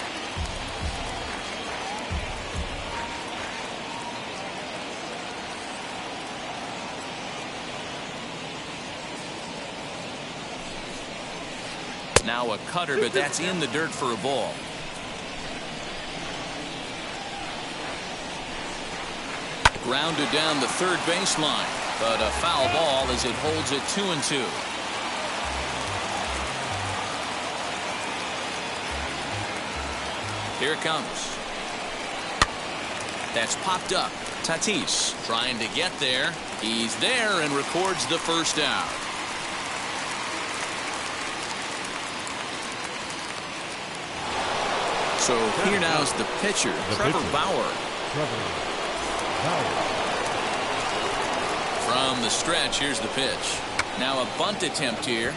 Speaker 1: Now a cutter, but that's in the dirt for a ball. Grounded down the third baseline, but a foul ball as it holds it 2-2. Here it comes. That's popped up. Tatis trying to get there. He's there and records the first out. So here now's the pitcher, Trevor Bauer. From the stretch, here's the pitch. Now a bunt attempt here.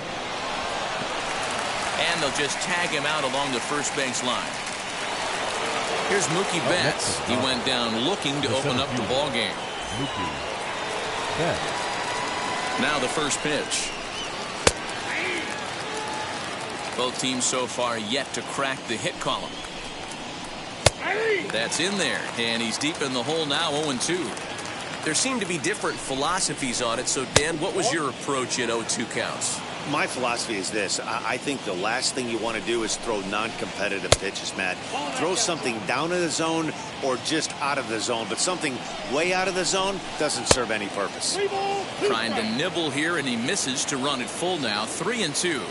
Speaker 1: And they'll just tag him out along the first base line. Here's Mookie Betts. He went down looking to open up the ball game.
Speaker 5: Mookie Betts.
Speaker 1: Now the first pitch. Both teams so far yet to crack the hit column. That's in there, and he's deep in the hole now, 0-2.
Speaker 13: There seem to be different philosophies on it, so Dan, what was your approach at 0-2 counts?
Speaker 3: My philosophy is this. I think the last thing you want to do is throw non-competitive pitches, Matt. Throw something down in the zone or just out of the zone, but something way out of the zone doesn't serve any purpose.
Speaker 1: Trying to nibble here, and he misses to run it full now, 3-2.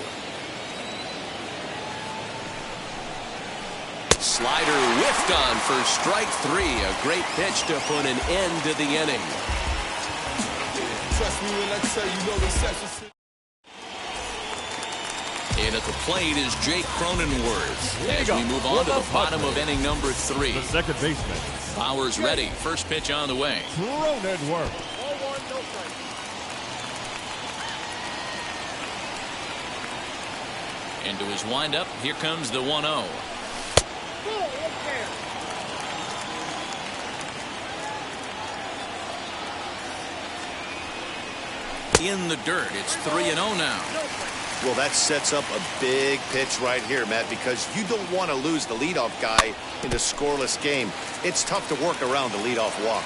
Speaker 1: Slider whiffed on for strike 3. A great pitch to put an end to the inning.
Speaker 10: Trust me when I tell you, know the sessions.
Speaker 1: And at the plate is Jake Cronenworth as we move on to the bottom of inning number 3.
Speaker 5: The second baseman.
Speaker 1: Bauer's ready. First pitch on the way.
Speaker 5: Cronenworth.
Speaker 1: Into his windup. Here comes the 1-0. In the dirt. It's 3-0 now.
Speaker 3: Well, that sets up a big pitch right here, Matt, because you don't want to lose the leadoff guy in a scoreless game. It's tough to work around the leadoff walk.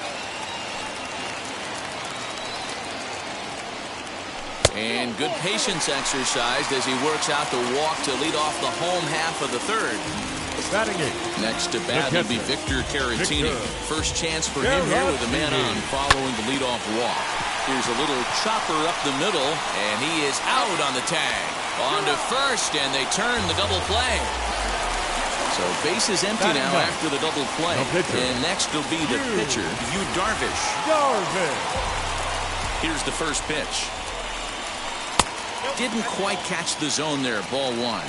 Speaker 1: And good patience exercised as he works out the walk to lead off the home half of the third.
Speaker 5: Batting it.
Speaker 1: Next to bat will be Victor Caratini. First chance for him here with a man on following the leadoff walk. Here's a little chopper up the middle, and he is out on the tag. On to first, and they turn the double play. So base is empty now after the double play. And next will be the pitcher, Yu Darvish. Here's the first pitch. Didn't quite catch the zone there, ball 1.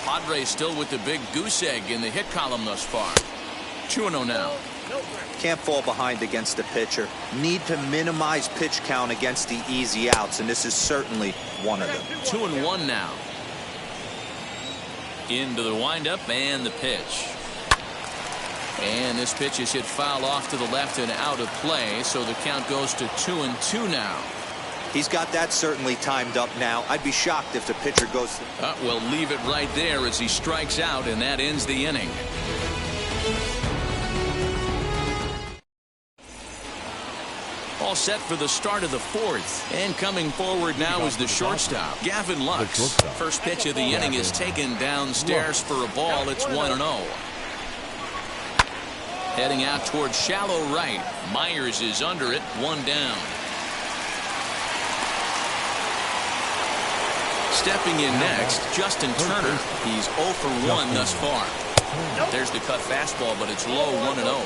Speaker 1: Padres still with the big goose egg in the hit column thus far. 2-0 now.
Speaker 2: Can't fall behind against the pitcher. Need to minimize pitch count against the easy outs, and this is certainly one of them.
Speaker 1: 2-1 now. Into the windup and the pitch. And this pitch is hit foul off to the left and out of play, so the count goes to 2-2 now.
Speaker 2: He's got that certainly timed up now. I'd be shocked if the pitcher goes.
Speaker 1: We'll leave it right there as he strikes out, and that ends the inning. All set for the start of the 4th. And coming forward now is the shortstop, Gavin Lux. First pitch of the inning is taken downstairs for a ball. It's 1-0. Heading out towards shallow right. Myers is under it, 1 down. Stepping in next, Justin Turner. He's 0 for 1 thus far. There's the cut fastball, but it's low, 1-0.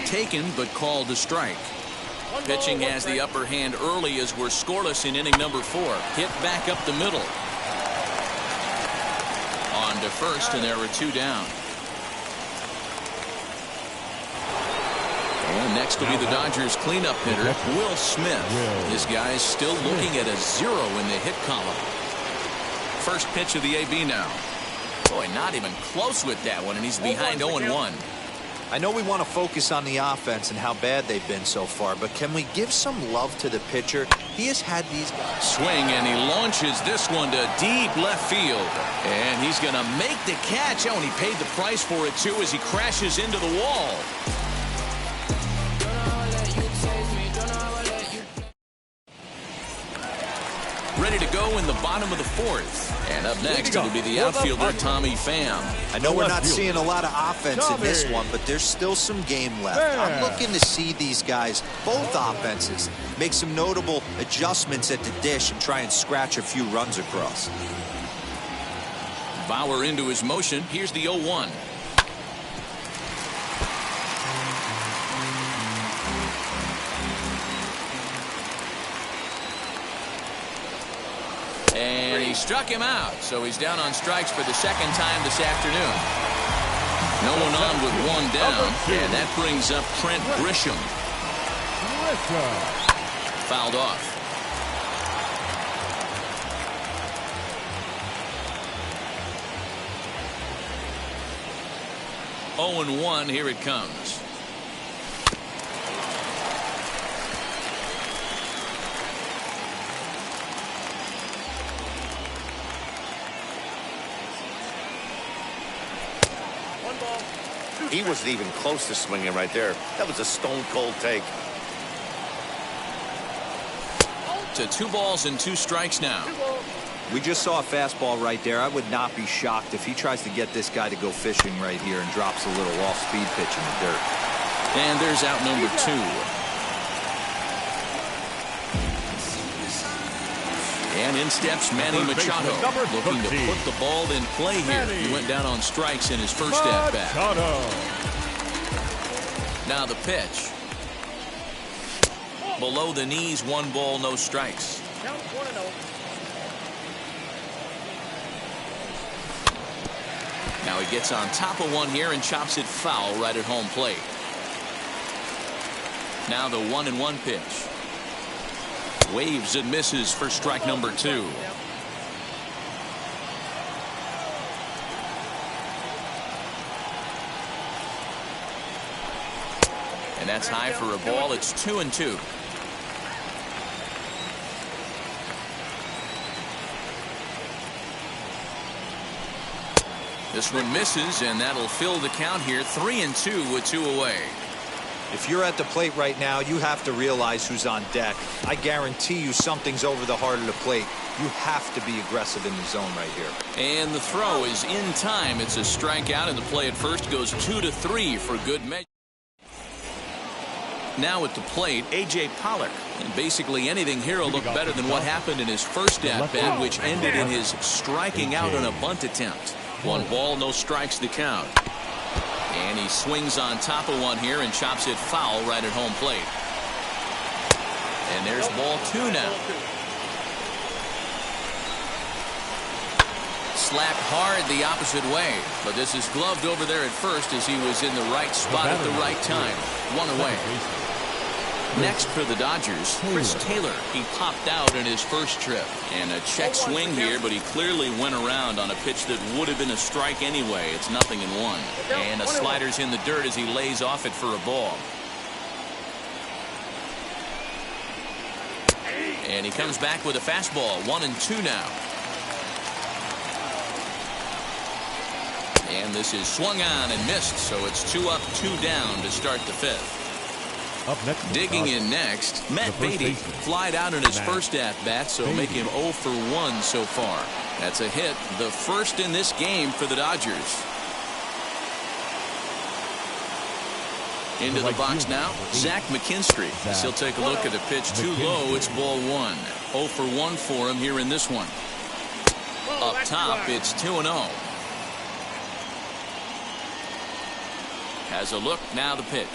Speaker 1: Taken, but called a strike. Pitching has the upper hand early as we're scoreless in inning number 4. Hit back up the middle. On to first, and there are 2 down. And next will be the Dodgers cleanup hitter, Will Smith. This guy's still looking at a 0 in the hit column. First pitch of the AB now. Boy, not even close with that one, and he's behind 0-1.
Speaker 2: I know we want to focus on the offense and how bad they've been so far, but can we give some love to the pitcher? He has had these guys.
Speaker 1: Swing, and he launches this one to deep left field. And he's going to make the catch. Oh, and he paid the price for it, too, as he crashes into the wall. Ready to go in the bottom of the 4th. And up next, it'll be the outfielder, Tommy Pham.
Speaker 2: I know we're not seeing a lot of offense in this one, but there's still some game left. I'm looking to see these guys, both offenses, make some notable adjustments at the dish and try and scratch a few runs across.
Speaker 1: Bauer into his motion. Here's the 0-1. And he struck him out, so he's down on strikes for the second time this afternoon. No one on with 1 down, and that brings up Trent Grisham. Fouled off. Oh, 0-1, here it comes.
Speaker 3: He wasn't even close to swinging right there. That was a stone-cold take.
Speaker 1: To 2 balls and 2 strikes now.
Speaker 2: We just saw a fastball right there. I would not be shocked if he tries to get this guy to go fishing right here and drops a little off-speed pitch in the dirt.
Speaker 1: And there's out number 2. And in steps Manny Machado, looking to put the ball in play here. He went down on strikes in his first at-bat. Now the pitch. Below the knees, 1 ball, no strikes. Now he gets on top of one here and chops it foul right at home plate. Now the 1-1 pitch. Waves and misses for strike number 2. And that's high for a ball. It's 2-2. This one misses, and that'll fill the count here. 3-2 with 2 away.
Speaker 2: If you're at the plate right now, you have to realize who's on deck. I guarantee you something's over the heart of the plate. You have to be aggressive in the zone right here.
Speaker 1: And the throw is in time. It's a strikeout, and the play at first goes 2-3 for good measure. Now at the plate, A.J. Pollock. And basically anything here will look better than what happened in his first at-bat, which ended in his striking out on a bunt attempt. 1 ball, no strikes the count. And he swings on top of one here and chops it foul right at home plate. And there's ball 2 now. Slapped hard the opposite way, but this is gloved over there at first as he was in the right spot at the right time. 1 away. Next for the Dodgers, Chris Taylor. He popped out in his first trip. And a check swing here, but he clearly went around on a pitch that would have been a strike anyway. It's 0-1. And a slider's in the dirt as he lays off it for a ball. And he comes back with a fastball. 1-2 now. And this is swung on and missed, so it's 2 up, 2 down to start the 5th.
Speaker 5: Up next,
Speaker 1: digging in next, Matt Beatty flied out in his first at-bat, so make him 0 for 1 so far. That's a hit, the first in this game for the Dodgers. Into the box now, Zach McKinstry. He'll take a look at the pitch too low. It's ball 1. 0 for 1 for him here in this one. Up top, it's 2-0. Has a look, now the pitch.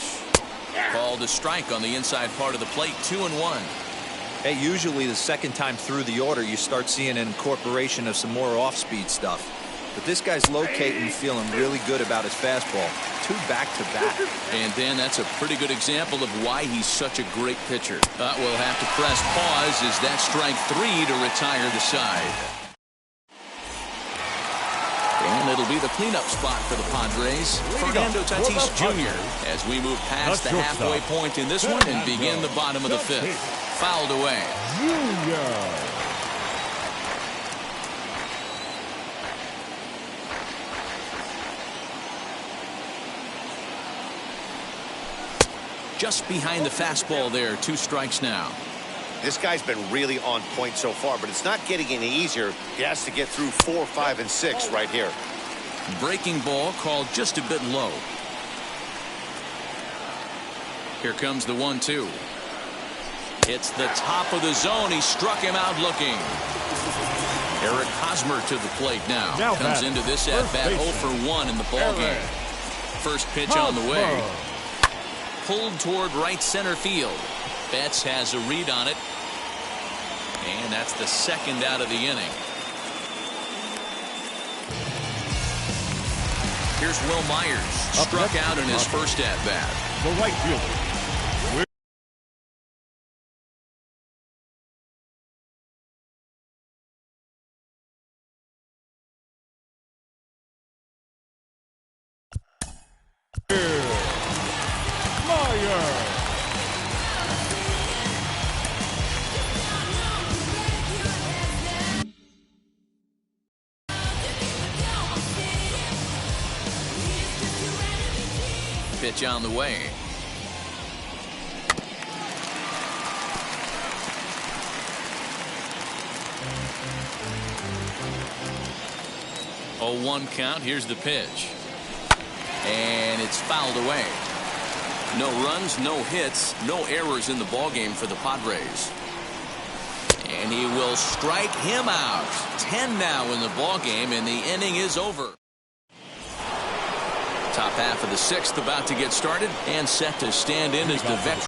Speaker 1: Called a strike on the inside part of the plate. 2-1.
Speaker 2: Hey, usually the second time through the order, you start seeing an incorporation of some more off-speed stuff. But this guy's locating, feeling really good about his fastball. 2 back-to-back.
Speaker 1: And Dan, that's a pretty good example of why he's such a great pitcher. We'll have to press pause as that strike 3 to retire the side. And it'll be the cleanup spot for the Padres, Fernando Tatis Jr. as we move past the halfway point in this one and begin the bottom of the 5th. Fouled away. Just behind the fastball there. 2 strikes now.
Speaker 3: This guy's been really on point so far, but it's not getting any easier. He has to get through 4, 5, and 6 right here.
Speaker 1: Breaking ball called just a bit low. Here comes the 1-2. It's the top of the zone. He struck him out looking. Eric Hosmer to the plate now comes into this at-bat 0 for 1 in the ballgame. First pitch on the way. Pulled toward right center field. Betts has a read on it. And that's the second out of the inning. Here's Will Myers. Struck out in his first at-bat.
Speaker 5: The right fielder.
Speaker 1: Pitch on the way. Oh, 1 count. Here's the pitch. And it's fouled away. No runs, no hits, no errors in the ballgame for the Padres. And he will strike him out. 10 now in the ballgame, and the inning is over. Top half of the 6th about to get started and set to stand in as the veteran.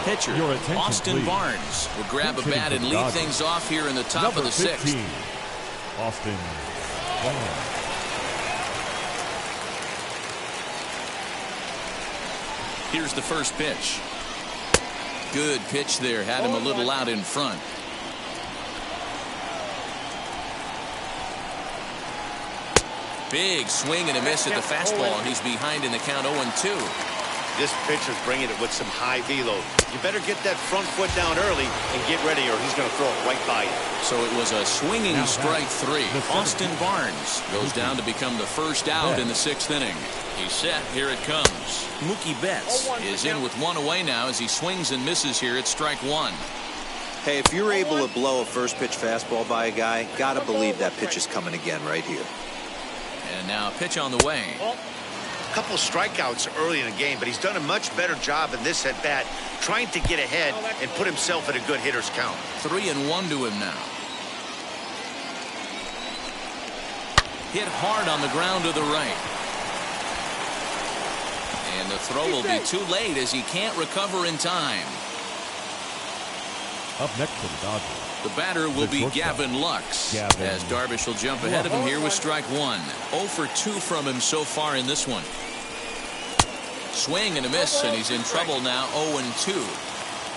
Speaker 1: Pitcher Austin Barnes will grab a bat and lead things off here in the top of the 6th.
Speaker 5: Austin Barnes.
Speaker 1: Here's the first pitch. Good pitch there. Had him a little out in front. Big swing and a miss at the fastball, and he's behind in the count 0-2.
Speaker 3: This pitcher's bringing it with some high velo. You better get that front foot down early and get ready, or he's going to throw it right by you.
Speaker 1: So it was a swinging strike 3. Austin Barnes goes down to become the first out in the 6th inning. He's set. Here it comes. Mookie Betts is in with 1 away now as he swings and misses here at strike 1.
Speaker 2: Hey, if you're able to blow a first pitch fastball by a guy, gotta believe that pitch is coming again right here.
Speaker 1: And now a pitch on the way.
Speaker 3: A couple strikeouts early in the game, but he's done a much better job in this at bat, trying to get ahead and put himself at a good hitter's count.
Speaker 1: 3-1 to him now. Hit hard on the ground to the right. And the throw will be too late as he can't recover in time.
Speaker 5: Up next for the Dodgers.
Speaker 1: The batter will be Gavin Lux, as Darvish will jump ahead of him here with strike 1. 0 for 2 from him so far in this one. Swing and a miss, and he's in trouble now. 0-2.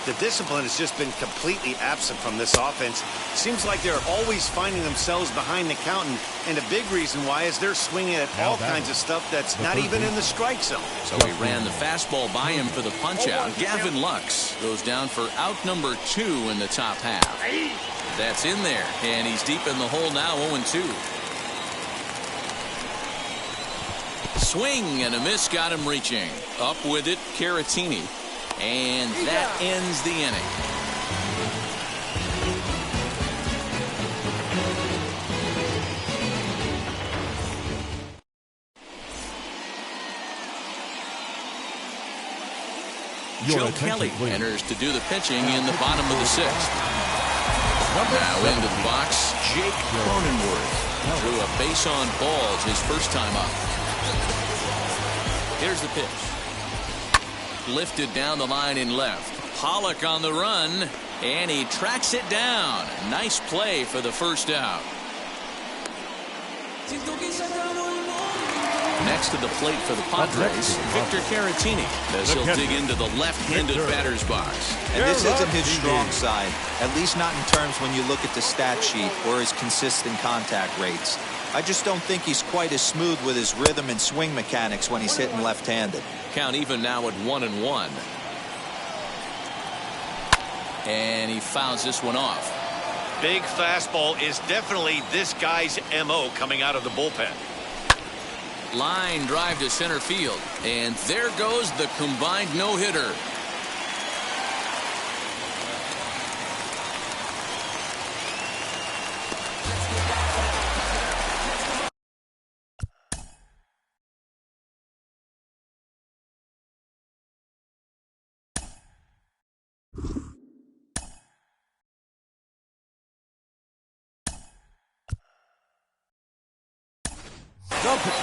Speaker 3: The discipline has just been completely absent from this offense. Seems like they're always finding themselves behind the count, and a big reason why is they're swinging at all kinds of stuff that's not even in the strike zone.
Speaker 1: So he ran the fastball by him for the punch-out. Gavin Lux goes down for out number 2 in the top half. That's in there, and he's deep in the hole now. 0-2. Swing and a miss got him reaching. Up with it, Caratini. And that ends the inning. Joe Kelly enters to do the pitching in the bottom of the 6th. Now into the box, Jake Cronenworth drew a base on balls his first time up. Here's the pitch. Lifted down the line in left. Pollock on the run, and he tracks it down. Nice play for the first out. Next to the plate for the Padres, Victor Caratini, as he'll dig into the left-handed batter's box.
Speaker 2: And this isn't his strong side, at least not in terms when you look at the stat sheet or his consistent contact rates. I just don't think he's quite as smooth with his rhythm and swing mechanics when he's hitting left-handed.
Speaker 1: Count even now at 1-1. And he fouls this one off.
Speaker 3: Big fastball is definitely this guy's MO coming out of the bullpen.
Speaker 1: Line drive to center field. And there goes the combined no-hitter.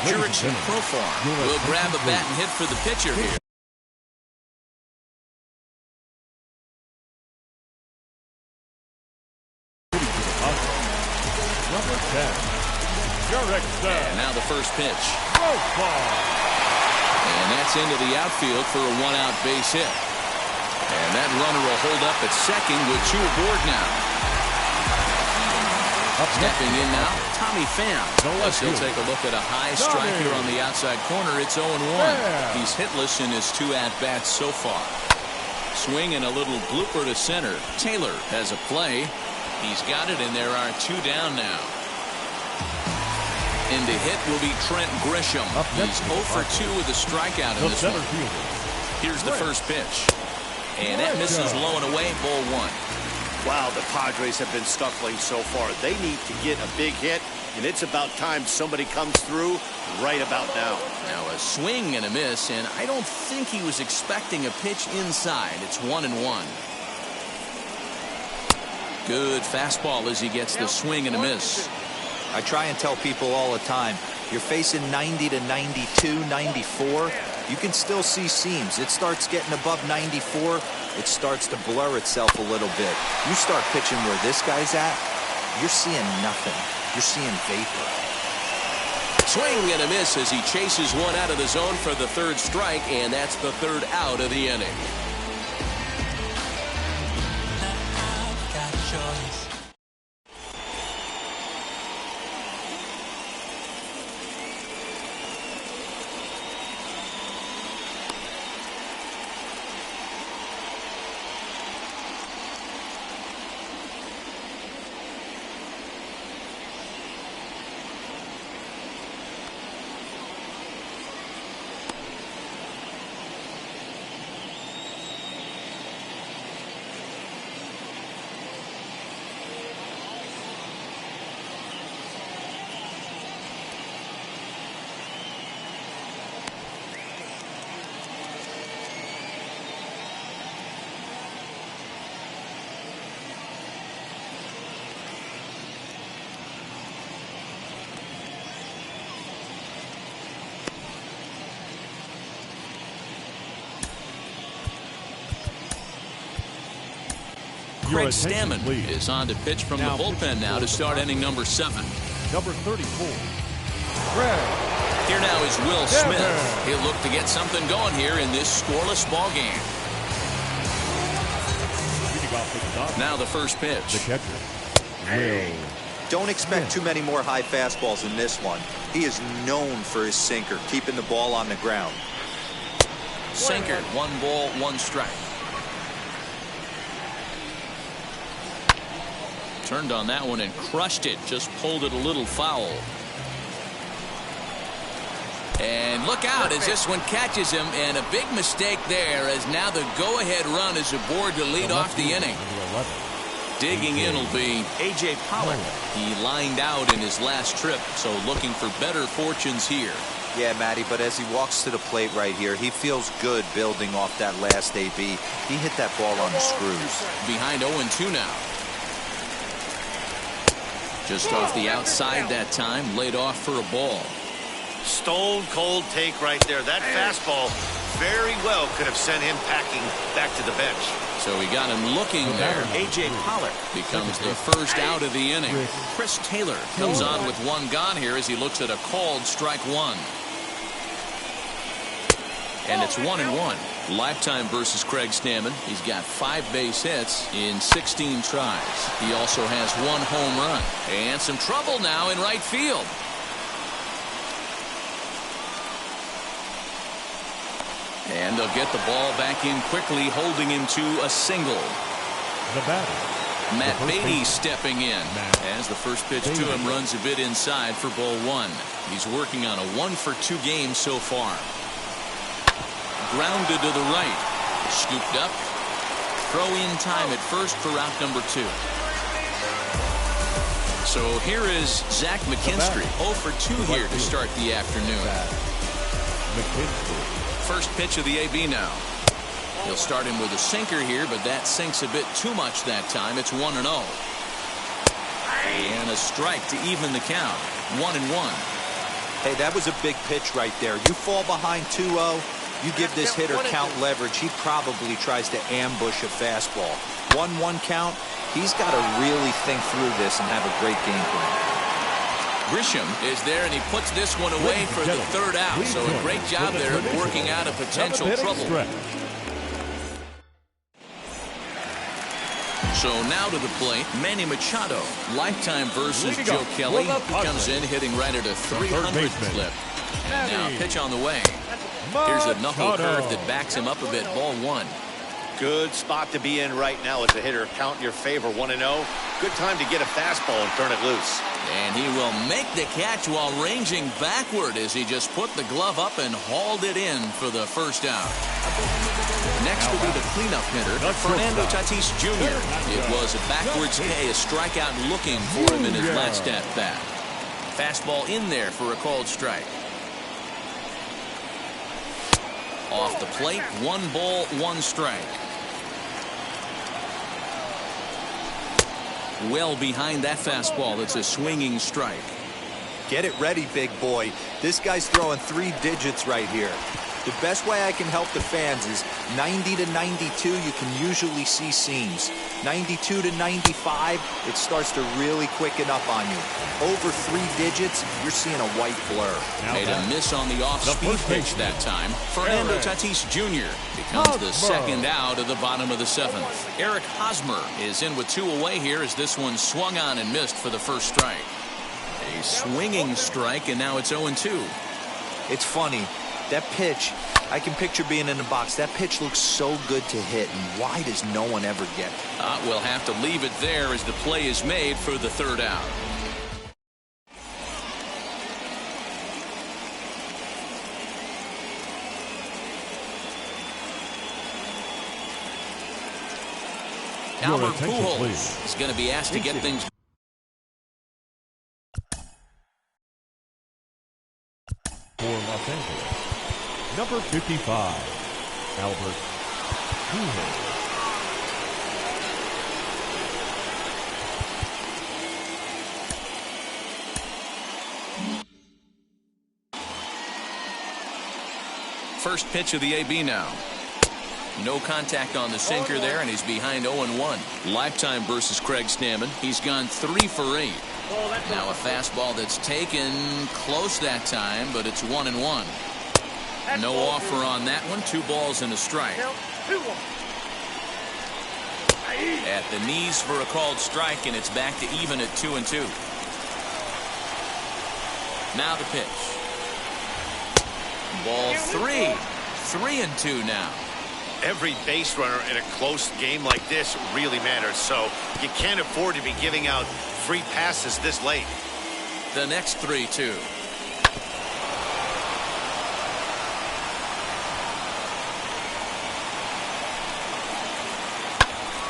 Speaker 1: Jurickson Profar will grab a bat and hit for the pitcher here.
Speaker 5: Number 10, Jurickson.
Speaker 1: And now the first pitch. And that's into the outfield for a one-out base hit. And that runner will hold up at second with 2 aboard now. Stepping in now, Tommy Pham. As he'll take a look at a high strike here on the outside corner. It's 0-1. He's hitless in his 2 at-bats so far. Swing and a little blooper to center. Taylor has a play. He's got it, and there are 2 down now. And the hit will be Trent Grisham. He's 0 for 2 with a strikeout in this one. Here's the first pitch. And that misses low and away, ball 1.
Speaker 3: Wow, the Padres have been scuffling so far. They need to get a big hit, and it's about time somebody comes through right about now.
Speaker 1: Now a swing and a miss, and I don't think he was expecting a pitch inside. It's 1-1. Good fastball as he gets the swing and a miss.
Speaker 2: I try and tell people all the time, you're facing 90 to 92, 94. You can still see seams. It starts getting above 94. It starts to blur itself a little bit. You start pitching where this guy's at, you're seeing nothing. You're seeing vapor.
Speaker 13: Swing and a miss as he chases one out of the zone for the 3rd strike, and that's the 3rd out of the inning.
Speaker 1: Craig Stammen is on to pitch from the bullpen now to start inning number 7.
Speaker 5: Number 34,
Speaker 1: Here now is Will Smith. He'll look to get something going here in this scoreless ball game. Now the first pitch.
Speaker 5: The catcher.
Speaker 2: Don't expect too many more high fastballs in this one. He is known for his sinker, keeping the ball on the ground.
Speaker 1: Sinker, 1 ball, 1 strike. Turned on that one and crushed it. Just pulled it a little foul. And look out as this one catches him. And a big mistake there as now the go-ahead run is aboard to lead off the inning. Digging in will be A.J. Pollock. He lined out in his last trip, so looking for better fortunes here.
Speaker 2: Yeah, Matty, but as he walks to the plate right here, he feels good building off that last AB. He hit that ball on the screws.
Speaker 1: Behind 0-2 now. Just off the outside that time, laid off for a ball.
Speaker 3: Stone cold take right there. That fastball very well could have sent him packing back to the bench.
Speaker 1: So he got him looking there. A.J. Pollock becomes the first out of the inning. Chris Taylor comes on with one gone here as he looks at a called strike one. And it's 1-1. Lifetime versus Craig Stammen. He's got 5 base hits in 16 tries. He also has 1 home run. And some trouble now in right field. And they'll get the ball back in quickly, holding him to a single.
Speaker 5: The batter,
Speaker 1: Matt Beatty stepping in as the first pitch to him runs a bit inside for ball 1. He's working on a 1-for-2 game so far. Grounded to the right. Scooped up. Throw in time at first for route number 2. So here is Zach McKinstry, 0 for 2 here to start the afternoon. First pitch of the AB now. He'll start him with a sinker here, but that sinks a bit too much that time. It's 1-0. And a strike to even the count. 1-1.
Speaker 2: Hey, that was a big pitch right there. You fall behind 2-0, you give this hitter count leverage. He probably tries to ambush a fastball. 1-1 count. He's got to really think through this and have a great game plan.
Speaker 1: Grisham is there, and he puts this one away for the third out. So a great job there of working out a potential trouble. So now to the plate, Manny Machado. Lifetime versus Joe Kelly. He comes in hitting right at a 300 clip. And now pitch on the way. Here's a knuckle curve that backs him up a bit. Ball 1.
Speaker 3: Good spot to be in right now as a hitter. Count in your favor, 1-0. Good time to get a fastball and turn it loose.
Speaker 1: And he will make the catch while ranging backward as he just put the glove up and hauled it in for the first out. Next will be the cleanup hitter, Fernando Tatis Jr. It was a backwards K, a strikeout looking for him in his last at bat. Fastball in there for a called strike. Off the plate, 1 ball, 1 strike. Well behind that fastball. It's a swinging strike.
Speaker 2: Get it ready, big boy. This guy's throwing 3 digits right here. The best way I can help the fans is 90 to 92, you can usually see seams. 92 to 95, it starts to really quicken up on you. Over 3 digits, you're seeing a white blur.
Speaker 1: Made a miss on the off-speed pitch that time. Fernando Tatis Jr. becomes the second out of the bottom of the 7th. Eric Hosmer is in with 2 away here as this one swung on and missed for the first strike. A swinging strike, and now it's 0-2.
Speaker 2: It's funny. That pitch, I can picture being in the box. That pitch looks so good to hit, and why does no one ever get it?
Speaker 1: We'll have to leave it there as the play is made for the third out. Albert Pujols is going to be asked to get things.
Speaker 5: For Los Angeles, number 55, Albert Pujols.
Speaker 1: First pitch of the AB now. No contact on the sinker there, and he's behind 0-1. Lifetime versus Craig Stammen. He's gone 3 for 8. Now a fastball that's taken close that time, but it's 1-1. No offer on that one. 2 balls and a strike. At the knees for a called strike, and it's back to even at 2-2. Now the pitch. Ball 3. 3-2 now.
Speaker 3: Every base runner in a close game like this really matters, so you can't afford to be giving out free passes this late.
Speaker 1: The next 3-2.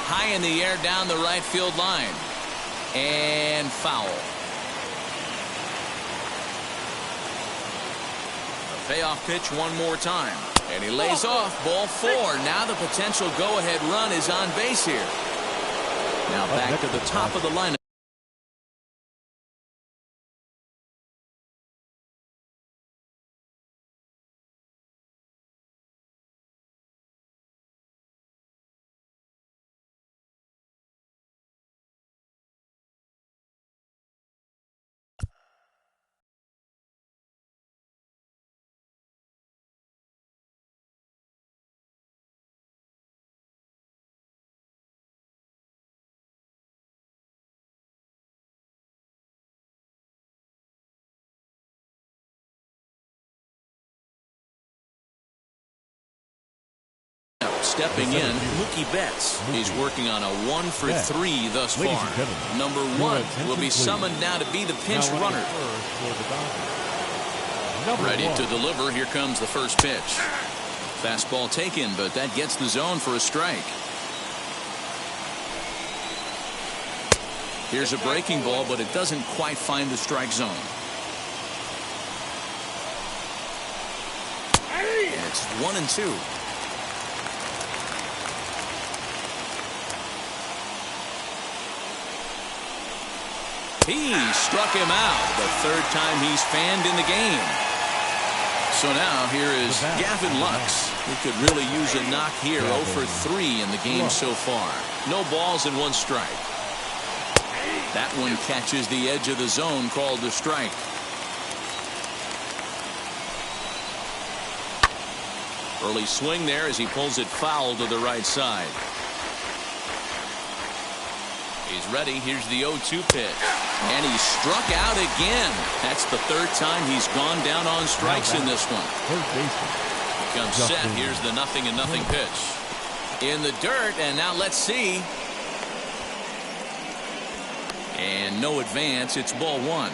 Speaker 1: High in the air down the right field line. And foul. Payoff pitch one more time. And he lays off. Ball 4. Now the potential go-ahead run is on base here. Now back to the top of the lineup. Stepping in, Mookie Betts. He's working on a 1-for-3 thus far. Number 1 will be summoned now to be the pinch runner. Ready to deliver. Here comes the first pitch. Fastball taken, but that gets the zone for a strike. Here's a breaking ball, but it doesn't quite find the strike zone. And it's 1-2. He struck him out the third time he's fanned in the game. So now here is Gavin Lux, who could really use a knock here. 0 for 3 in the game so far. No balls and 1 strike. That one catches the edge of the zone, called a strike. Early swing there as he pulls it foul to the right side. He's ready. Here's the 0-2 pitch. And he struck out again. That's the third time he's gone down on strikes in this one. Comes set. Here's the 0-0 pitch. In the dirt, and now let's see. And no advance. It's ball 1.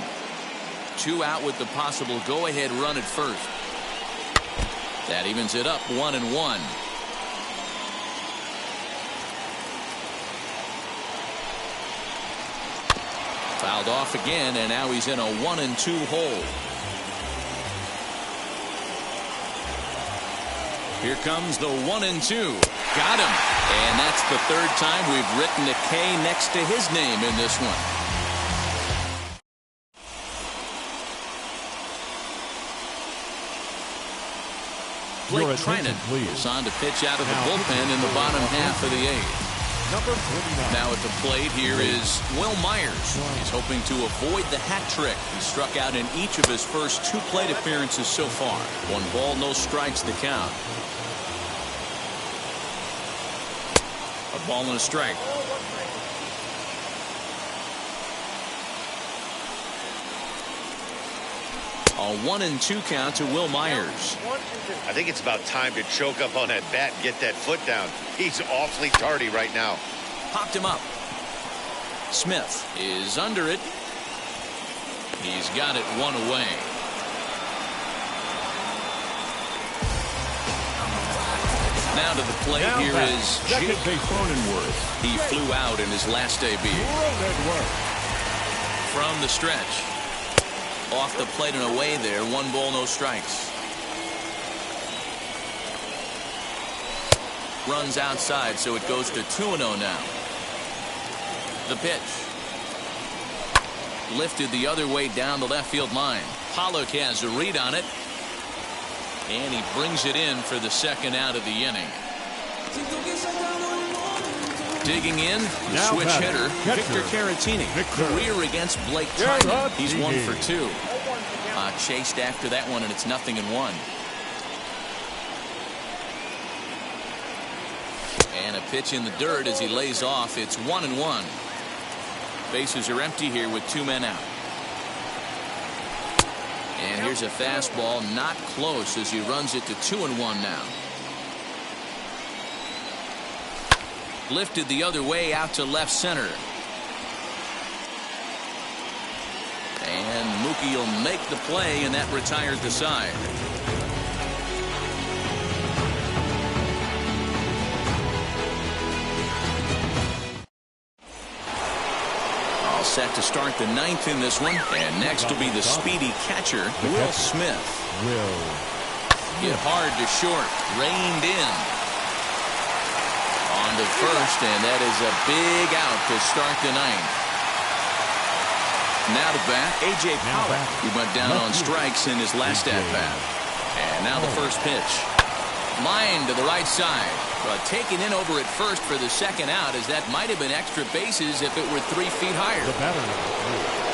Speaker 1: 2 out with the possible go-ahead run at first. That evens it up 1-1. Fouled off again, and now he's in a 1-2 hole. Here comes the 1-2. Got him. And that's the third time we've written a K next to his name in this one. Blake Trinan is on to pitch out of the bullpen in the bottom half of the 8th. Now at the plate here is Will Myers. He's hoping to avoid the hat trick. He struck out in each of his first 2 plate appearances so far. 1 ball, no strikes to count. A ball and a strike. A 1-2 count to Will Myers.
Speaker 3: I think it's about time to choke up on that bat and get that foot down. He's awfully tardy right now.
Speaker 1: Popped him up. Smith is under it. He's got it 1 away. Now to the plate here is Jake Cronenworth. He flew out in his last debut. From the stretch. Off the plate and away there. 1 ball, no strikes. Runs outside, so it goes to 2-0 now. The pitch. Lifted the other way down the left field line. Pollock has a read on it. And he brings it in for the 2nd out of the inning. Digging in, the switch hitter, Victor Caratini. Career against Blake Trinan. He's 1 for 2. Chased after that one, and it's 0-1. And a pitch in the dirt as he lays off. It's 1-1. Bases are empty here with 2 men out. And here's a fastball, not close, as he runs it to 2-1 now. Lifted the other way out to left center. And Mookie will make the play, and that retired the side. All set to start the 9th in this one. And next will be the speedy catcher, Will Smith. Hit hard to short. Reined in. On to first, and that is a big out to start the ninth. Now to bat, A.J. Pollock. He went down on strikes in his last at-bat. And now the first pitch. Line to the right side. But taken in over at first for the second out, as that might have been extra bases if it were 3 feet higher.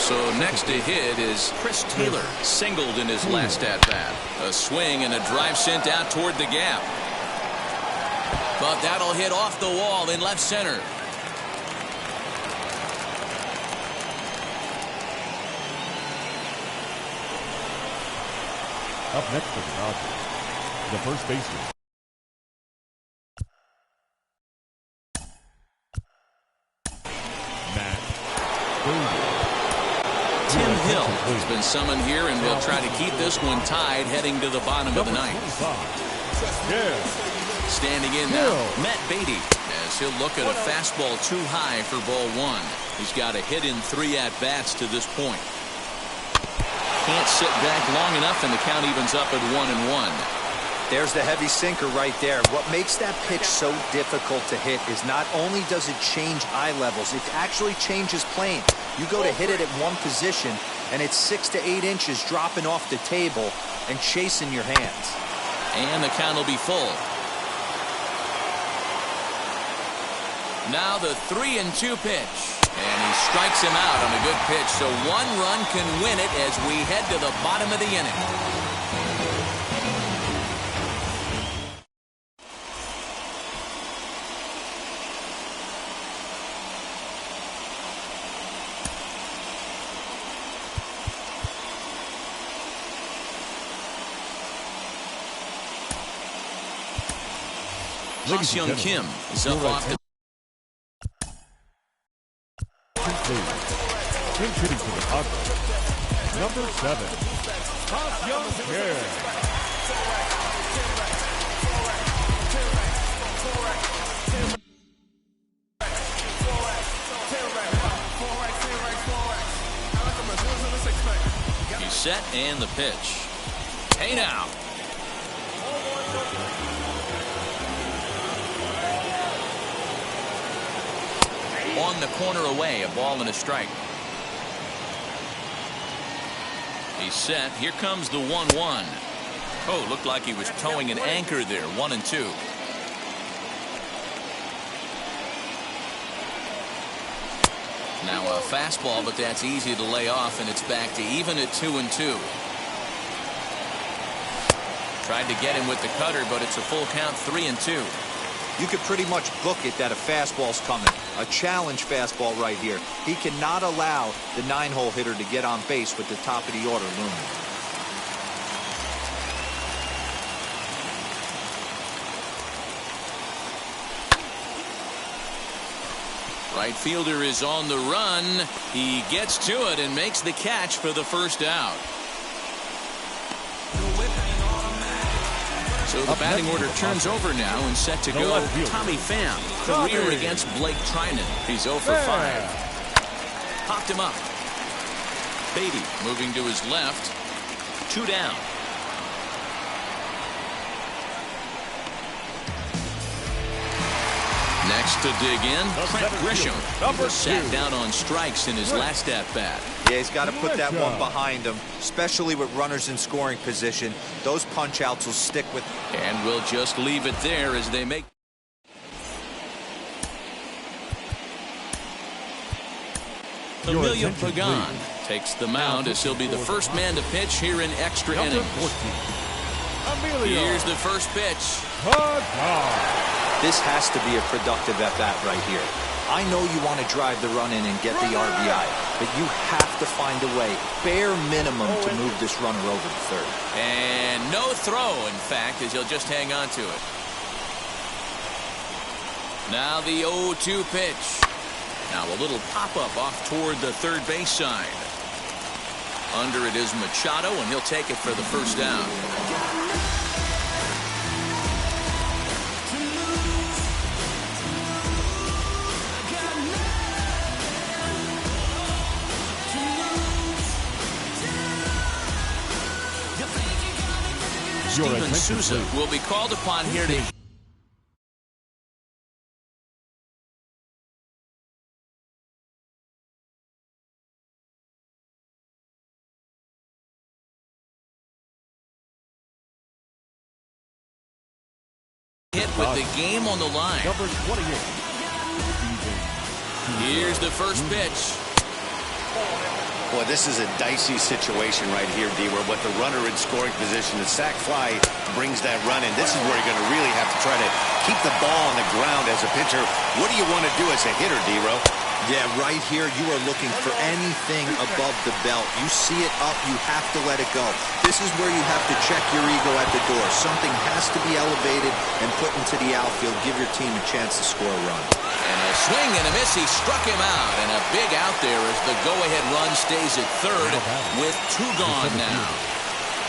Speaker 1: So next to hit is Chris Taylor. Singled in his last at-bat. A swing and a drive sent out toward the gap. But that'll hit off the wall in left center.
Speaker 5: Up next for the Dodgers, the first baseman. Matt Golden.
Speaker 1: Tim Hill has been summoned here, and will try to keep this one tied heading to the bottom of the ninth. Standing in now, Matt Beatty, as he'll look at a fastball too high for ball one. He's got a hit in 3 at-bats to this point. Can't sit back long enough, and the count evens up at 1-1.
Speaker 2: There's the heavy sinker right there. What makes that pitch so difficult to hit is not only does it change eye levels, it actually changes plane. You go to hit it at one position, and it's 6 to 8 inches dropping off the table and chasing your hands.
Speaker 1: And the count will be full. Now the 3-2 pitch. And he strikes him out on a good pitch, so 1 run can win it as we head to the bottom of the inning. Ha-Seong Kim is up off the
Speaker 5: Hitting for the Padres, number 7, Ha-Seong Kim.
Speaker 1: He's set, and the pitch. Hey now. On the corner away, a ball and a strike. He's set. Here comes the 1-1. Oh, looked like he was towing an anchor there. 1-2. Now a fastball, but that's easy to lay off, and it's back to even at 2-2. Tried to get him with the cutter, but it's a full count, 3-2.
Speaker 2: You could pretty much book it that a fastball's coming. A challenge fastball right here. He cannot allow the 9-hole hitter to get on base with the top of the order looming.
Speaker 1: Right fielder is on the run. He gets to it and makes the catch for the first out. So the batting order turns over now and set to go. Tommy Pham, career against Blake Trinan. He's 0 for 5. Popped him up. Beatty moving to his left. 2 down. Next to dig in, Trent Grisham. He was sat down on strikes in his last at-bat.
Speaker 2: Yeah, he's got to put that one behind him, especially with runners in scoring position. Those punch-outs will stick with.
Speaker 1: And we'll just leave it there as they make. Emilio Pagan takes the mound as he'll be the first man to pitch here in extra innings. Here's the first pitch.
Speaker 2: This has to be a productive at-bat right here. I know you want to drive the run in and get the RBI, but you have to find a way, bare minimum, to move this runner over to third.
Speaker 1: And no throw, in fact, as he'll just hang on to it. Now the 0-2 pitch. Now a little pop-up off toward the third base side. Under it is Machado, and he'll take it for the first down. Steven Souza will be called upon here to hit with the game on the line.
Speaker 5: Number 28.
Speaker 1: Here's the first pitch.
Speaker 3: Boy, this is a dicey situation right here, D, where what the runner in scoring position, the sac fly brings that run in. This is where you're going to really have to try to keep the ball on the ground as a pitcher. What do you want to do as a hitter, D-Ro?
Speaker 2: Yeah, right here, you are looking for anything above the belt. You see it up, you have to let it go. This is where you have to check your ego at the door. Something has to be elevated and put into the outfield. Give your team a chance to score a run.
Speaker 1: And a swing and a miss. He struck him out. And a big out there as the go-ahead run stays at third with 2 gone now.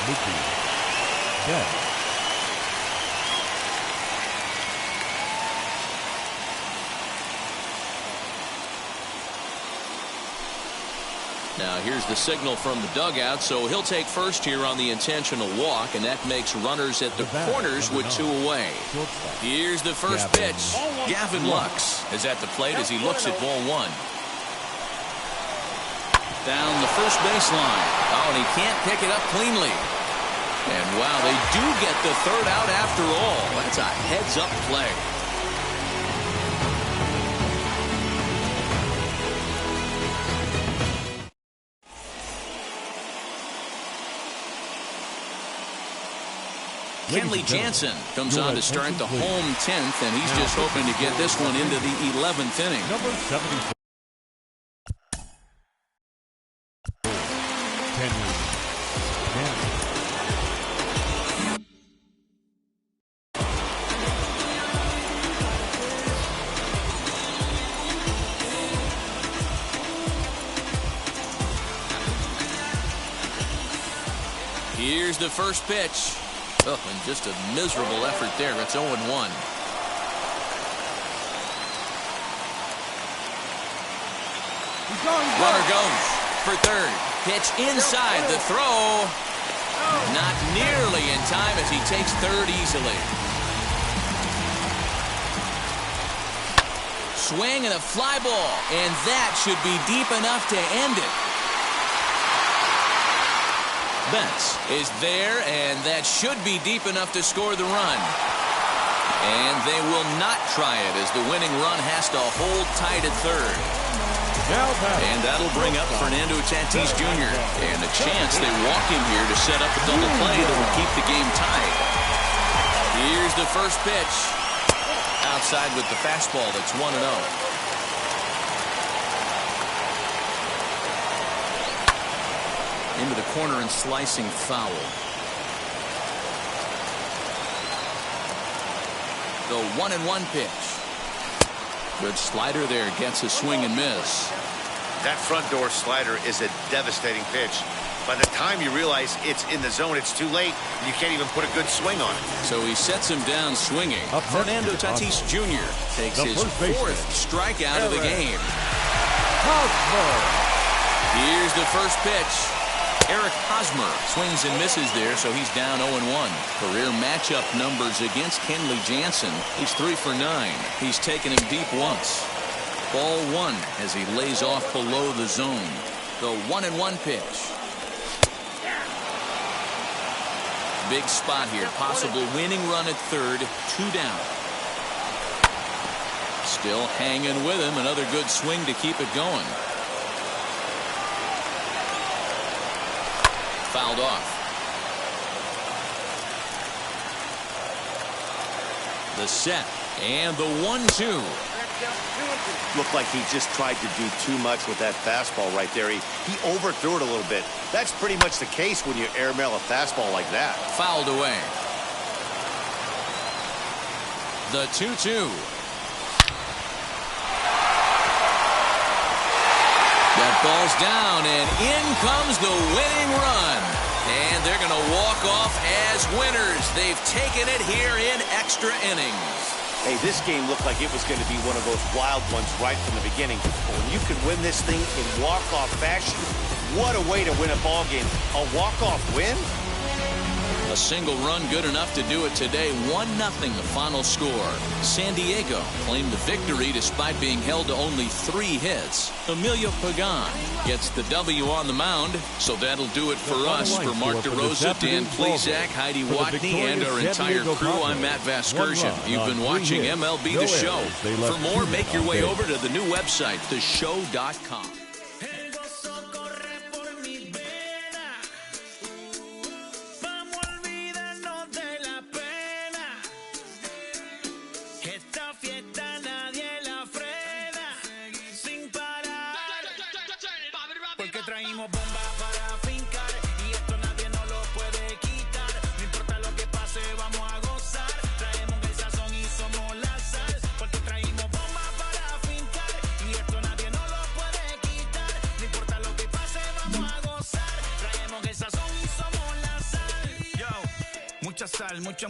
Speaker 5: Mookie Betts.
Speaker 1: Now here's the signal from the dugout, so he'll take first here on the intentional walk, and that makes runners at the corners with 2 away. Here's the first pitch. Gavin Lux is at the plate as he looks at ball 1. Down the first baseline. Oh, and he can't pick it up cleanly. And wow, they do get the third out after all. That's a heads-up play. Kenley Jansen comes on to start the home 10th, and he's just hoping to get this one into the 11th inning.
Speaker 5: Number 74.
Speaker 1: Here's the first pitch. Oh, and just a miserable effort there. It's 0-1. Runner goes for third. Pitch inside the throw. Not nearly in time as he takes third easily. Swing and a fly ball. And that should be deep enough to end it. Betts is there, and that should be deep enough to score the run. And they will not try it as the winning run has to hold tight at third. And that'll bring up Fernando Tatis Jr. And a chance they walk him here to set up a double play that will keep the game tied. Here's the first pitch. Outside with the fastball. That's 1-0. Into the corner and slicing foul. The 1-1 pitch. Good slider there. Gets a swing and miss.
Speaker 3: That front door slider is a devastating pitch. By the time you realize it's in the zone, it's too late. You can't even put a good swing on it.
Speaker 1: So he sets him down swinging. Fernando Tatis Jr. takes his 4th strikeout of the game. Here's the first pitch. Eric Hosmer swings and misses there, so he's down 0-1. Career matchup numbers against Kenley Jansen. He's 3 for 9. He's taken him deep once. Ball 1 as he lays off below the zone. The 1-1 pitch. Big spot here. Possible winning run at third. 2 down. Still hanging with him. Another good swing to keep it going. Fouled off. The set and the 1-2.
Speaker 3: Looked like he just tried to do too much with that fastball right there. He overthrew it a little bit. That's pretty much the case when you airmail a fastball like that.
Speaker 1: Fouled away. The 2-2. That ball's down, and in comes the winning run. And they're going to walk off as winners. They've taken it here in extra innings.
Speaker 3: Hey, this game looked like it was going to be one of those wild ones right from the beginning. But when you can win this thing in walk-off fashion, what a way to win a ball game. A walk-off win?
Speaker 1: A single run good enough to do it today. 1-0 the final score. San Diego claimed the victory despite being held to only 3 hits. Emilio Pagan gets the W on the mound. So that'll do it for us. For Mark DeRosa, Dan Plesac, Heidi Watney, and our entire crew, I'm Matt Vasgersian. You've been watching MLB The Show. For more, make your way over to the new website, theshow.com.
Speaker 7: Mucha sal, mucha